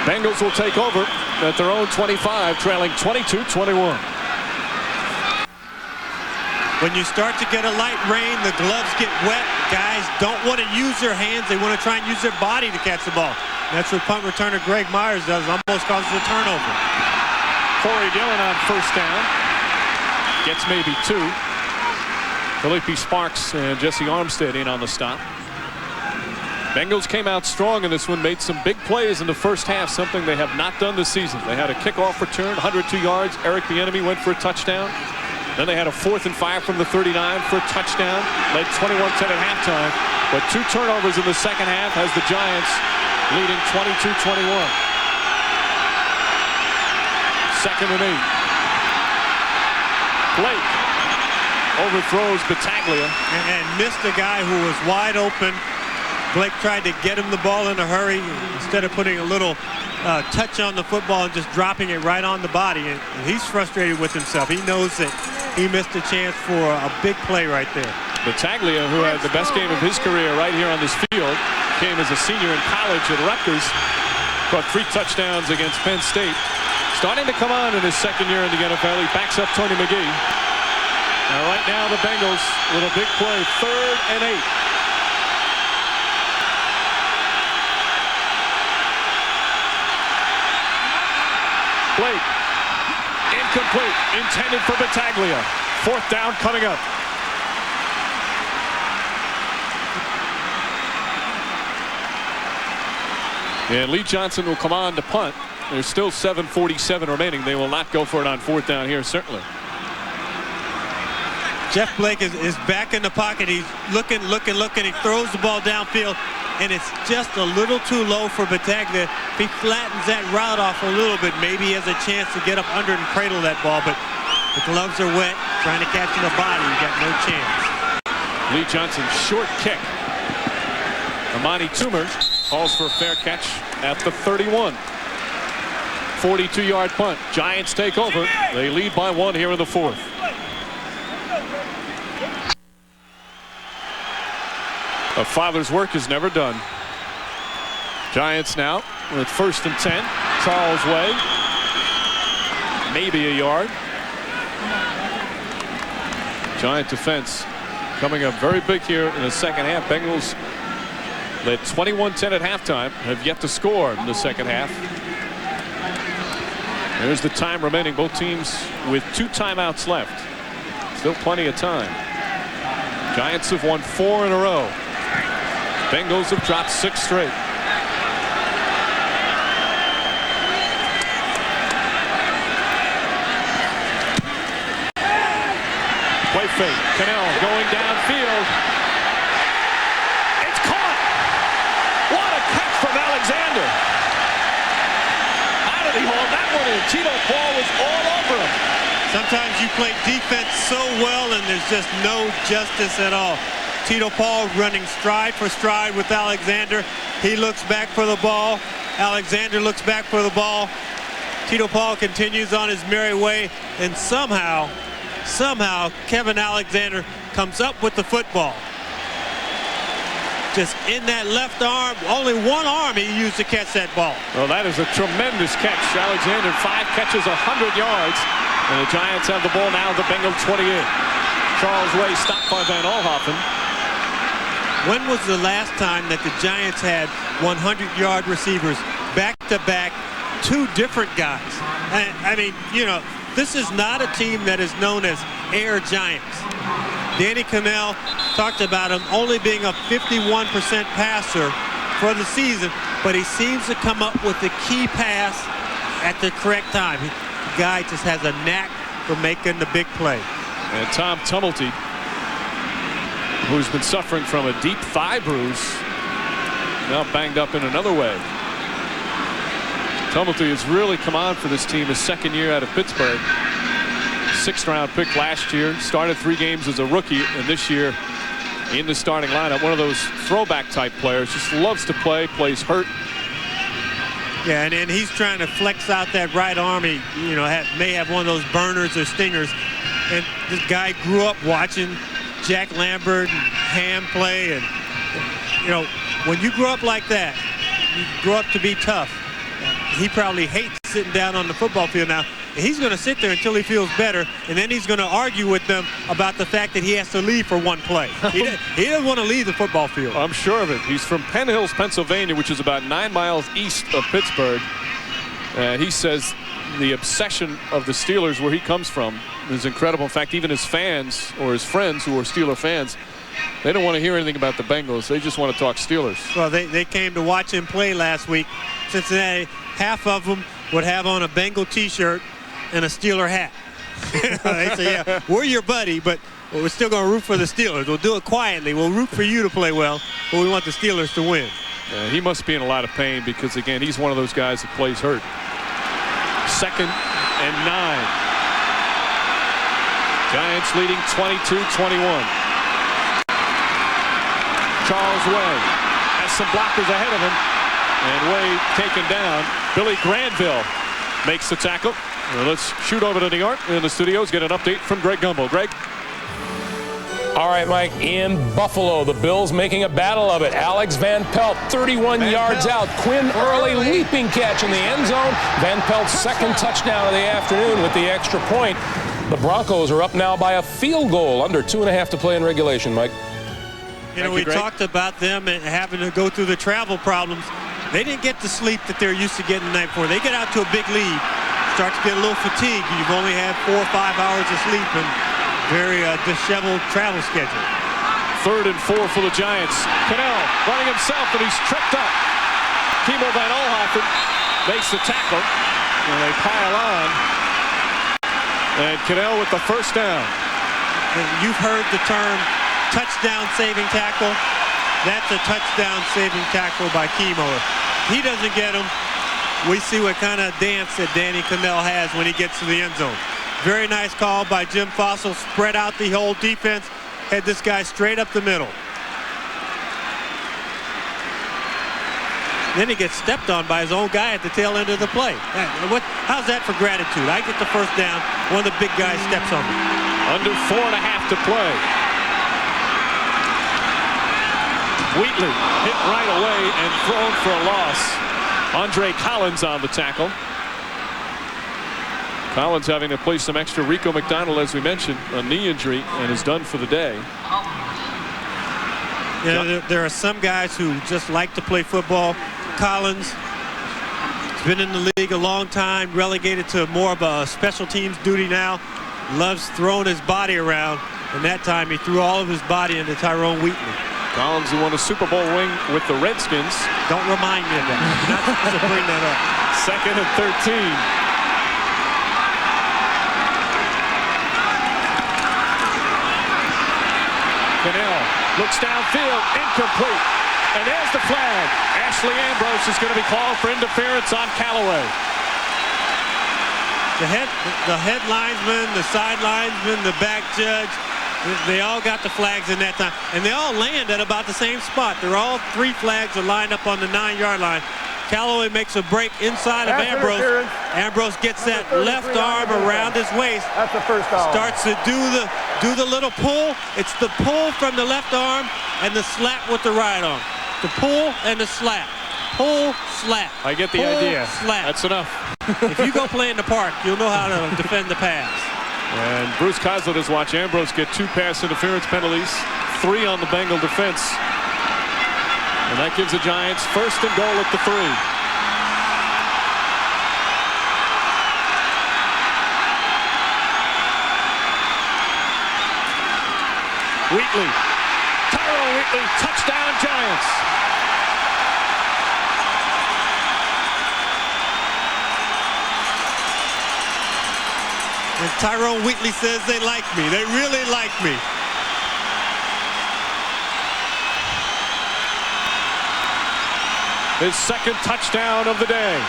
Bengals will take over at their own 25, trailing 22-21. When you start to get a light rain, the gloves get wet. Guys don't want to use their hands. They want to try and use their body to catch the ball. That's what punt returner Greg Myers does. Almost causes a turnover. Corey Dillon on 1st down. Gets maybe 2. Felipe Sparks and Jesse Armstead in on the stop. Bengals came out strong in this one, made some big plays in the first half, something they have not done this season. They had a kickoff return, 102 yards. Eric Bieniemy went for a touchdown. Then they had a 4th and 5 from the 39 for a touchdown. Led 21-10 at halftime. But 2 turnovers in the second half has the Giants leading 22-21. 2nd and 8. Blake overthrows Battaglia. And missed a guy who was wide open Blake tried to get him the ball in a hurry instead of putting a little touch on the football and just dropping it right on the body. And he's frustrated with himself. He knows that he missed a chance for a big play right there. Battaglia, who had the best game of his career right here on this field, came as a senior in college at Rutgers, caught 3 touchdowns against Penn State. Starting to come on in his second year in the NFL. He backs up Tony McGee. Now right now the Bengals with a big play, 3rd and 8. Blake, incomplete, intended for Battaglia. 4th down coming up. And Lee Johnson will come on to punt. There's still 7:47 remaining. They will not go for it on 4th down here, certainly. Jeff Blake is back in the pocket. He's looking. He throws the ball downfield, and it's just a little too low for Battaglia. If he flattens that route off a little bit, maybe he has a chance to get up under and cradle that ball, but the gloves are wet. Trying to catch in the body, you got no chance. Lee Johnson, short kick. Amani Toomer calls for a fair catch at the 31. 42-yard punt. Giants take over. They lead by 1 here in the 4th. A father's work is never done. Giants now with 1st and 10. Charles Way. Maybe a yard. Giant defense coming up very big here in the second half. Bengals led 21-10 at halftime. Have yet to score in the second half. There's the time remaining. Both teams with 2 timeouts left. Still plenty of time. Giants have won 4 in a row. Bengals have dropped 6 straight. Play fake. Cannell going downfield. It's caught. What a catch from Alexander. How did he hold that one in? Tito Paul was all over him. Sometimes you play defense so well and there's just no justice at all. Tito Paul running stride for stride with Alexander. He looks back for the ball. Alexander looks back for the ball. Tito Paul continues on his merry way, and somehow Kevin Alexander comes up with the football. Just in that left arm, only one arm he used to catch that ball. Well, that is a tremendous catch. Alexander, 5 catches, 100 yards. And the Giants have the ball now, the Bengals 28. Charles Way stopped by Van Alhoffen. When was the last time that the Giants had 100-yard receivers back-to-back, 2 different guys? I mean, you know, this is not a team that is known as air giants. Danny Cannell talked about him only being a 51% passer for the season, but he seems to come up with the key pass at the correct time. The guy just has a knack for making the big play. And Tom Tumulty, who's been suffering from a deep thigh bruise, now banged up in another way. Tumulty has really come on for this team his second year out of Pittsburgh. 6th-round pick last year, started 3 games as a rookie, and this year in the starting lineup. One of those throwback type players, just loves to play, plays hurt. Yeah, and he's trying to flex out that right arm. He, you know, may have one of those burners or stingers. And this guy grew up watching Jack Lambert and Ham play, and you know, when you grow up like that, you grow up to be tough. He probably hates sitting down on the football field now. He's going to sit there until he feels better, and then he's going to argue with them about the fact that he has to leave for one play. He doesn't want to leave the football field. I'm sure of it. He's from Penn Hills, Pennsylvania, which is about 9 miles east of Pittsburgh. He says the obsession of the Steelers, where he comes from, is incredible. In fact, even his fans or his friends who are Steeler fans, they don't want to hear anything about the Bengals. They just want to talk Steelers. Well, they came to watch him play last week. Cincinnati, half of them would have on a Bengal T-shirt and a Steeler hat. They say, yeah, we're your buddy, but we're still going to root for the Steelers. We'll do it quietly. We'll root for you to play well, but we want the Steelers to win. He must be in a lot of pain because, again, he's one of those guys that plays hurt. 2nd and 9. Giants leading 22-21. Charles Way has some blockers ahead of him. And Way taken down. Billy Granville makes the tackle. Well, let's shoot over to New York in the studios, get an update from Greg Gumbel. Greg? All right, Mike, in Buffalo, the Bills making a battle of it. Alex Van Pelt, 31 yards out. Quinn Early leaping catch in the end zone. Van Pelt's second touchdown of the afternoon with the extra point. The Broncos are up now by a field goal, under 2.5 to play in regulation, Mike. You know, we talked about them and having to go through the travel problems. They didn't get the sleep that they're used to getting the night before. They get out to a big lead, start to get a little fatigued. You've only had 4 or 5 hours of sleep and very disheveled travel schedule. 3rd and 4 for the Giants. Cannell running himself, and he's tripped up. Kimo Van Olhoffen makes the tackle, and they pile on. And Cannell with the first down. And you've heard the term touchdown saving tackle. That's a touchdown saving tackle by Kimo. If he doesn't get him, we see what kind of dance that Danny Cannell has when he gets to the end zone. Very nice call by Jim Fossil. Spread out the whole defense. Had this guy straight up the middle. Then he gets stepped on by his own guy at the tail end of the play. How's that for gratitude? I get the first down. One of the big guys steps on me. Under 4.5 to play. Wheatley hit right away and thrown for a loss. Andre Collins on the tackle. Collins having to play some extra. Rico McDonald, as we mentioned, a knee injury and is done for the day. Yeah, there are some guys who just like to play football. Collins has been in the league a long time, relegated to more of a special teams duty now. Loves throwing his body around, and that time he threw all of his body into Tyrone Wheatley. Collins, who won a Super Bowl ring with the Redskins. Don't remind me of that. You're not supposed to bring that up. 2nd and 13. Cannell looks downfield, incomplete, and there's the flag. Ashley Ambrose is going to be called for interference on Callaway. The head linesman, the side linesman, the back judge, they all got the flags in that time, and they all land at about the same spot. They're all 3 flags are lined up on the 9-yard line. Callaway makes a break inside of Ambrose. Ambrose gets that left arm around his waist. That's the first down. Starts to do the little pull. It's the pull from the left arm and the slap with the right arm. The pull and the slap. Pull, slap. I get the pull, idea. Slap. That's enough. If you go play in the park, you'll know how to defend the pass. And Bruce Coslett has watched Ambrose get 2 pass interference penalties, 3 on the Bengal defense. And that gives the Giants 1st and goal at the 3. Wheatley. Tyrone Wheatley, touchdown Giants. And Tyrone Wheatley says they like me. They really like me. His 2nd touchdown of the day.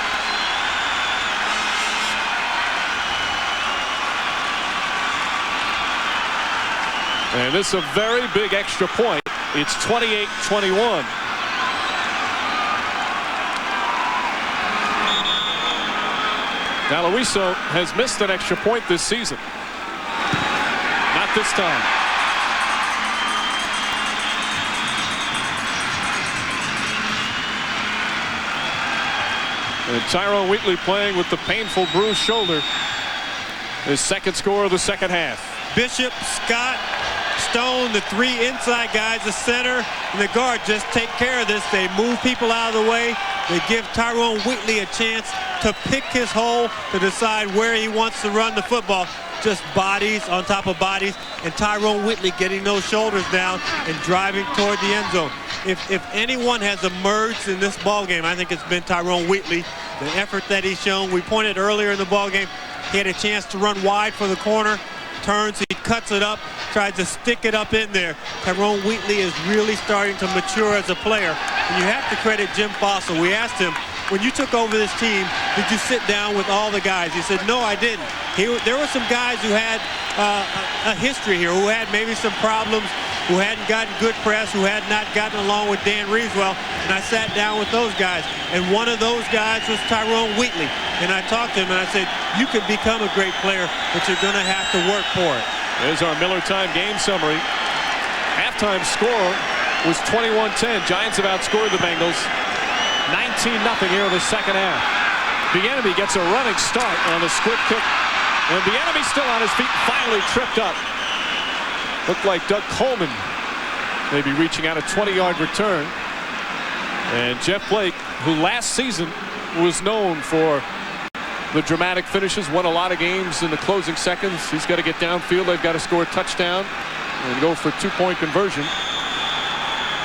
And this is a very big extra point. It's 28-21. Now Luiso has missed an extra point this season. Not this time. And Tyrone Wheatley playing with the painful bruised shoulder. His 2nd score of the 2nd half. Bishop, Scott, Stone, the 3 inside guys, the center, and the guard just take care of this. They move people out of the way. They give Tyrone Wheatley a chance to pick his hole, to decide where he wants to run the football. Just bodies on top of bodies, and Tyrone Wheatley getting those shoulders down and driving toward the end zone. If anyone has emerged in this ball game, I think it's been Tyrone Wheatley. The effort that he's shown. We pointed earlier in the ball game, he had a chance to run wide for the corner. Turns, he cuts it up, tries to stick it up in there. Tyrone Wheatley is really starting to mature as a player. And you have to credit Jim Fossil. We asked him, when you took over this team, did you sit down with all the guys? He said, no, I didn't. There were some guys who had a history here, who had maybe some problems who hadn't gotten good press, who had not gotten along with Dan Reeves well, and I sat down with those guys. And one of those guys was Tyrone Wheatley. And I talked to him and I said, you can become a great player, but you're going to have to work for it. There's our Miller Time game summary. Halftime score was 21-10. Giants have outscored the Bengals 19-0 here in the second half. Bieniemy gets a running start on the squib kick. And Bieniemy still on his feet, finally tripped up. Looked like Doug Coleman maybe reaching out a 20-yard return. And Jeff Blake, who last season was known for the dramatic finishes, won a lot of games in the closing seconds. He's got to get downfield. They've got to score a touchdown and go for a two-point conversion.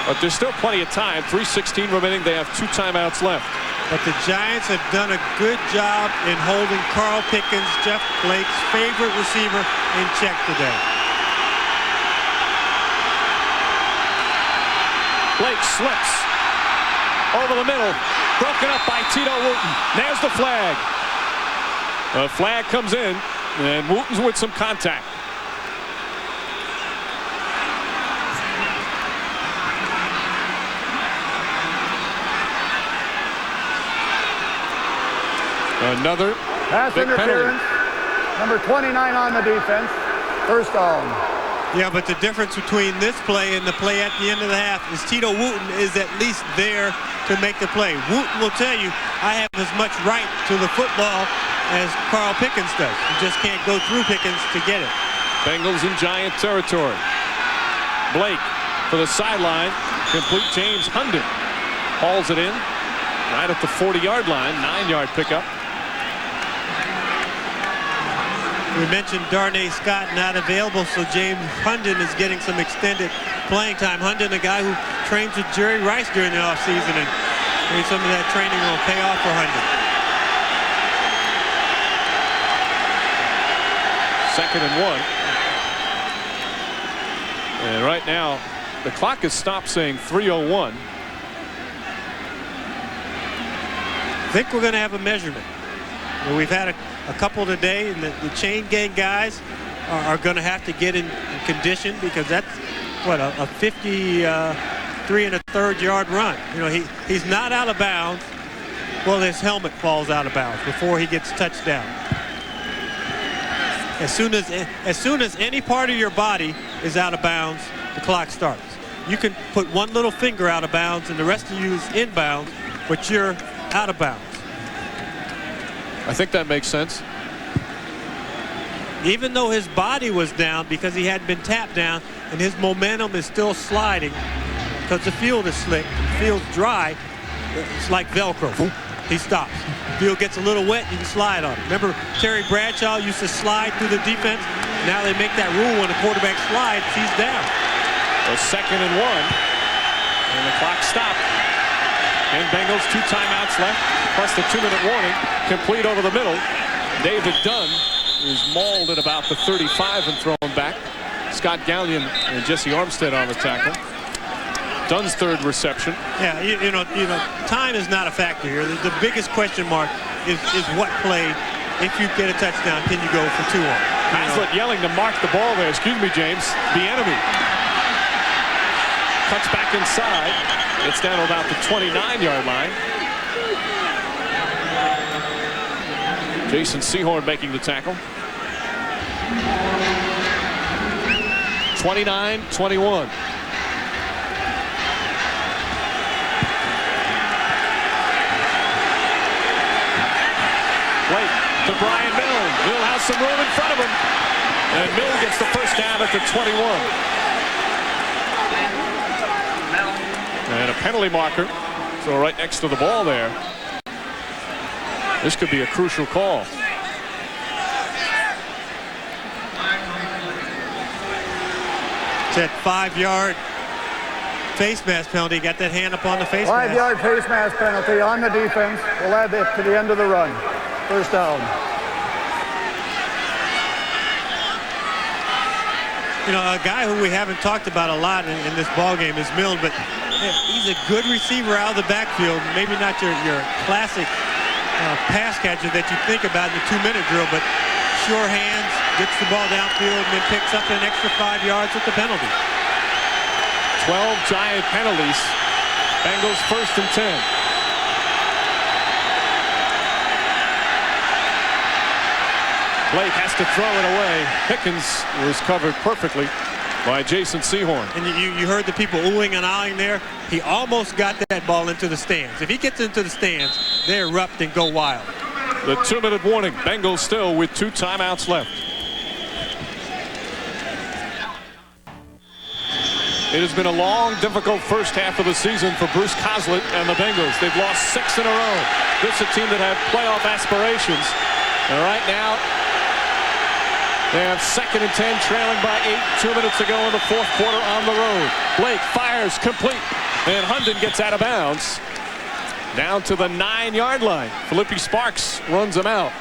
But there's still plenty of time. 3:16 remaining. They have 2 timeouts left. But the Giants have done a good job in holding Carl Pickens, Jeff Blake's favorite receiver, in check today. Blake slips over the middle, broken up by Tito Wooten. There's the flag. The flag comes in, and Wooten's with some contact. Another pass big interference. Penalty. Number 29 on the defense. First down. Yeah, but the difference between this play and the play at the end of the half is Tito Wooten is at least there to make the play. Wooten will tell you, I have as much right to the football as Carl Pickens does. You just can't go through Pickens to get it. Bengals in Giant territory. Blake for the sideline. Complete. James Hunden hauls it in right at the 40-yard line. 9-yard pickup. We mentioned Darnay Scott not available, so James Hunden is getting some extended playing time. Hunden, a guy who trains with Jerry Rice during the offseason, and maybe some of that training will pay off for Hunden. 2nd and 1. And right now, the clock has stopped saying 3:01. I think we're going to have a measurement. We've had a couple today, and the chain gang guys are going to have to get in condition, because that's what a 53 1/3 yard run. You know, he's not out of bounds. Well, his helmet falls out of bounds before he gets touched down. As soon as any part of your body is out of bounds, the clock starts. You can put one little finger out of bounds and the rest of you is in bounds, but you're out of bounds. I think that makes sense. Even though his body was down because he hadn't been tapped down, and his momentum is still sliding because the field is slick, the field's dry, it's like Velcro. He stops. The field gets a little wet, you can slide on it. Remember, Terry Bradshaw used to slide through the defense? Now they make that rule when the quarterback slides, he's down. So 2nd and 1. And the clock stopped. And Bengals 2 timeouts left, plus the 2-minute warning. Complete over the middle. David Dunn is mauled at about the 35 and thrown back. Scott Gallion and Jesse Armstead on the tackle. Dunn's 3rd reception. Yeah, you know, time is not a factor here. The biggest question mark is what play, if you get a touchdown, can you go for 2 on? Haslett yelling to mark the ball there. Excuse me, James. Bieniemy cuts back inside. It's down to about the 29-yard line. Jason Sehorn making the tackle. 29-21. Blake to Brian Mill. Mill has some room in front of him. And Mill gets the first down at the 21. And a penalty marker. So right next to the ball there. This could be a crucial call. It's that 5-yard face mask penalty. Got that hand up on the face mask. 5-yard face mask penalty on the defense. We'll add it to the end of the run. First down. You know, a guy who we haven't talked about a lot in this ball game is Milne, but he's a good receiver out of the backfield. Maybe not your classic pass catcher that you think about in the 2-minute drill, but sure hands, gets the ball downfield, and then picks up an extra 5 yards with the penalty. 12 Giant penalties. Bengals 1st and 10. Blake has to throw it away. Pickens was covered perfectly by Jason Sehorn. And you heard the people oohing and ahhing there. He almost got that ball into the stands. If he gets into the stands, they erupt and go wild. The 2-minute warning. Bengals still with 2 timeouts left. It has been a long, difficult first half of the season for Bruce Coslett and the Bengals. They've lost 6 in a row. This is a team that had playoff aspirations. And right now, they have 2nd and 10, trailing by 8, 2 minutes ago in the 4th quarter on the road. Blake fires complete, and Hunden gets out of bounds down to the 9-yard line. Philippi Sparks runs him out.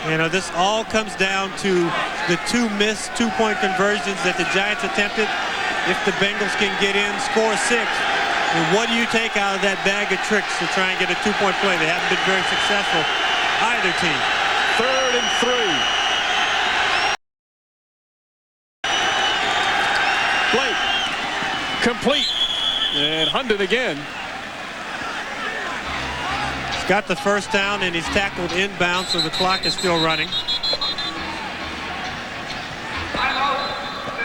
You know, this all comes down to the 2 missed 2-point conversions that the Giants attempted. If the Bengals can get in, score 6, and what do you take out of that bag of tricks to try and get a 2-point play? They haven't been very successful, either team. 3rd and 3. Blake, complete, and Hunden again. Got the first down, and he's tackled inbound, so the clock is still running.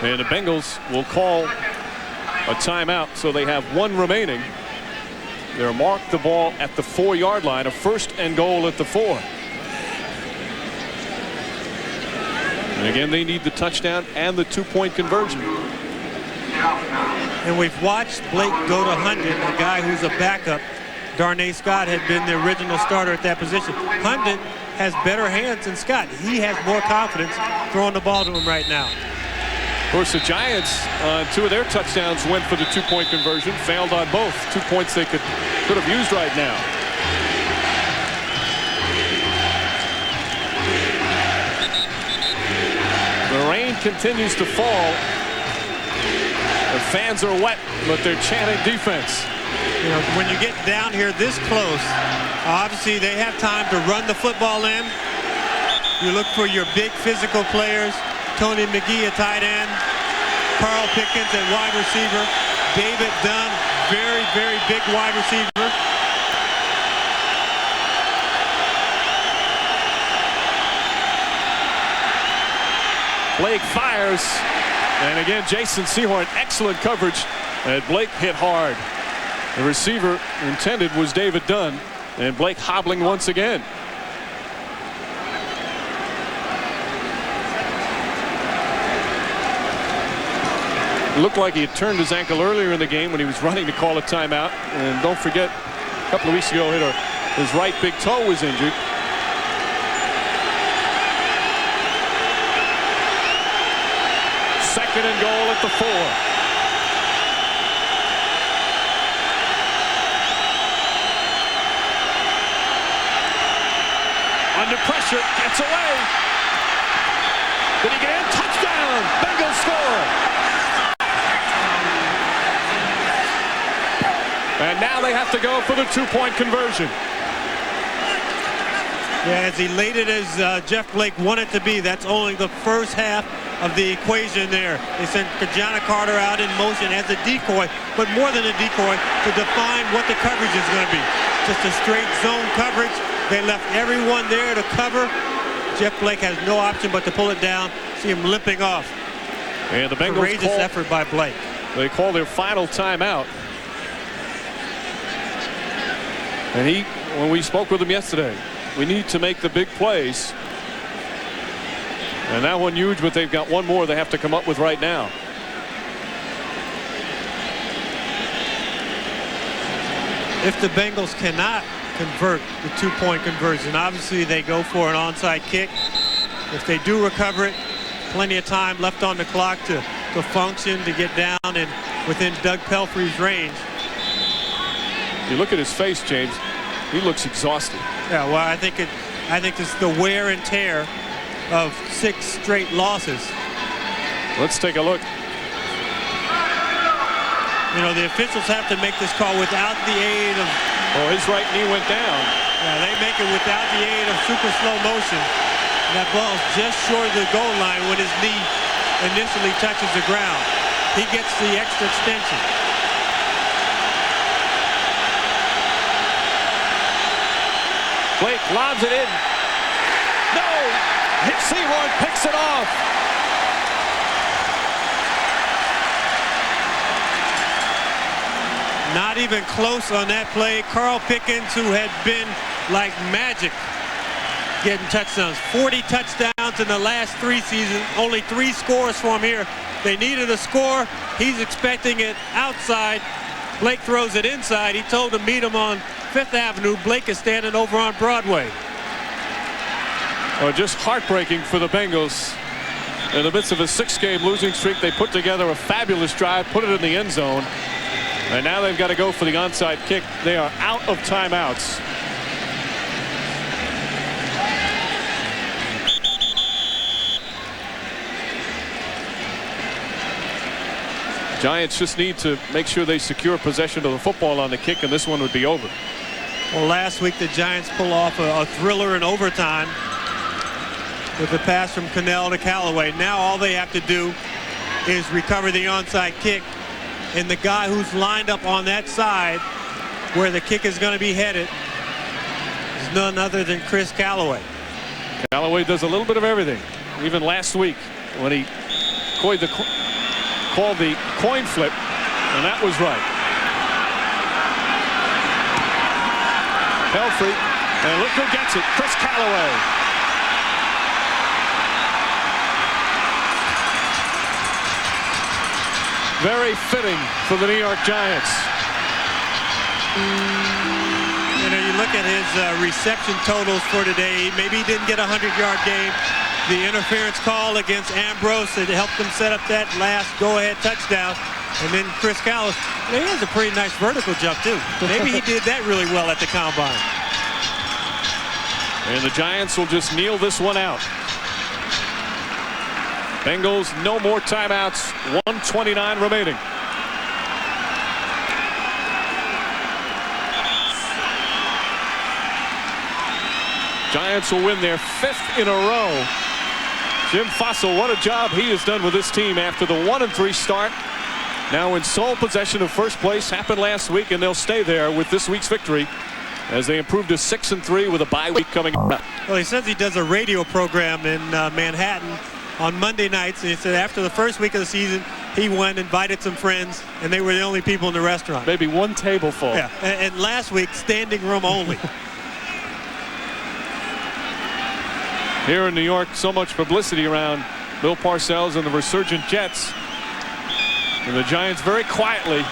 And the Bengals will call a timeout, so they have 1 remaining. They'll mark the ball at the 4-yard line, a 1st and goal at the 4. And again, they need the touchdown and the 2-point conversion. And we've watched Blake go to Hunden, a guy who's a backup. Darnay Scott had been the original starter at that position. Hunden has better hands than Scott. He has more confidence throwing the ball to him right now. Of course, the Giants, 2 of their touchdowns went for the 2-point conversion, failed on both. 2 points they could have used right now. The rain continues to fall. The fans are wet, but they're chanting defense. You know, when you get down here this close, obviously they have time to run the football in. You look for your big physical players. Tony McGee at tight end. Carl Pickens at wide receiver. David Dunn, very, very big wide receiver. Blake fires. And again, Jason Sehorn, excellent coverage. And Blake hit hard. The receiver intended was David Dunn, and Blake hobbling once again. It looked like he had turned his ankle earlier in the game when he was running to call a timeout. And don't forget, a couple of weeks ago, his right big toe was injured. Second and goal at the 4. Under pressure, gets away. Did he get in? Touchdown! Bengals score! And now they have to go for the 2-point conversion. Yeah, as elated as Jeff Blake wanted to be, that's only the first half of the equation there. They sent Kajana Carter out in motion as a decoy, but more than a decoy, to define what the coverage is going to be. Just a straight zone coverage. They left everyone there to cover. Jeff Blake has no option but to pull it down. See him limping off. And the Bengals courageous effort by Blake. They call their final timeout. And when we spoke with him yesterday, we need to make the big plays. And that one huge, but they've got one more they have to come up with right now. If the Bengals cannot convert the 2-point conversion, obviously they go for an onside kick. If they do recover it, plenty of time left on the clock to function, to get down and within Doug Pelfrey's range. You look at his face, James. He looks exhausted. Yeah, well, I think it's the wear and tear of 6 straight losses. Let's take a look. You know, the officials have to make this call without the aid of... Oh, his right knee went down. Yeah, they make it without the aid of super slow motion. That ball's just short of the goal line when his knee initially touches the ground. He gets the extra extension. Blake lobs it in. No! Seymour picks it off. Not even close on that play. Carl Pickens, who had been like magic getting touchdowns. 40 touchdowns in the last 3 seasons. Only 3 scores for him here. They needed a score. He's expecting it outside. Blake throws it inside. He told him meet him on 5th Avenue. Blake is standing over on Broadway. Oh, just heartbreaking for the Bengals. In the midst of a 6-game losing streak, they put together a fabulous drive, put it in the end zone. And now they've got to go for the onside kick. They are out of timeouts. Giants just need to make sure they secure possession of the football on the kick, and this one would be over. Well, last week the Giants pull off a thriller in overtime with the pass from Cannell to Callaway. Now all they have to do is recover the onside kick. And the guy who's lined up on that side where the kick is going to be headed is none other than Chris Callaway. Callaway does a little bit of everything. Even last week when he called the coin flip, and that was right. Pelfrey, and look who gets it, Chris Callaway. Very fitting for the New York Giants. You know, you look at his reception totals for today. Maybe he didn't get a 100-yard game. The interference call against Ambrose that helped them set up that last go-ahead touchdown. And then Chris Callaway, he has a pretty nice vertical jump, too. Maybe he did that really well at the combine. And the Giants will just kneel this one out. Bengals, no more timeouts. 1:29 remaining. Giants will win their 5th in a row. Jim Fossil, what a job he has done with this team after the 1-3 start. Now in sole possession of first place. Happened last week, and they'll stay there with this week's victory as they improve to 6-3 with a bye week coming up. Well, he says he does a radio program in Manhattan on Monday nights. And he said after the first week of the season, he went, invited some friends, and they were the only people in the restaurant. Maybe one table full. Yeah, and last week, standing room only. Here in New York, so much publicity around Bill Parcells and the resurgent Jets. And the Giants very quietly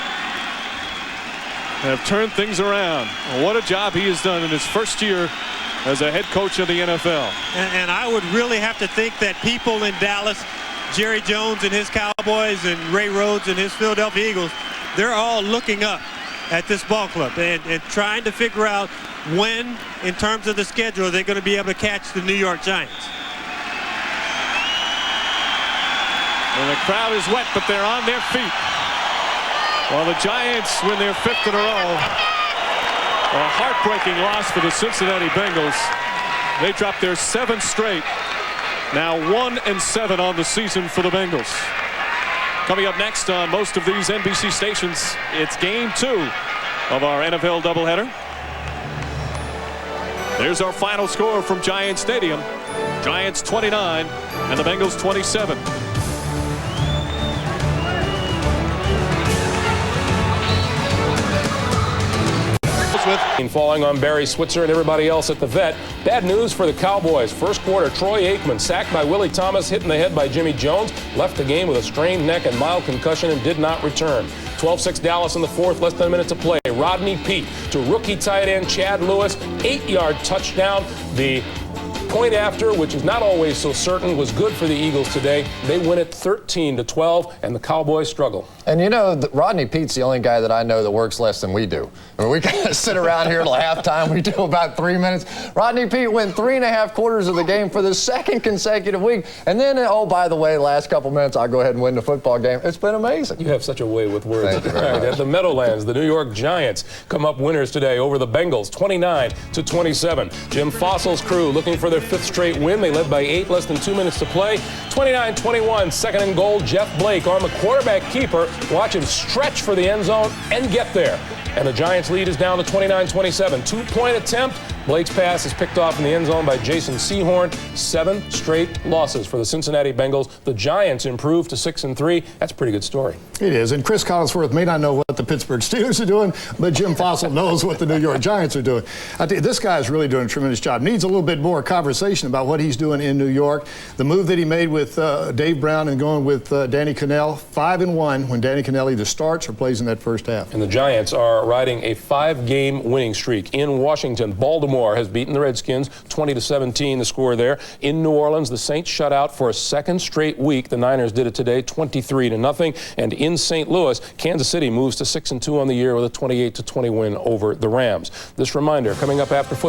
have turned things around. What a job he has done in his first year as a head coach of the NFL. And I would really have to think that people in Dallas, Jerry Jones and his Cowboys and Ray Rhodes and his Philadelphia Eagles, they're all looking up at this ball club and trying to figure out when, in terms of the schedule, they're going to be able to catch the New York Giants. And the crowd is wet, but they're on their feet. While the Giants win their 5th in a row. A heartbreaking loss for the Cincinnati Bengals. They dropped their 7th straight. Now 1-7 on the season for the Bengals. Coming up next on most of these NBC stations, it's game 2 of our NFL doubleheader. There's our final score from Giants Stadium. Giants 29 and the Bengals 27. Falling on Barry Switzer and everybody else at the vet. Bad news for the Cowboys. First quarter, Troy Aikman sacked by Willie Thomas, hit in the head by Jimmy Jones, left the game with a strained neck and mild concussion and did not return. 12-6 Dallas in the 4th, less than a minute to play. Rodney Peete to rookie tight end Chad Lewis, 8-yard touchdown. The point after, which is not always so certain, was good for the Eagles today. They win it 13-12, and the Cowboys struggle. And you know, Rodney Pete's the only guy that I know that works less than we do. I mean, we kind of sit around here till halftime. We do about 3 minutes. Rodney Peete went 3.5 quarters of the game for the 2nd consecutive week. And then, oh, by the way, last couple minutes, I'll go ahead and win the football game. It's been amazing. You have such a way with words. Thank you very much. At the Meadowlands, the New York Giants come up winners today over the Bengals, 29-27. Jim Fossil's crew looking for their their 5th straight win. They led by 8, less than 2 minutes to play. 29-21, second and goal. Jeff Blake on the quarterback keeper. Watch him stretch for the end zone and get there. And the Giants' lead is down to 29-27. 2-point attempt. Blake's pass is picked off in the end zone by Jason Sehorn. 7 straight losses for the Cincinnati Bengals. The Giants improved to 6-3. That's a pretty good story. It is. And Chris Collinsworth may not know what the Pittsburgh Steelers are doing, but Jim Fossil knows what the New York Giants are doing. I tell you, this guy is really doing a tremendous job. Needs a little bit more conversation about what he's doing in New York. The move that he made with Dave Brown and going with Danny Cannell, 5-1 when Danny Cannell either starts or plays in that first half. And the Giants are riding a 5-game winning streak in Washington. Baltimore has beaten the Redskins 20-17, the score there. In New Orleans, the Saints shut out for a second straight week. The Niners did it today, 23-0. And in St. Louis, Kansas City moves to 6-2 on the year with a 28-20 win over the Rams. This reminder coming up after football.